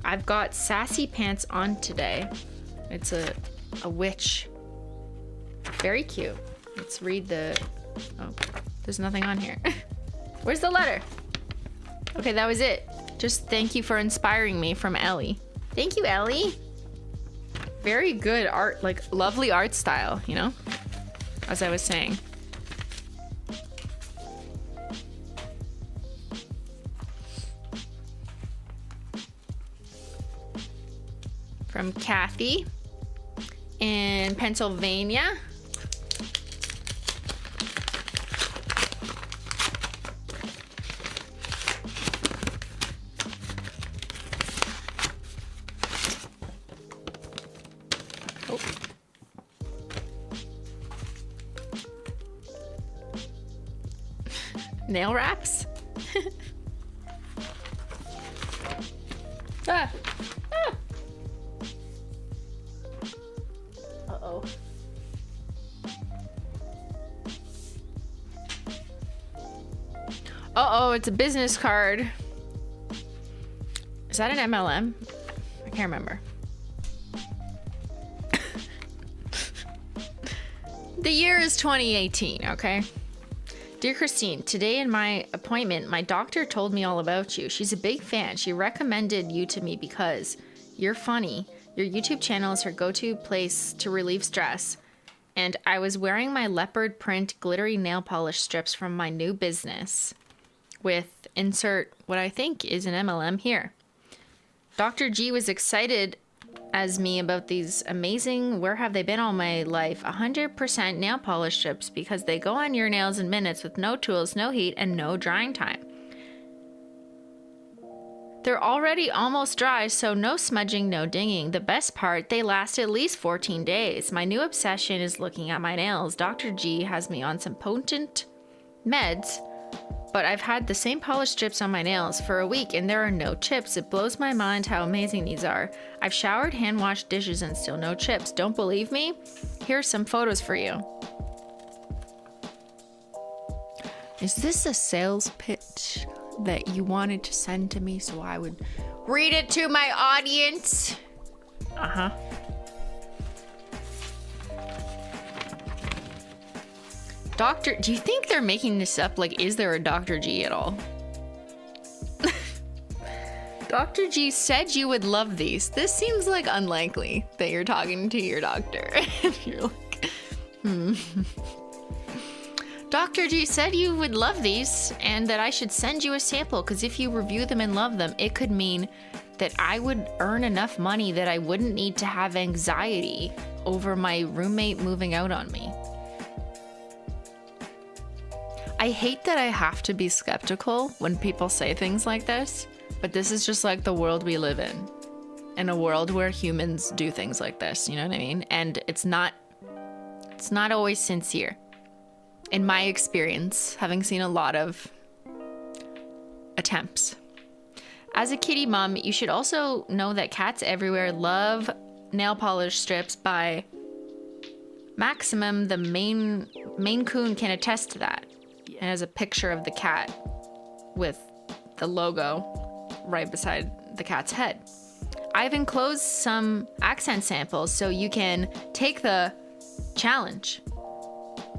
I've got sassy pants on today. It's a witch. Very cute. Let's read the... Oh, there's nothing on here. Where's the letter? Okay, that was it. Just thank you for inspiring me from Ellie. Thank you, Ellie. Very good art, like lovely art style, you know? As I was saying. From Kathy in Pennsylvania. Oh. Nail wraps? Ah. Uh-oh. Uh-oh, it's a business card. Is that an MLM? I can't remember. The year is 2018, okay? Dear Christine, today in my appointment, my doctor told me all about you. She's a big fan. She recommended you to me because you're funny. Your YouTube channel is her go-to place to relieve stress. And I was wearing my leopard print glittery nail polish strips from my new business with insert what I think is an MLM here. Dr. G was excited as me about these amazing, where have they been all my life, 100% nail polish strips because they go on your nails in minutes with no tools, no heat, and no drying time. They're already almost dry, so no smudging, no dinging. The best part, they last at least 14 days. My new obsession is looking at my nails. Dr. G has me on some potent meds, but I've had the same polish strips on my nails for a week and there are no chips. It blows my mind how amazing these are. I've showered, hand washed dishes and still no chips. Don't believe me? Here's some photos for you. Is this a sales pitch that you wanted to send to me so I would read it to my audience? Uh-huh. Doctor, do you think they're making this up? Like, is there a Dr. G at all? Dr. G said you would love these. This seems like unlikely that you're talking to your doctor. You're like, Dr. G said you would love these and that I should send you a sample because if you review them and love them, it could mean that I would earn enough money that I wouldn't need to have anxiety over my roommate moving out on me. I hate that I have to be skeptical when people say things like this, but this is just like the world we live in a world where humans do things like this, you know what I mean? And it's not always sincere. In my experience, having seen a lot of attempts. As a kitty mom, you should also know that cats everywhere love nail polish strips by Maximum. The Maine Coon can attest to that. It has a picture of the cat with the logo right beside the cat's head. I've enclosed some accent samples so you can take the challenge.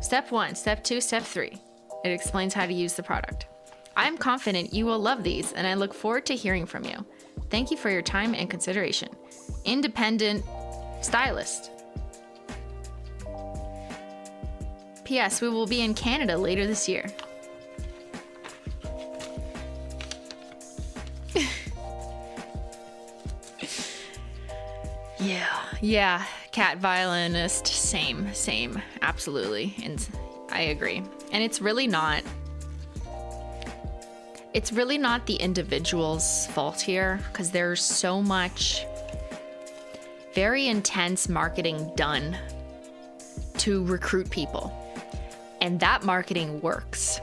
Step 1, Step 2, Step 3. It explains how to use the product. I'm confident you will love these, and I look forward to hearing from you. Thank you for your time and consideration. Independent stylist. P.S. We will be in Canada later this year. Yeah, cat violinist, same, absolutely, and I agree. And it's really not the individual's fault here, because there's so much very intense marketing done to recruit people, and that marketing works,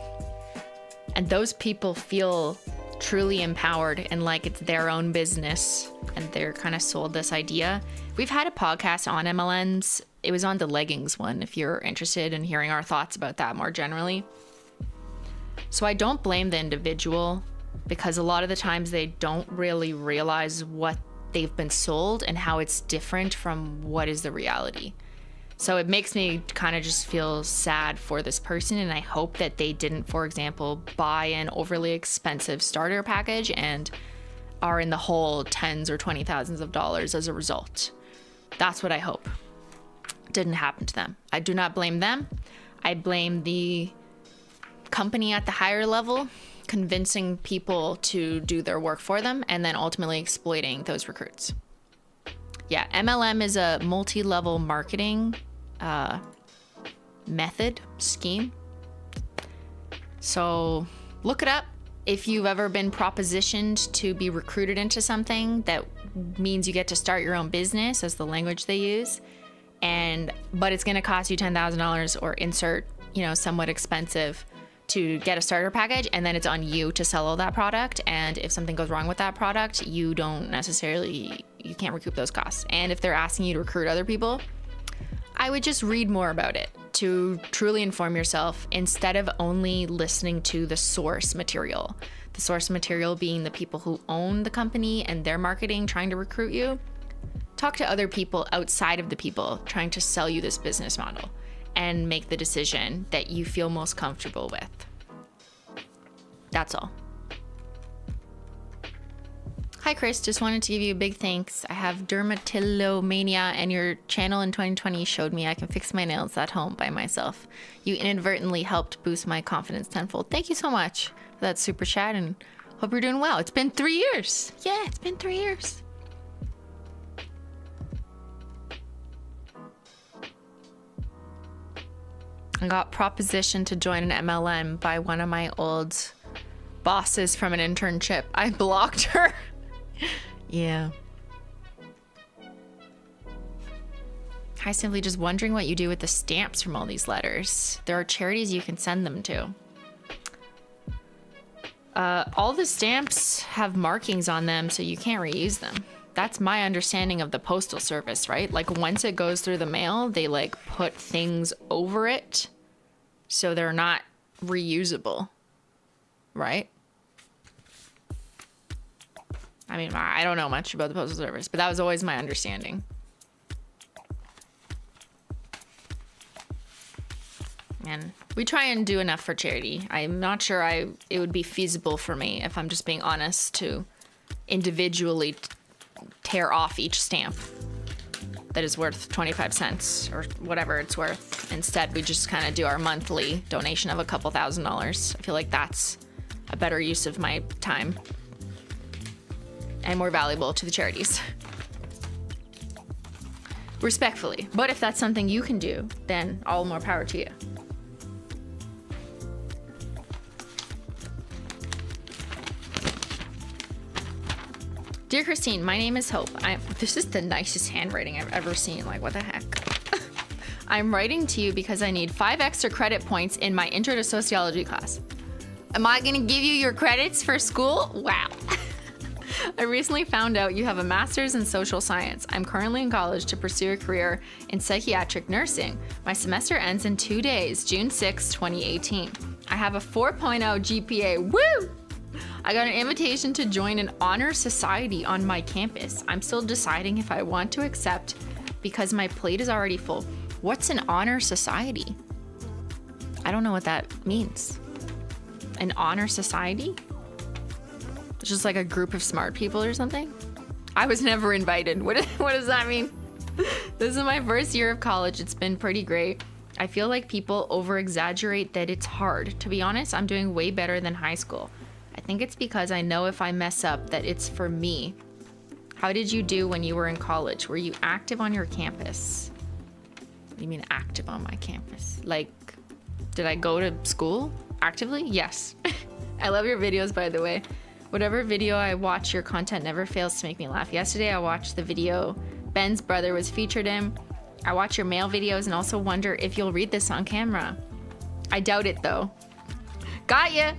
and those people feel truly empowered and like it's their own business, and they're kind of sold this idea. We've had a podcast on MLMs. It was on the leggings one, if you're interested in hearing our thoughts about that more generally. So I don't blame the individual, because a lot of the times they don't really realize what they've been sold and how it's different from what is the reality. So it makes me kind of just feel sad for this person, and I hope that they didn't, for example, buy an overly expensive starter package and are in the hole tens or $20,000s of dollars as a result. That's what I hope didn't happen to them. I do not blame them. I blame the company at the higher level convincing people to do their work for them and then ultimately exploiting those recruits. Yeah, MLM is a multi-level marketing method, scheme. So look it up. If you've ever been propositioned to be recruited into something that means you get to start your own business, as the language they use, but it's going to cost you $10,000 or insert, somewhat expensive to get a starter package, and then it's on you to sell all that product. And if something goes wrong with that product, you can't recoup those costs. And if they're asking you to recruit other people, I would just read more about it to truly inform yourself instead of only listening to the source material. The source material being the people who own the company and their marketing trying to recruit you. Talk to other people outside of the people trying to sell you this business model and make the decision that you feel most comfortable with. That's all. Hi, Chris. Just wanted to give you a big thanks. I have dermatillomania, and your channel in 2020 showed me I can fix my nails at home by myself. You inadvertently helped boost my confidence tenfold. Thank you so much for that super chat, and hope you're doing well. It's been 3 years. Yeah, it's been 3 years. I got propositioned to join an MLM by one of my old bosses from an internship. I blocked her. Yeah. Hi, simply just wondering what you do with the stamps from all these letters. There are charities you can send them to. All the stamps have markings on them, so you can't reuse them. That's my understanding of the postal service, right? Like once it goes through the mail, they put things over it so they're not reusable, right? I mean, I don't know much about the postal service, but that was always my understanding. And we try and do enough for charity. I'm not sure it would be feasible for me, if I'm just being honest, to individually tear off each stamp that is worth 25 cents or whatever it's worth. Instead, we just kind of do our monthly donation of a couple $1,000s. I feel like that's a better use of my time and more valuable to the charities. Respectfully. But if that's something you can do, then all more power to you. Dear Christine, my name is Hope. This is the nicest handwriting I've ever seen. Like, what the heck? I'm writing to you because I need 5 extra credit points in my Intro to Sociology class. Am I gonna give you your credits for school? Wow. I recently found out you have a master's in social science. I'm currently in college to pursue a career in psychiatric nursing. My semester ends in 2 days, June 6, 2018. I have a 4.0 GPA. Woo! I got an invitation to join an honor society on my campus. I'm still deciding if I want to accept because my plate is already full. What's an honor society? I don't know what that means. An honor society? It's just like a group of smart people or something? I was never invited. What does that mean? This is my first year of college. It's been pretty great. I feel like people over-exaggerate that it's hard. To be honest, I'm doing way better than high school. I think it's because I know if I mess up that it's for me. How did you do when you were in college? Were you active on your campus? What do you mean active on my campus? Like, did I go to school actively? Yes. I love your videos, by the way. Whatever video I watch, your content never fails to make me laugh. Yesterday, I watched the video Ben's brother was featured in. I watch your mail videos and also wonder if you'll read this on camera. I doubt it, though. Got ya!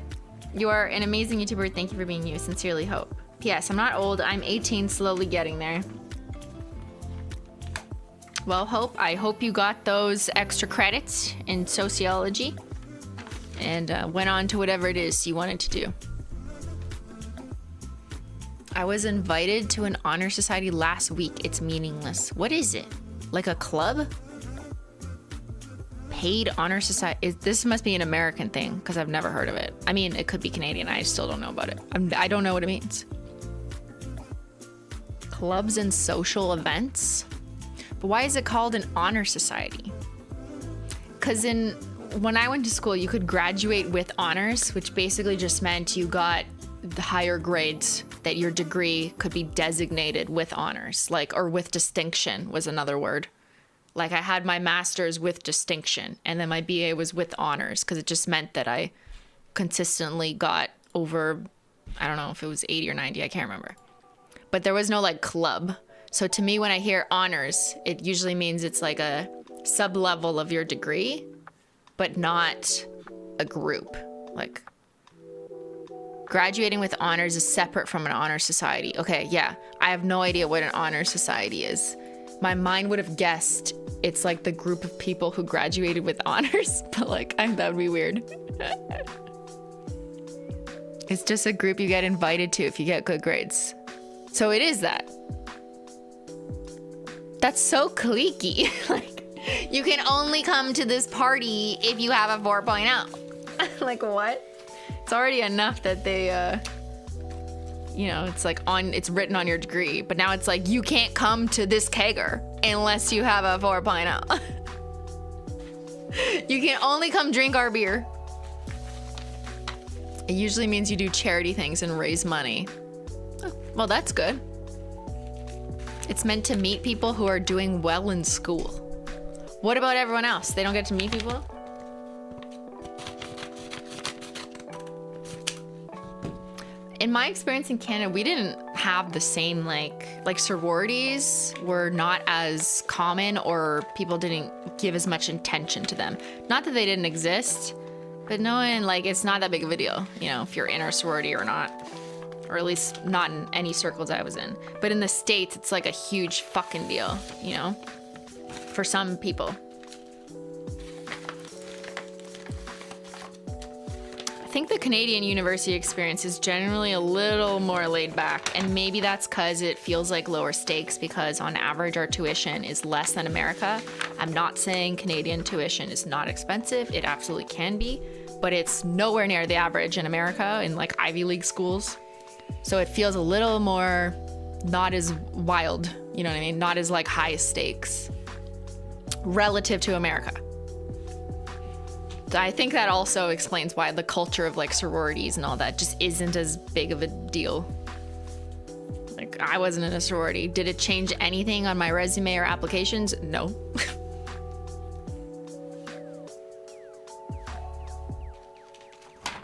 You are an amazing YouTuber. Thank you for being you. Sincerely, Hope. P.S. I'm not old. I'm 18, slowly getting there. Well, Hope, I hope you got those extra credits in sociology and went on to whatever it is you wanted to do. I was invited to an honor society last week. It's meaningless. What is it? Like a club? Paid honor society. This must be an American thing because I've never heard of it. I mean, it could be Canadian. I still don't know about it. I don't know what it means. Clubs and social events? But why is it called an honor society? Because when I went to school, you could graduate with honors, which basically just meant you got the higher grades, that your degree could be designated with honors, or with distinction was another word. Like I had my master's with distinction and then my BA was with honors because it just meant that I consistently got over, I don't know if it was 80 or 90, I can't remember. But there was no like club. So to me, when I hear honors, it usually means it's like a sub-level of your degree, but not a group. Like graduating with honors is separate from an honor society. Okay, yeah, I have no idea what an honor society is. My mind would have guessed it's like the group of people who graduated with honors, but like, that would be weird. It's just a group you get invited to if you get good grades. So it is that. That's so cliquey. Like, you can only come to this party if you have a 4.0. Like, what? It's already enough that they, it's like it's written on your degree, but now it's like, you can't come to this kegger unless you have a 4.0. You can only come drink our beer. It usually means you do charity things and raise money. Oh, well, that's good. It's meant to meet people who are doing well in school. What about everyone else? They don't get to meet people? In my experience in Canada, we didn't have the same, like sororities were not as common, or people didn't give as much attention to them. Not that they didn't exist, but no one, it's not that big of a deal, if you're in our sorority or not. Or at least not in any circles I was in. But in the States, it's like a huge fucking deal, for some people. I think the Canadian university experience is generally a little more laid back, and maybe that's because it feels like lower stakes, because on average our tuition is less than America. I'm not saying Canadian tuition is not expensive. It absolutely can be, but it's nowhere near the average in America in Ivy League schools. So it feels a little more not as wild, you know what I mean? Not as high stakes relative to America. I think that also explains why the culture of like sororities and all that just isn't as big of a deal. Like, I wasn't in a sorority. Did it change anything on my resume or applications? No.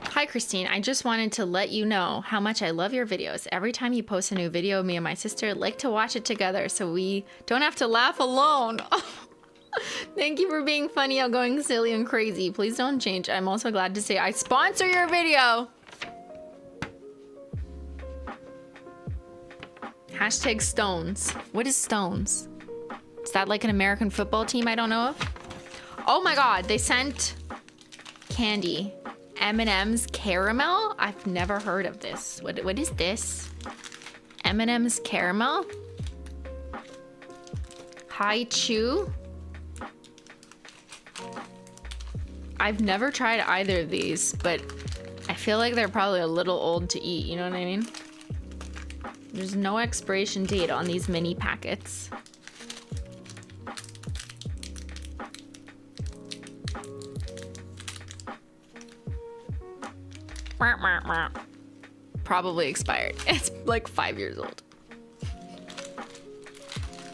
Hi, Christine. I just wanted to let you know how much I love your videos. Every time you post a new video, me and my sister like to watch it together so we don't have to laugh alone. Thank you for being funny, outgoing, silly, and crazy. Please don't change. I'm also glad to say I sponsor your video. Hashtag Stones. What is Stones? Is that like an American football team I don't know of? Oh my god, they sent candy. M&M's caramel? I've never heard of this. What is this? M&M's caramel? Hi Chew? I've never tried either of these, but I feel like they're probably a little old to eat, you know what I mean? There's no expiration date on these mini packets. Probably expired. It's like 5 years old.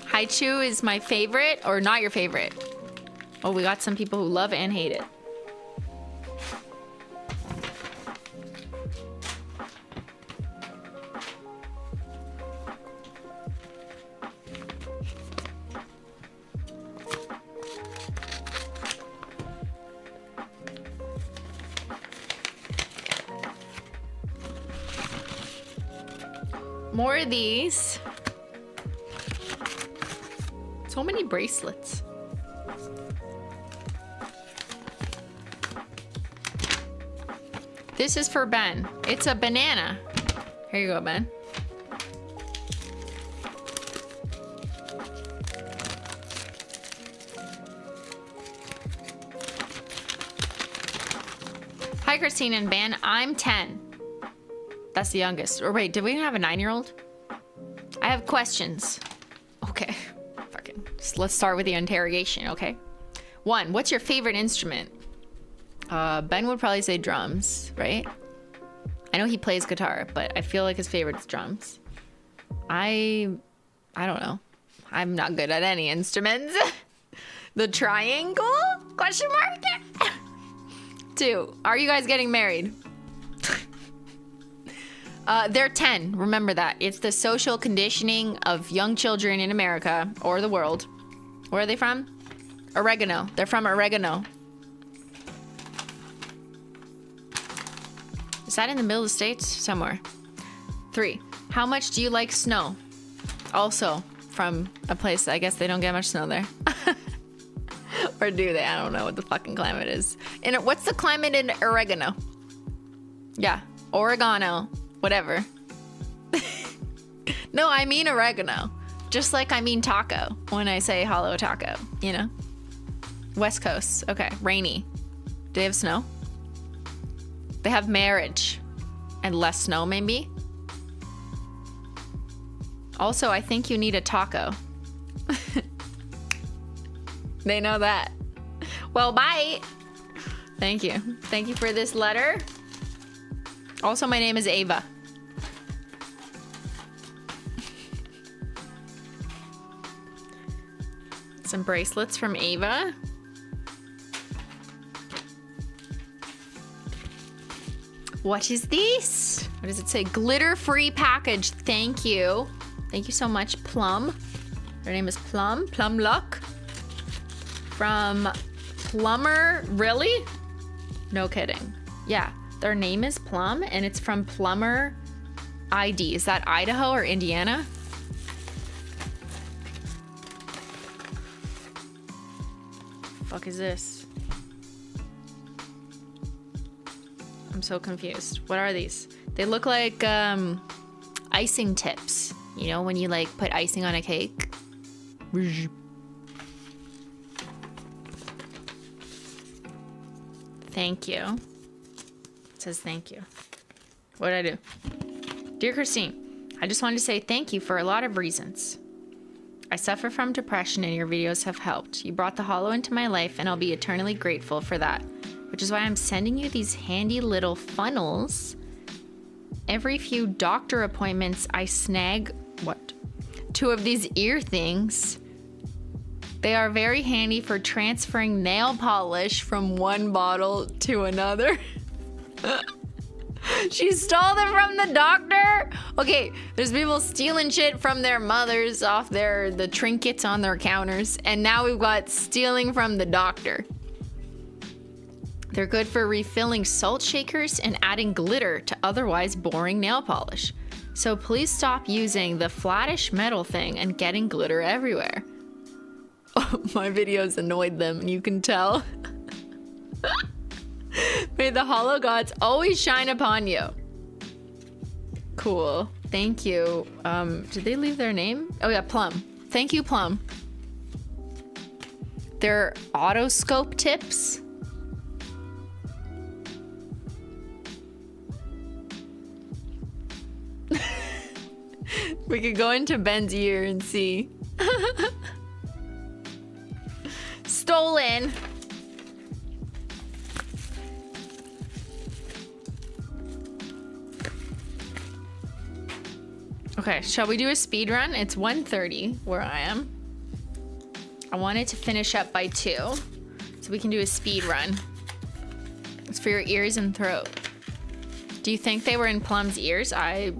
Haichu is my favorite, or not your favorite. Oh, we got some people who love and hate it. More of these. So many bracelets. This is for Ben. It's a banana. Here you go, Ben. Hi, Christine and Ben. I'm 10. That's the youngest. Or wait, did we have a 9-year-old? I have questions. Okay. Fucking. Let's start with the interrogation, okay? 1, what's your favorite instrument? Ben would probably say drums, right? I know he plays guitar, but I feel like his favorite is drums. I don't know. I'm not good at any instruments. The triangle? Question mark? 2, are you guys getting married? They're 10. Remember that. It's the social conditioning of young children in America or the world. Where are they from? Oregano. They're from Oregano. Is that in the middle of the States? Somewhere. 3, how much do you like snow? Also from a place, I guess they don't get much snow there. Or do they? I don't know what the fucking climate is. And what's the climate in Oregano? Yeah, Oregano. Whatever. No, I mean oregano. Just like I mean taco when I say holo taco, you know? West Coast. Okay, rainy. Do they have snow? They have marriage and less snow, maybe? Also, I think you need a taco. They know that. Well, bye. Thank you. Thank you for this letter. Also, my name is Ava. Some bracelets from Ava. What is this? What does it say? Glitter-free package. Thank you. Thank you so much, Plum. Her name is Plum. Plum Luck. From Plumber. Really? No kidding. Yeah. Their name is Plum, and it's from Plumber ID. Is that Idaho or Indiana? Fuck is this? I'm so confused. What are these? They look like icing tips. You know, when you like put icing on a cake. Thank you. Says thank you. What did I do? Dear Christine, I just wanted to say thank you for a lot of reasons. I suffer from depression and your videos have helped. You brought the holo into my life and I'll be eternally grateful for that. which is why I'm sending you these handy little funnels. Every few doctor appointments, I snag, 2 of these ear things. They are very handy for transferring nail polish from one bottle to another. She stole them from the doctor? Okay, there's people stealing shit from their mothers off the trinkets on their counters, and now we've got stealing from the doctor. They're good for refilling salt shakers and adding glitter to otherwise boring nail polish. So please stop using the flattish metal thing and getting glitter everywhere. Oh, my videos annoyed them, and you can tell. May the hollow gods always shine upon you. Cool. Thank you. Did they leave their name? Oh yeah, Plum. Thank you, Plum. They're otoscope tips. We could go into Ben's ear and see. Stolen. Okay, shall we do a speed run? It's 1:30 where I am. I wanted to finish up by 2, so we can do a speed run. It's for your ears and throat. Do you think they were in Plum's ears? I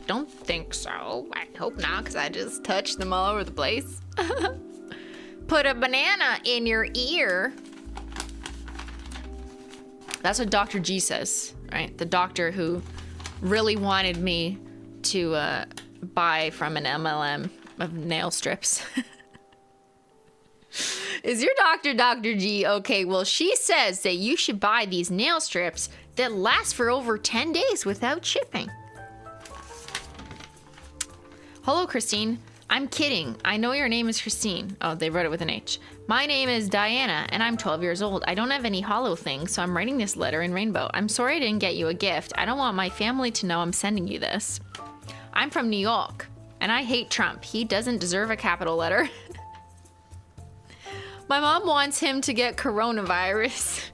don't think so. I hope not, because I just touched them all over the place. Put a banana in your ear. That's what Dr. G says, right? The doctor who really wanted me to buy from an MLM of nail strips. Is your doctor Dr. G? Okay, well, she says that you should buy these nail strips that last for over 10 days without shipping. Hello, Christine. I'm kidding. I know your name is Christine. Oh, they wrote it with an H. My name is Diana, and I'm 12 years old. I don't have any hollow things, so I'm writing this letter in rainbow. I'm sorry I didn't get you a gift. I don't want my family to know I'm sending you this. I'm from New York, and I hate Trump. He doesn't deserve a capital letter. My mom wants him to get coronavirus.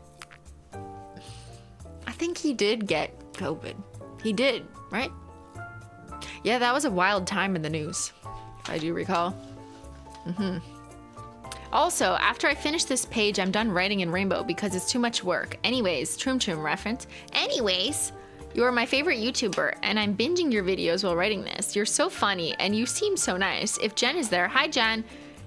I think he did get COVID. He did, right? Yeah, that was a wild time in the news, if I do recall. Also, after I finish this page, I'm done writing in rainbow because it's too much work. Anyways, Troom Troom reference. Anyways, you are my favorite YouTuber, and I'm binging your videos while writing this. You're so funny, and you seem so nice. If Jen is there, hi Jen.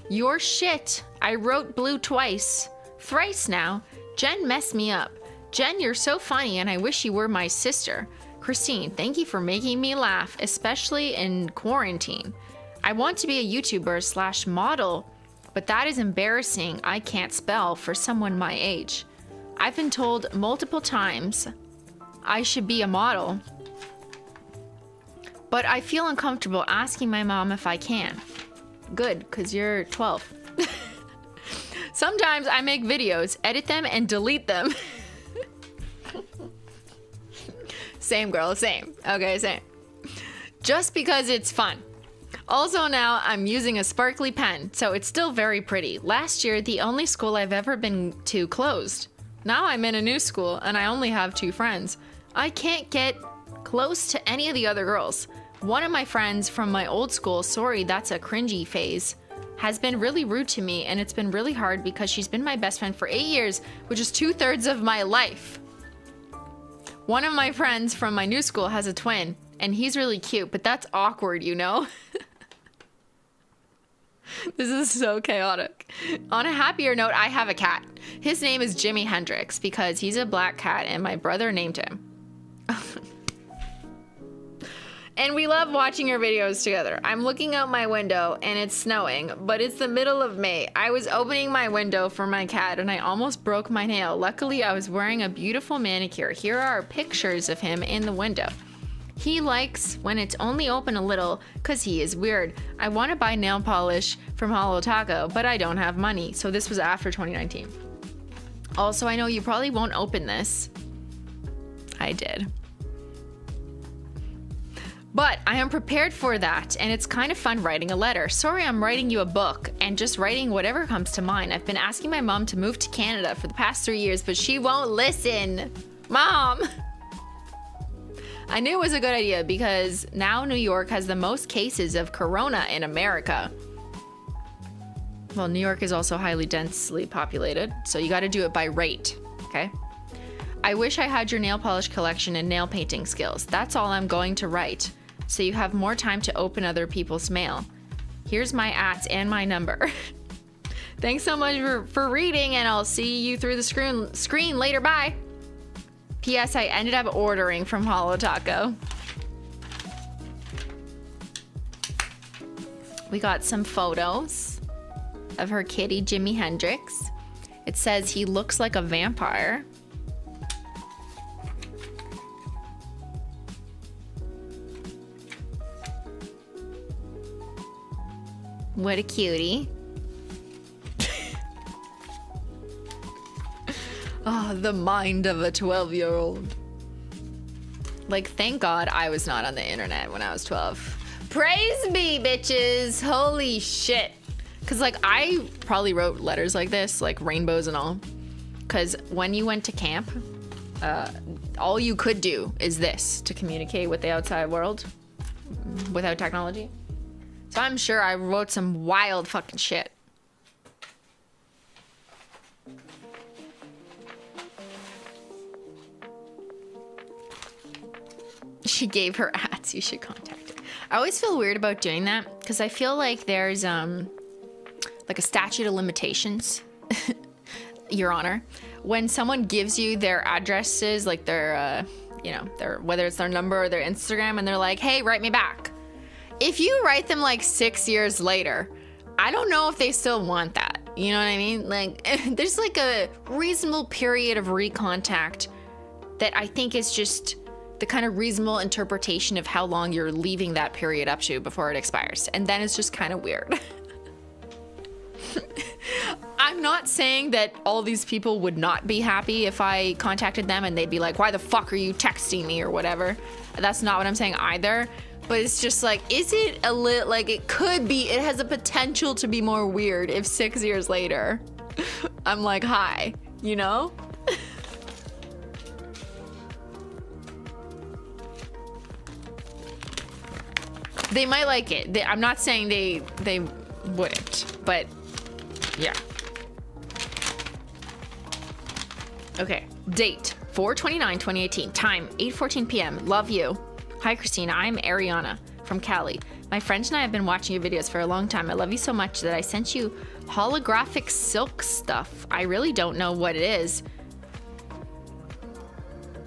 You're shit. I wrote blue twice. Thrice now. Jen messed me up. Jen, you're so funny, and I wish you were my sister. Christine, thank you for making me laugh, especially in quarantine. I want to be a YouTuber / model, but that is embarrassing. I can't spell for someone my age. I've been told multiple times I should be a model, but I feel uncomfortable asking my mom if I can. Good, because you're 12. Sometimes I make videos, edit them, and delete them. Same, girl, same. Okay, same. Just because it's fun. Also now I'm using a sparkly pen, so it's still very pretty. Last year, the only school I've ever been to closed. Now I'm in a new school and I only have 2 friends. I can't get close to any of the other girls. One of my friends from my old school, sorry, that's a cringy phase, has been really rude to me, and it's been really hard because she's been my best friend for 8 years, which is 2/3 of my life. One of my friends from my new school has a twin, and he's really cute, but that's awkward, you know? This is so chaotic. On a happier note, I have a cat. His name is Jimi Hendrix because he's a black cat and my brother named him. And we love watching your videos together. I'm looking out my window and it's snowing, but it's the middle of May. I was opening my window for my cat and I almost broke my nail. Luckily, I was wearing a beautiful manicure. Here are pictures of him in the window. He likes when it's only open a little because he is weird. I want to buy nail polish from Holo Taco, but I don't have money. So this was after 2019. Also, I know you probably won't open this. I did. But I am prepared for that, and it's kind of fun writing a letter. Sorry, I'm writing you a book and just writing whatever comes to mind. I've been asking my mom to move to Canada for the past 3 years, but she won't listen. Mom! I knew it was a good idea because now New York has the most cases of corona in America. Well, New York is also highly densely populated, so you gotta do it by rate, okay? I wish I had your nail polish collection and nail painting skills. That's all I'm going to write, so you have more time to open other people's mail. Here's my @ and my number. Thanks so much for reading, and I'll see you through the screen later. Bye. P.S. I ended up ordering from Holo Taco. We got some photos of her kitty, Jimi Hendrix. It says he looks like a vampire. What a cutie. Oh, the mind of a 12-year-old. Like, thank God I was not on the internet when I was 12. Praise me, bitches. Holy shit. Because, like, I probably wrote letters like this, like rainbows and all. Because when you went to camp, all you could do is this to communicate with the outside world without technology. So I'm sure I wrote some wild fucking shit. She gave her @ you should contact her. I always feel weird about doing that because I feel like there's like a statute of limitations, Your Honor, when someone gives you their addresses, like their you know, their, whether it's their number or their Instagram, and they're like, hey, write me back. If you write them like 6 years later, I don't know if they still want that. You know what I mean? Like, there's like a reasonable period of recontact that I think is just the kind of reasonable interpretation of how long you're leaving that period up to before it expires. And then it's just kind of weird. I'm not saying that all these people would not be happy if I contacted them and they'd be like, why the fuck are you texting me or whatever. That's not what I'm saying either. But it's just like, is it a little, like, it could be, it has a potential to be more weird if 6 years later I'm like, hi, you know? They might like it. I'm not saying they wouldn't, but yeah. Okay, date 4/29/2018, time 8:14 p.m. Love you. Hi Christina, I'm Ariana from Cali. My friends and I have been watching your videos for a long time. I love you so much that I sent you holographic silk stuff. I really don't know what it is,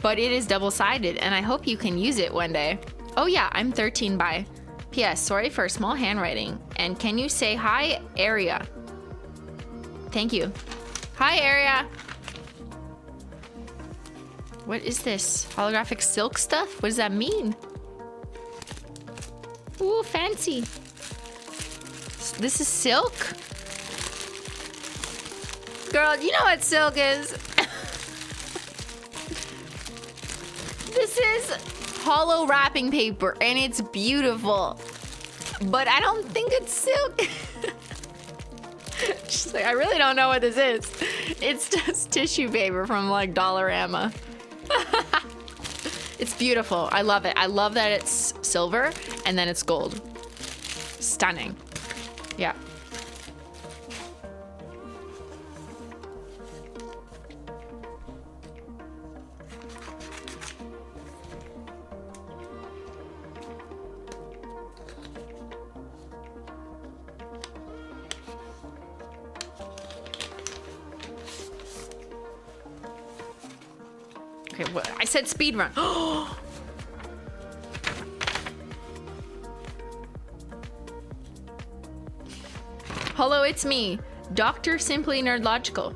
but it is double-sided and I hope you can use it one day. Oh yeah, I'm 13 by. P.S. Sorry for small handwriting. And can you say hi, Area? Thank you. Hi, Area. What is this? Holographic silk stuff? What does that mean? Ooh, fancy. This is silk? Girl, you know what silk is. This is hollow wrapping paper and it's beautiful. But I don't think it's silk. She's like, I really don't know what this is. It's just tissue paper from like Dollarama. It's beautiful. I love it. I love that it's silver and then it's gold. Stunning. Yeah. Okay, what? I said speed run. Hello, it's me, Dr. Simply Nerdlogical.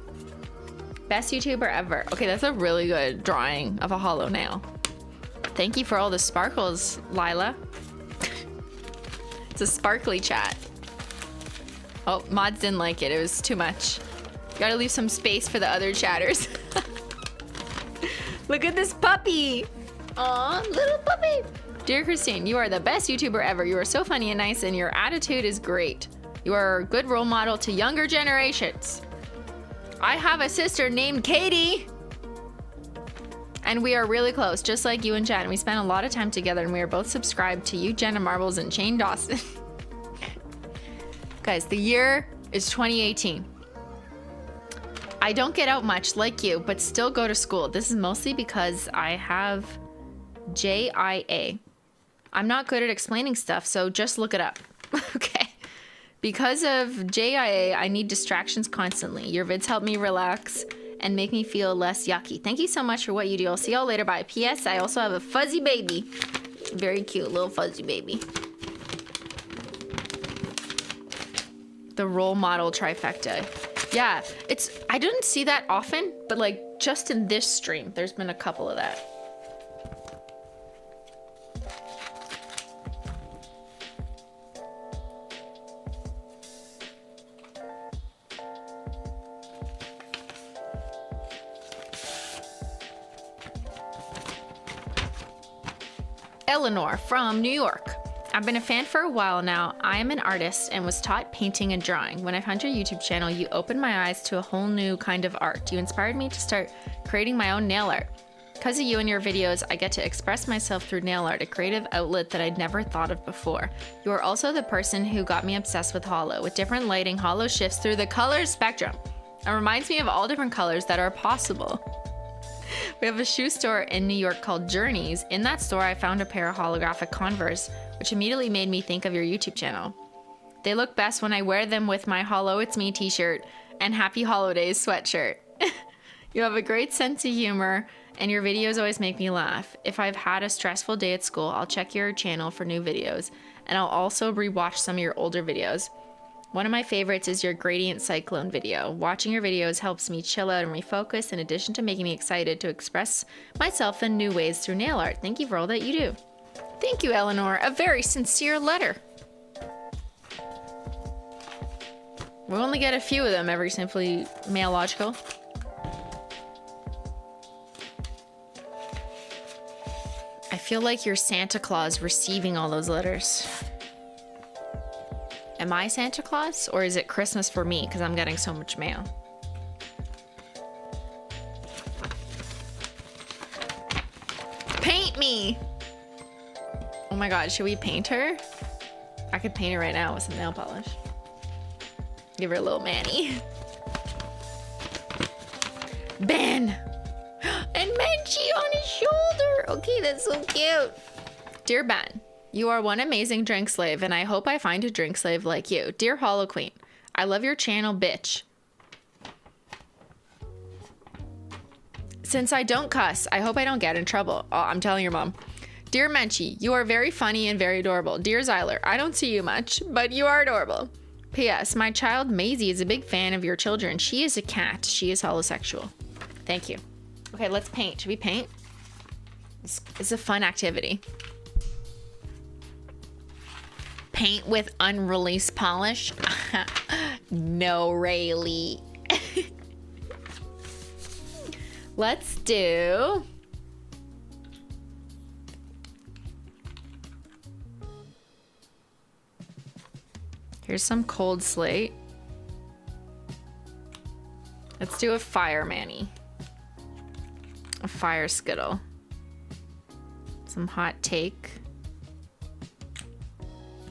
Best YouTuber ever. Okay, that's a really good drawing of a hollow nail. Thank you for all the sparkles, Lila. It's a sparkly chat. Oh, mods didn't like it. It was too much. Gotta leave some space for the other chatters. Look at this puppy. Aw, little puppy. Dear Christine, you are the best YouTuber ever. You are so funny and nice, and your attitude is great. You are a good role model to younger generations. I have a sister named Katie. And we are really close, just like you and Jen. We spent a lot of time together, and we are both subscribed to you, Jenna Marbles, and Shane Dawson. Guys, the year is 2018. I don't get out much like you, but still go to school. This is mostly because I have JIA. I'm not good at explaining stuff, so just look it up. Okay. Because of JIA, I need distractions constantly. Your vids help me relax and make me feel less yucky. Thank you so much for what you do. I'll see y'all later. Bye. P.S. I also have a fuzzy baby. Very cute little fuzzy baby. The role model trifecta. Yeah, I didn't see that often, but like just in this stream, there's been a couple of that. Eleanor from New York. I've been a fan for a while now. I am an artist and was taught painting and drawing. When I found your YouTube channel, you opened my eyes to a whole new kind of art. You inspired me to start creating my own nail art. Because of you and your videos, I get to express myself through nail art, a creative outlet that I'd never thought of before. You are also the person who got me obsessed with holo. With different lighting, holo shifts through the color spectrum. It reminds me of all different colors that are possible. We have a shoe store in New York called Journeys. In that store, I found a pair of holographic Converse, which immediately made me think of your YouTube channel. They look best when I wear them with my Holo It's Me t-shirt and Happy Holidays sweatshirt. You have a great sense of humor, and your videos always make me laugh. If I've had a stressful day at school, I'll check your channel for new videos, and I'll also rewatch some of your older videos. One of my favorites is your gradient cyclone video. Watching your videos helps me chill out and refocus, in addition to making me excited to express myself in new ways through nail art. Thank you for all that you do. Thank you, Eleanor. A very sincere letter. We only get a few of them every Simply Mailogical. I feel like you're Santa Claus receiving all those letters. Am I Santa Claus, or is it Christmas for me because I'm getting so much mail? Paint me! Oh my god, should we paint her? I could paint her right now with some nail polish. Give her a little Manny. Ben! And Menchie on his shoulder! Okay, that's so cute. Dear Ben, you are one amazing drink slave, and I hope I find a drink slave like you. Dear Holo Queen, I love your channel, bitch. Since I don't cuss, I hope I don't get in trouble. Oh, I'm telling your mom. Dear Menchie, you are very funny and very adorable. Dear Zyler, I don't see you much, but you are adorable. P.S. My child Maisie is a big fan of your children. She is a cat. She is holosexual. Thank you. Okay, let's paint. Should we paint? It's a fun activity. Paint with unreleased polish? No, really. Let's do... Here's some cold slate. Let's do a fire Manny. A fire skittle. Some hot take.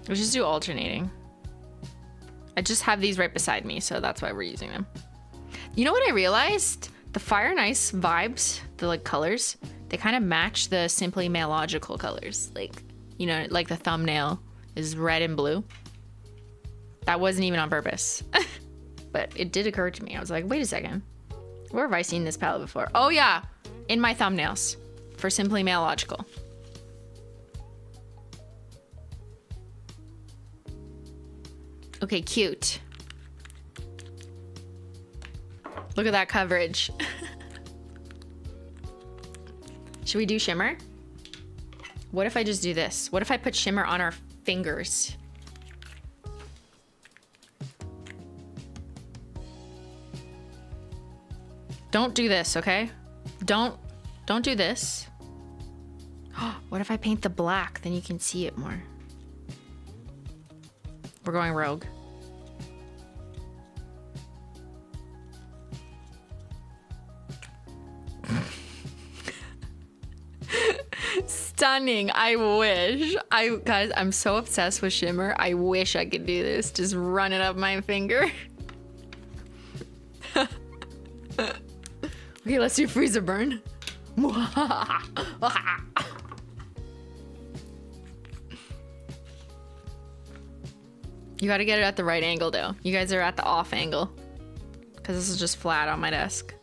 Let's just do alternating. I just have these right beside me, so that's why we're using them. You know what I realized? The Fire and Ice vibes, the like colors, they kind of match the Simply Mailogical colors. Like, you know, like the thumbnail is red and blue. That wasn't even on purpose. But it did occur to me. I was like, wait a second. Where have I seen this palette before? Oh yeah, in my thumbnails for Simply Mailogical. Okay, cute. Look at that coverage. Should we do shimmer? What if I just do this? What if I put shimmer on our fingers? Don't do this, okay? Don't do this. What if I paint the black? Then you can see it more. We're going rogue. Stunning. I wish. Guys, I'm so obsessed with shimmer. I wish I could do this. Just run it up my finger. Okay, let's do freezer burn. You gotta get it at the right angle though. You guys are at the off angle. Because this is just flat on my desk.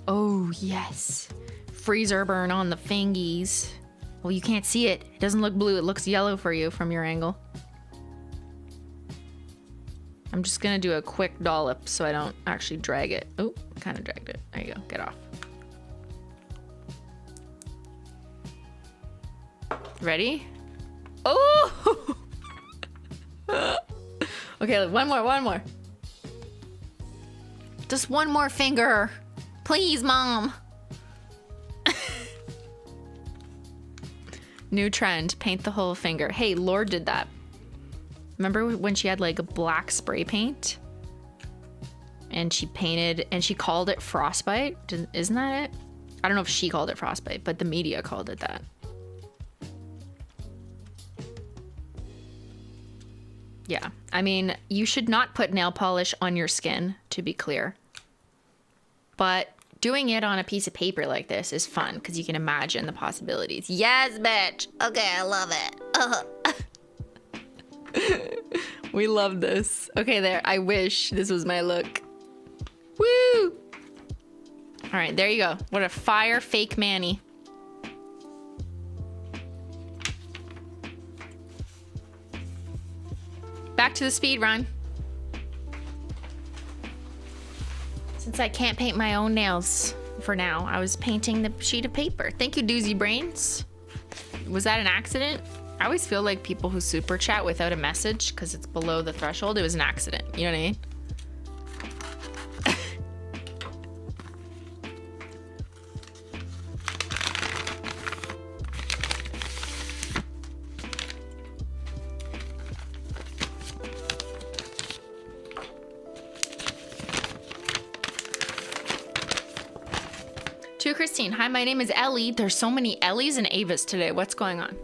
Oh, yes. Freezer burn on the fingies. Well, you can't see it. It doesn't look blue. It looks yellow for you from your angle. I'm just gonna do a quick dollop so I don't actually drag it. Oh, kind of dragged it. There you go. Get off. Ready? Oh! Okay, one more. Just one more finger. Please, Mom. New trend, paint the whole finger. Hey, Lord did that. Remember when she had like a black spray paint? And she painted, and she called it frostbite? Isn't that it? I don't know if she called it frostbite, but the media called it that. Yeah, I mean, you should not put nail polish on your skin, to be clear. But doing it on a piece of paper like this is fun because you can imagine the possibilities. Yes, bitch. Okay, I love it. We love this. Okay, there. I wish this was my look. Woo! All right, there you go. What a fire fake Manny. Back to the speed run. Since I can't paint my own nails for now, I was painting the sheet of paper. Thank you, Doozy Brains. Was that an accident? I always feel like people who super chat without a message because it's below the threshold, it was an accident. You know what I mean? To Christine, hi, my name is Ellie. There's so many Ellies and Avas today. What's going on?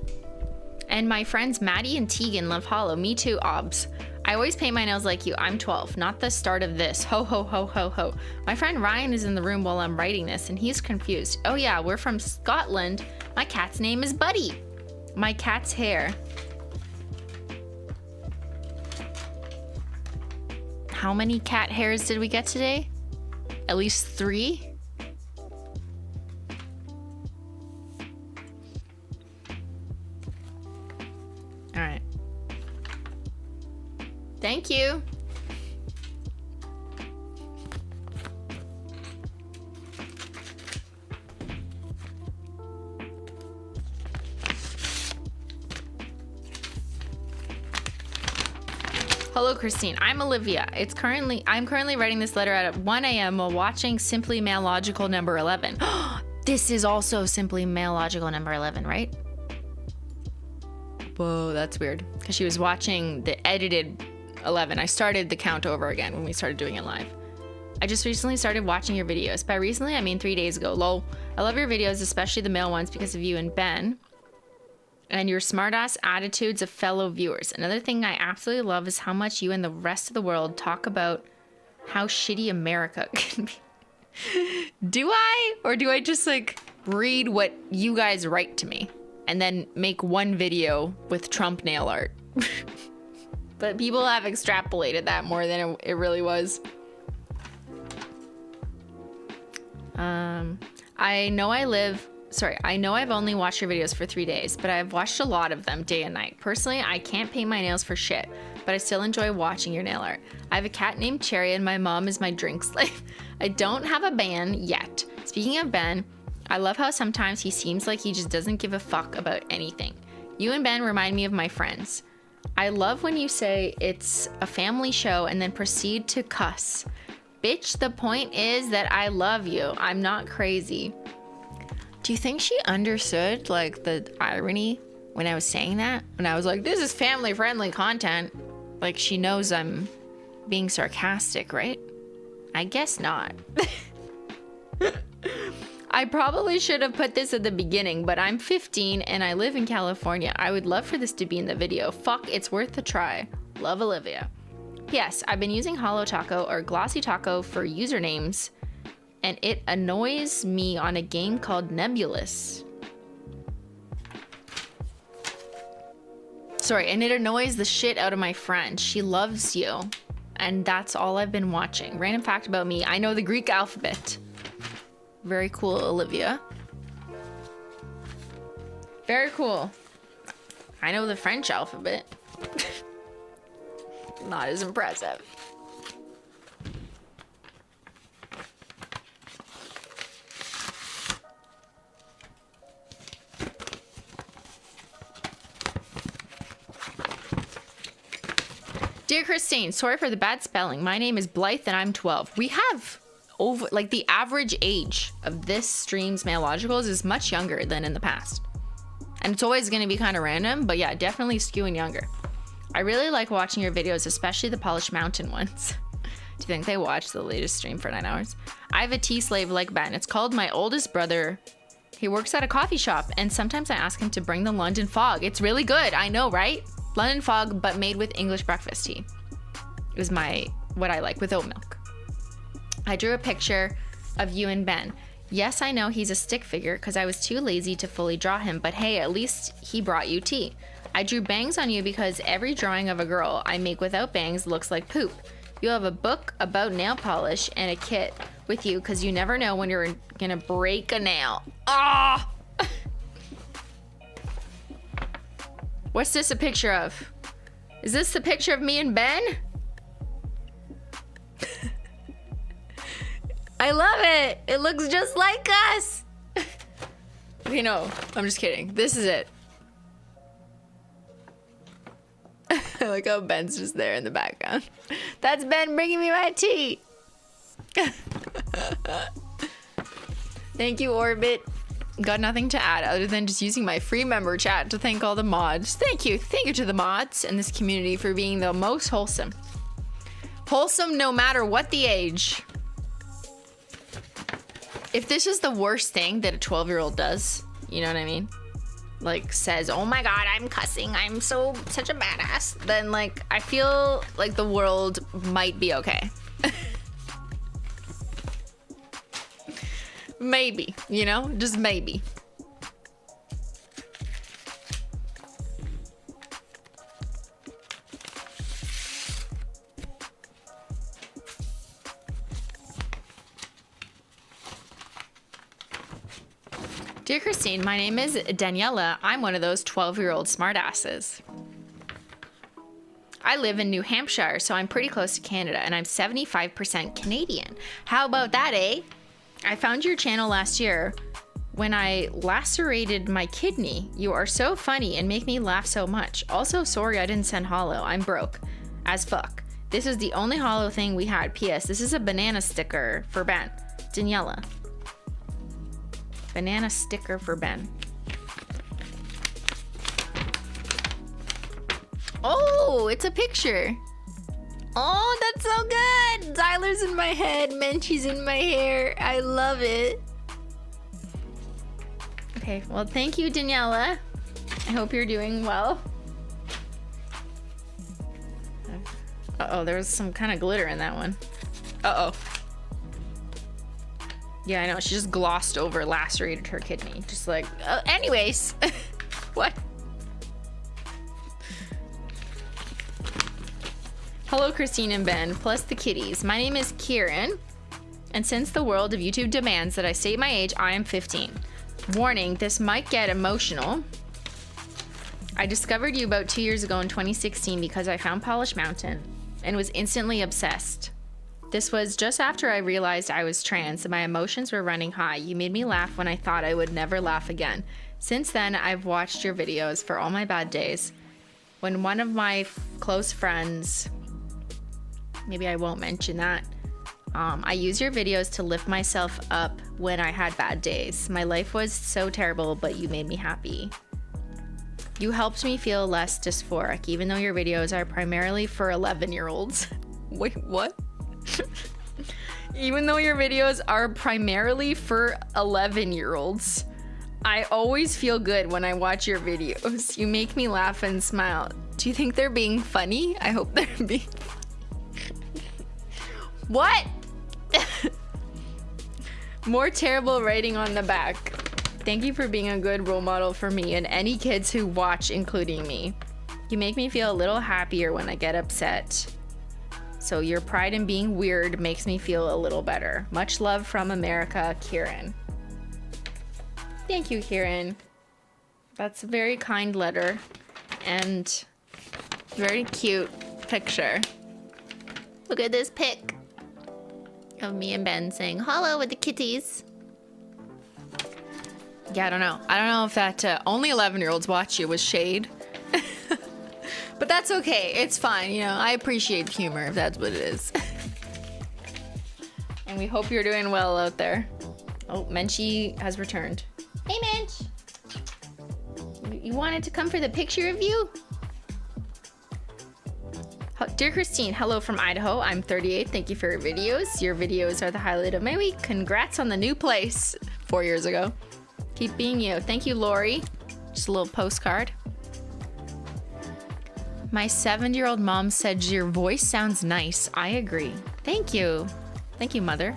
And my friends Maddie and Tegan love Hollow. Me too, Obs. I always paint my nails like you. I'm 12, not the start of this. Ho, ho, ho, ho, ho. My friend Ryan is in the room while I'm writing this, and he's confused. Oh yeah, we're from Scotland. My cat's name is Buddy. My cat's hair. How many cat hairs did we get today? At least 3? All right. Thank you. Hello, Christine. I'm Olivia. I'm currently writing this letter at 1 a.m. while watching SimplyMailogical number 11. This is also SimplyMailogical number 11, right? Whoa, that's weird. Because she was watching the edited 11. I started the count over again when we started doing it live. I just recently started watching your videos. By recently, I mean 3 days ago. Lol. I love your videos, especially the male ones, because of you and Ben. And your smartass attitudes of fellow viewers. Another thing I absolutely love is how much you and the rest of the world talk about how shitty America can be. Do I? Or do I just like read what you guys write to me and then make one video with Trump nail art? But people have extrapolated that more than it really was. I know I've only watched your videos for 3 days, but I've watched a lot of them day and night. Personally, I can't paint my nails for shit, but I still enjoy watching your nail art. I have a cat named Cherry and my mom is my drink slave. I don't have a Ben yet. Speaking of Ben, I love how sometimes he seems like he just doesn't give a fuck about anything. You and Ben remind me of my friends. I love when you say it's a family show and then proceed to cuss. Bitch, the point is that I love you. I'm not crazy. Do you think she understood like the irony when I was saying that? When I was like, this is family friendly content. Like she knows I'm being sarcastic, right? I guess not. I probably should have put this at the beginning, but I'm 15 and I live in California. I would love for this to be in the video. Fuck, it's worth a try. Love, Olivia. P.S. I've been using HOLO Taco or Glossy Taco for usernames, and it annoys me on a game called Nebulous. Sorry, and it annoys the shit out of my friend. She loves you. And that's all I've been watching. Random fact about me, I know the Greek alphabet. Very cool, Olivia. Very cool. I know the French alphabet. Not as impressive. Dear Christine, sorry for the bad spelling. My name is Blythe and I'm 12. We have over, like, the average age of this stream's Mailogicals is much younger than in the past. And it's always going to be kind of random, but yeah, definitely skewing younger. I really like watching your videos, especially the Polished Mountain ones. Do you think they watched the latest stream for 9 hours? I have a tea slave like Ben. It's called My Oldest Brother. He works at a coffee shop, and sometimes I ask him to bring the London Fog. It's really good. I know, right? London Fog, but made with English breakfast tea. It was what I like with oat milk. I drew a picture of you and Ben. Yes, I know he's a stick figure because I was too lazy to fully draw him, but hey, at least he brought you tea. I drew bangs on you because every drawing of a girl I make without bangs looks like poop. You have a book about nail polish and a kit with you because you never know when you're gonna break a nail. Ah! What's this a picture of? Is this the picture of me and Ben? I love it. It looks just like us. Okay, no, I'm just kidding. This is it. I like how Ben's just there in the background. That's Ben bringing me my tea. Thank you, Orbit. Got nothing to add other than just using my free member chat to thank all the mods. Thank you. Thank you to the mods and this community for being the most wholesome. Wholesome no matter what the age. If this is the worst thing that a 12-year-old does, you know what I mean? Like says, oh my God, I'm cussing. I'm such a badass. Then like, I feel like the world might be okay. Maybe, you know, just maybe. Dear Christine, my name is Daniela. I'm one of those 12-year-old smartasses. I live in New Hampshire, so I'm pretty close to Canada, and I'm 75% Canadian. How about that, eh? I found your channel last year when I lacerated my kidney. You are so funny and make me laugh so much. Also, sorry I didn't send holo. I'm broke as fuck. This is the only holo thing we had. P.S. This is a banana sticker for Ben. Daniela. Banana sticker for Ben. Oh, it's a picture. Oh, that's so good. Zyler's in my head. Menchie's in my hair. I love it. Okay, well, thank you, Daniela. I hope you're doing well. Uh-oh, there was some kind of glitter in that one. Uh-oh. Yeah, I know. She just glossed over, lacerated her kidney. Just like, anyways. What? Hello, Christine and Ben, plus the kitties. My name is Kieran, and since the world of YouTube demands that I state my age, I am 15. Warning, this might get emotional. I discovered you about 2 years ago in 2016 because I found Polished Mountain and was instantly obsessed. This was just after I realized I was trans and my emotions were running high. You made me laugh when I thought I would never laugh again. Since then, I've watched your videos for all my bad days. When one of my close friends, maybe I won't mention that, I use your videos to lift myself up when I had bad days. My life was so terrible, but you made me happy. You helped me feel less dysphoric, even though your videos are primarily for 11-year-olds. Wait, what? Even though your videos are primarily for 11-year-olds. I always feel good when I watch your videos. You make me laugh and smile. Do you think they're being funny? I hope they're being... What? More terrible writing on the back. Thank you for being a good role model for me and any kids who watch, including me. You make me feel a little happier when I get upset. So your pride in being weird makes me feel a little better. Much love from America, Kieran. Thank you, Kieran. That's a very kind letter and very cute picture. Look at this pic of me and Ben saying hello with the kitties. Yeah, I don't know. I don't know if that only 11-year-olds watch you was shade. But that's okay. It's fine. You know, I appreciate humor if that's what it is. And we hope you're doing well out there. Oh, Menchie has returned. Hey, Mench. You wanted to come for the picture of you? Dear Christine, hello from Idaho. I'm 38. Thank you for your videos. Your videos are the highlight of my week. Congrats on the new place 4 years ago. Keep being you. Thank you, Lori. Just a little postcard. My 7-year-old mom said your voice sounds nice. I agree. Thank you. Thank you, Mother.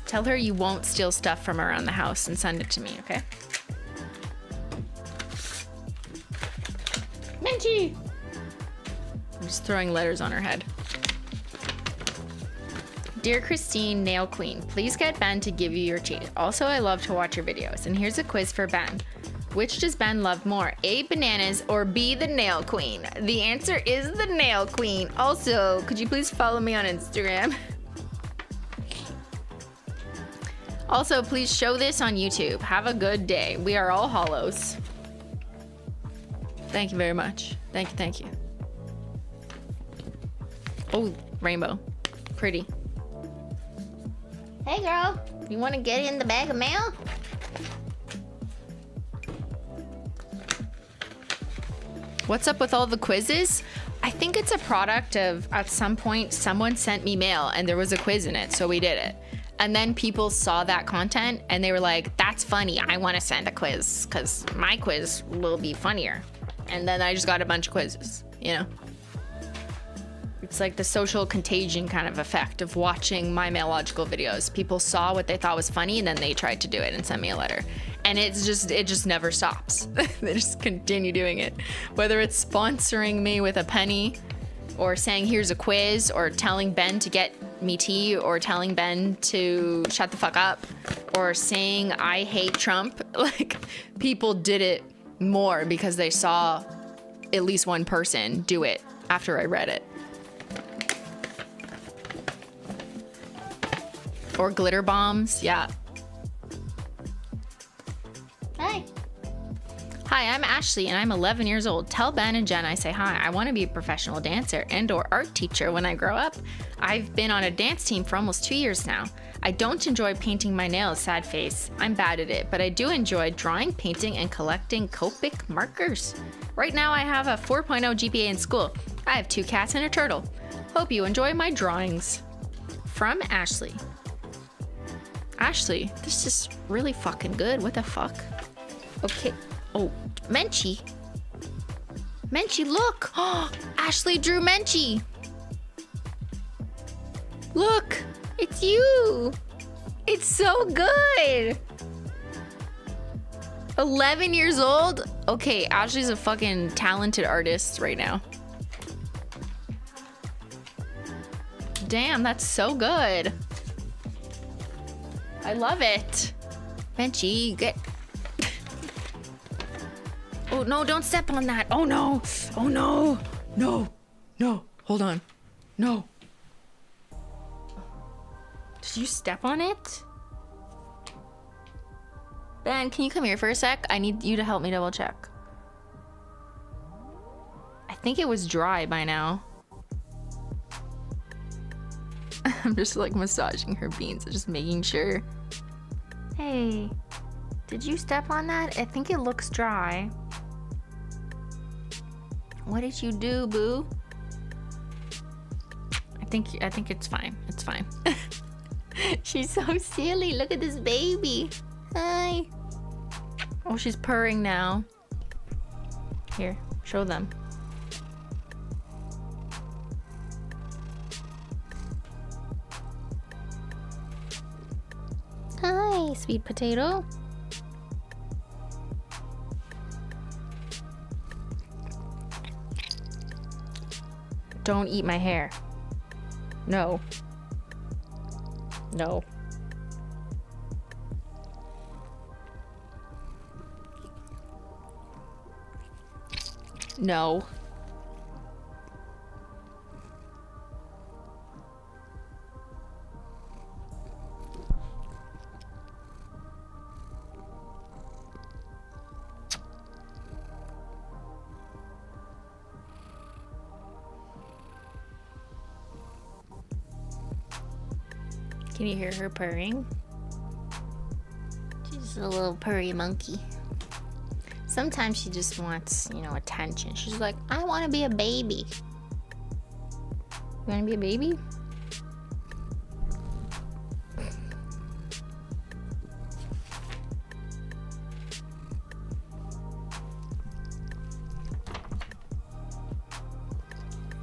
Tell her you won't steal stuff from around the house and send it to me, okay? Menchie! I'm just throwing letters on her head. Dear Christine, Nail Queen, please get Ben to give you your cheat. Also, I love to watch your videos. And here's a quiz for Ben. Which does Ben love more, A, bananas, or B, the Nail Queen? The answer is the Nail Queen. Also, could you please follow me on Instagram? Also, please show this on YouTube. Have a good day. We are all hollows. Thank you very much. Thank you, thank you. Oh, rainbow. Pretty. Hey girl, you want to get in the bag of mail? What's up with all the quizzes? I think it's a product of, at some point, someone sent me mail and there was a quiz in it, so we did it. And then people saw that content and they were like, that's funny, I want to send a quiz because my quiz will be funnier. And then I just got a bunch of quizzes, you know? It's like the social contagion kind of effect of watching my Mailogical videos. People saw what they thought was funny and then they tried to do it and send me a letter. And it just never stops. They just continue doing it. Whether it's sponsoring me with a penny or saying here's a quiz or telling Ben to get me tea or telling Ben to shut the fuck up or saying I hate Trump. Like, people did it more because they saw at least one person do it after I read it. Or glitter bombs, yeah. Hi. Hi, I'm Ashley and I'm 11 years old. Tell Ben and Jen I say hi. I want to be a professional dancer and or art teacher when I grow up. I've been on a dance team for almost 2 years now. I don't enjoy painting my nails, sad face. I'm bad at it, but I do enjoy drawing, painting, and collecting Copic markers. Right now I have a 4.0 GPA in school. I have 2 cats and a turtle. Hope you enjoy my drawings. From Ashley. Ashley, this is really fucking good. What the fuck? Okay. Oh, Menchie. Menchie, look. Oh, Ashley drew Menchie. Look, it's you. It's so good. 11 years old? Okay, Ashley's a fucking talented artist right now. Damn, that's so good. I love it. Menchie, get... Oh, no, don't step on that. Oh, no. Oh, no. No. No. Hold on. No. Did you step on it? Ben, can you come here for a sec? I need you to help me double check. I think it was dry by now. I'm just like massaging her beans, just making sure. Hey, did you step on that? I think it looks dry. What did you do, boo? I think it's fine. It's fine. She's so silly. Look at this baby. Hi. Oh, she's purring now. Here, show them. Hi, sweet potato. Don't eat my hair. No. No. No. Can you hear her purring? She's a little purry monkey. Sometimes she just wants, you know, attention. She's like, I want to be a baby. You want to be a baby?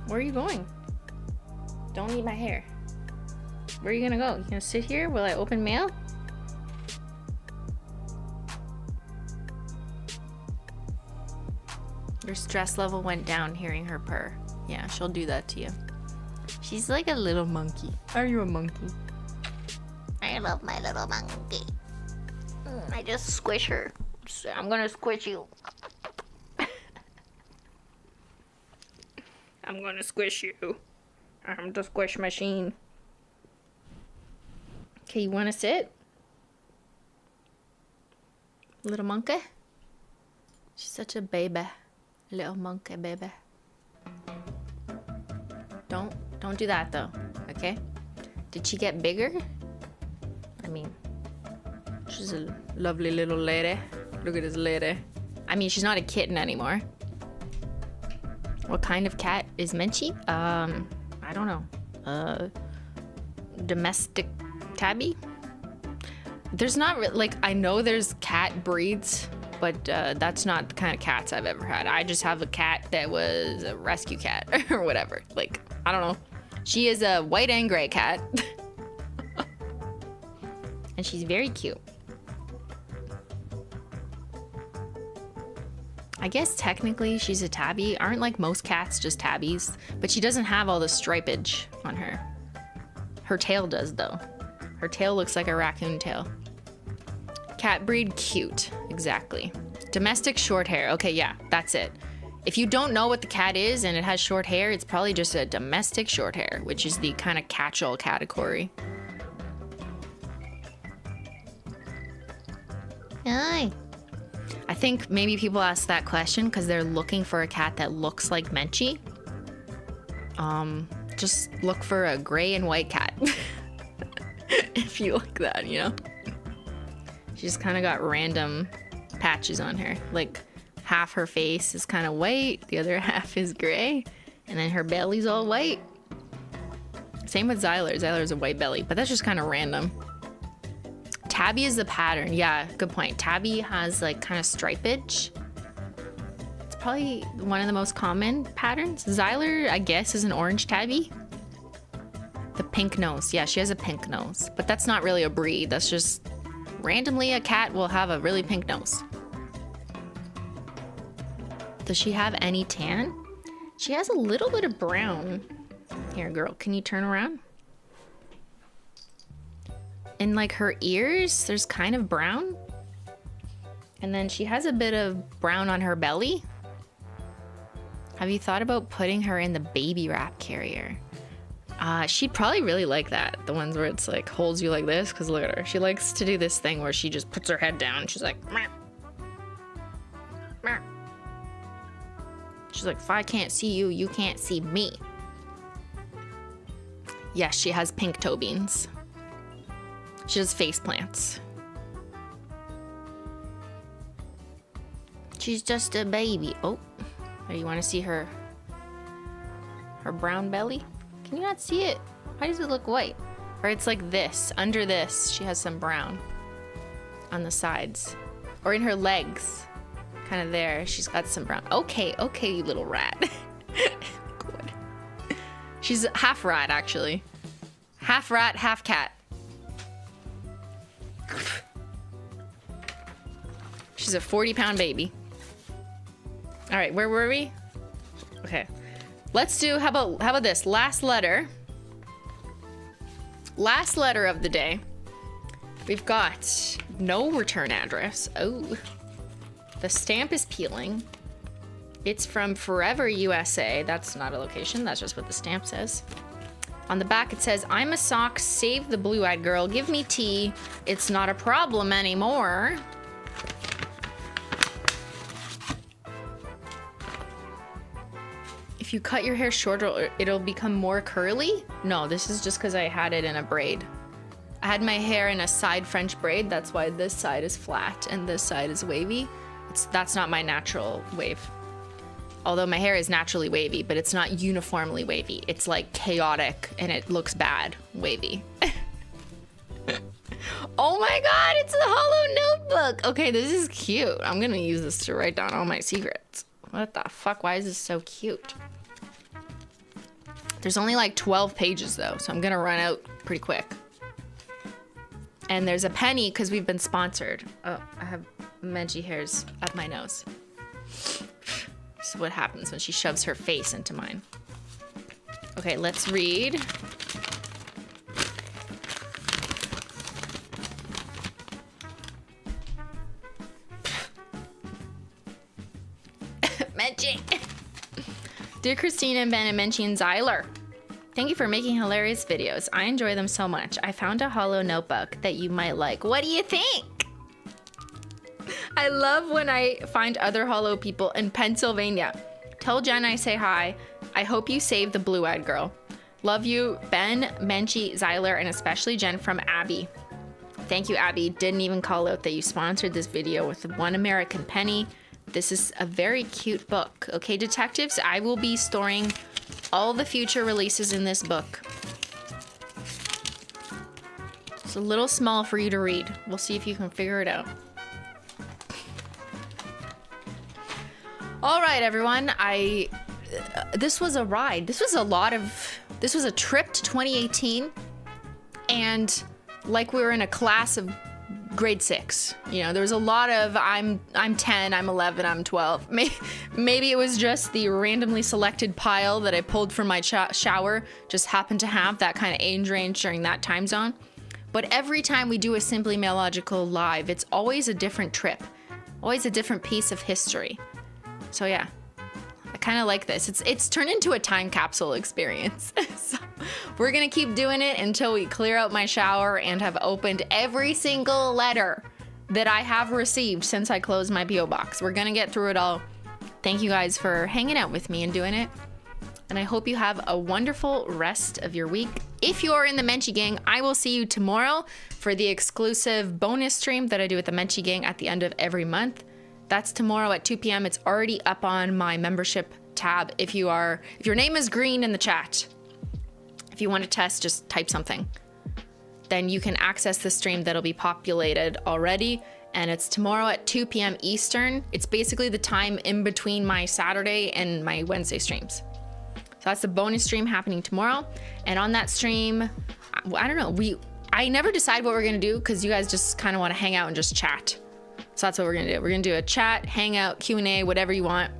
Where are you going? Don't eat my hair. Where are you gonna go? You gonna sit here while I open mail? Your stress level went down hearing her purr. Yeah, she'll do that to you. She's like a little monkey. Are you a monkey? I love my little monkey. I just squish her. I'm gonna squish you. I'm gonna squish you. I'm the squish machine. Okay, you wanna sit? Little monkey? She's such a baby. Little monkey baby. Don't do that though, okay? Did she get bigger? I mean, she's a lovely little lady. Look at this lady. I mean, she's not a kitten anymore. What kind of cat is Menchie? I don't know. Domestic tabby? There's not like, I know there's cat breeds, but that's not the kind of cats I've ever had. I just have a cat that was a rescue cat or whatever. Like, I don't know. She is a white and gray cat. And she's very cute. I guess technically she's a tabby. Aren't like most cats just tabbies? But she doesn't have all the stripage on her. Her tail does though. Her tail looks like a raccoon tail. Cat breed, cute. Exactly. Domestic short hair. Okay, yeah, that's it. If you don't know what the cat is and it has short hair, it's probably just a domestic short hair, which is the kind of catch-all category. Hi. I think maybe people ask that question because they're looking for a cat that looks like Menchie. Just look for a gray and white cat. If you like that, you know? She's kind of got random patches on her. Like, half her face is kind of white, the other half is gray, and then her belly's all white. Same with Zyler. Zyler's a white belly, but that's just kind of random. Tabby is the pattern. Yeah, good point. Tabby has like kind of stripage. It's probably one of the most common patterns. Zyler, I guess, is an orange tabby. The pink nose. Yeah, she has a pink nose, but that's not really a breed. That's just randomly a cat will have a really pink nose. Does she have any tan? She has a little bit of brown. Here, girl, can you turn around? In like her ears, there's kind of brown. And then she has a bit of brown on her belly. Have you thought about putting her in the baby wrap carrier? She'd probably really like that. The ones where it's like holds you like this, because look at her. She likes to do this thing where she just puts her head down. She's like, meh. Meh. She's like, if I can't see you, you can't see me. Yes, she has pink toe beans. She has face plants. She's just a baby. Oh, you want to see her brown belly? Can you not see it? Why does it look white? Or it's like this. Under this, she has some brown on the sides. Or in her legs. Kind of there. She's got some brown. Okay, you little rat. Good. She's half rat, actually. Half rat, half cat. She's a 40-pound baby. All right, where were we? Okay. Let's do, how about this? Last letter. Last letter of the day. We've got no return address. Oh. The stamp is peeling. It's from Forever USA. That's not a location. That's just what the stamp says. On the back it says, I'm a sock, save the blue-eyed girl, give me tea. It's not a problem anymore. If you cut your hair shorter, it'll become more curly? No, this is just because I had it in a braid. I had my hair in a side French braid. That's why this side is flat and this side is wavy. That's not my natural wave. Although my hair is naturally wavy, but it's not uniformly wavy. It's like chaotic and it looks bad wavy. Oh my god, it's a hollow notebook. Okay, this is cute. I'm gonna use this to write down all my secrets. What the fuck? Why is this so cute? There's only like 12 pages though, so I'm gonna run out pretty quick. And there's a penny because we've been sponsored. Oh, I have Menchie hairs up my nose. This is what happens when she shoves her face into mine. Okay, let's read. Menchie. Dear Christina, Ben, and Menchie and Zyler. Thank you for making hilarious videos. I enjoy them so much. I found a hollow notebook that you might like. What do you think? I love when I find other hollow people in Pennsylvania. Tell Jen I say hi. I hope you save the blue-eyed girl. Love you, Ben, Menchie, Zyler, and especially Jen from Abby. Thank you, Abby. Didn't even call out that you sponsored this video with 1 American penny. This is a very cute book. Okay, detectives, I will be storing all the future releases in this book. It's a little small for you to read. We'll see if you can figure it out. All right, everyone. This was a ride. This was a trip to 2018. And like we were in a class of grade 6. You know, there was a lot of I'm 10, I'm 11, I'm 12. Maybe it was just the randomly selected pile that I pulled from my shower just happened to have that kind of age range during that time zone. But every time we do a Simply Mailogical live, it's always a different trip, always a different piece of history. So yeah, I kind of like this. It's turned into a time capsule experience. So we're gonna keep doing it until we clear out my shower and have opened every single letter that I have received since I closed my P.O. box. We're gonna get through it all. Thank you guys for hanging out with me and doing it. And I hope you have a wonderful rest of your week. If you're in the Menchie gang, I will see you tomorrow for the exclusive bonus stream that I do with the Menchie gang at the end of every month. That's tomorrow at 2 p.m. It's already up on my membership tab. If your name is green in the chat, if you want to test, just type something. Then you can access the stream that'll be populated already. And it's tomorrow at 2 p.m. Eastern. It's basically the time in between my Saturday and my Wednesday streams. So that's the bonus stream happening tomorrow. And on that stream, I don't know, I never decide what we're gonna do because you guys just kind of want to hang out and just chat. So that's what we're gonna do. We're gonna do a chat, hangout, Q&A, whatever you want.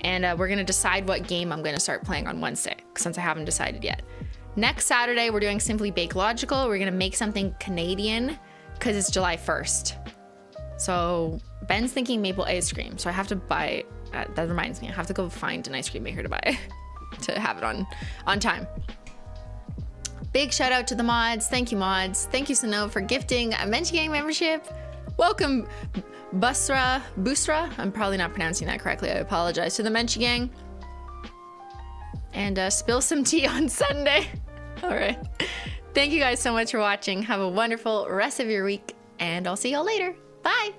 And we're gonna decide what game I'm gonna start playing on Wednesday, since I haven't decided yet. Next Saturday, we're doing SimplyMailogical. We're gonna make something Canadian because it's July 1st. So Ben's thinking maple ice cream. So I have to buy, that reminds me, I have to go find an ice cream maker to buy to have it on time. Big shout out to the mods. Thank you, mods. Thank you, Sano, for gifting a Menchie Gang membership. Welcome, Busra. I'm probably not pronouncing that correctly. I apologize to the Menchie Gang. And spill some tea on Sunday. All right. Thank you guys so much for watching. Have a wonderful rest of your week, and I'll see y'all later. Bye.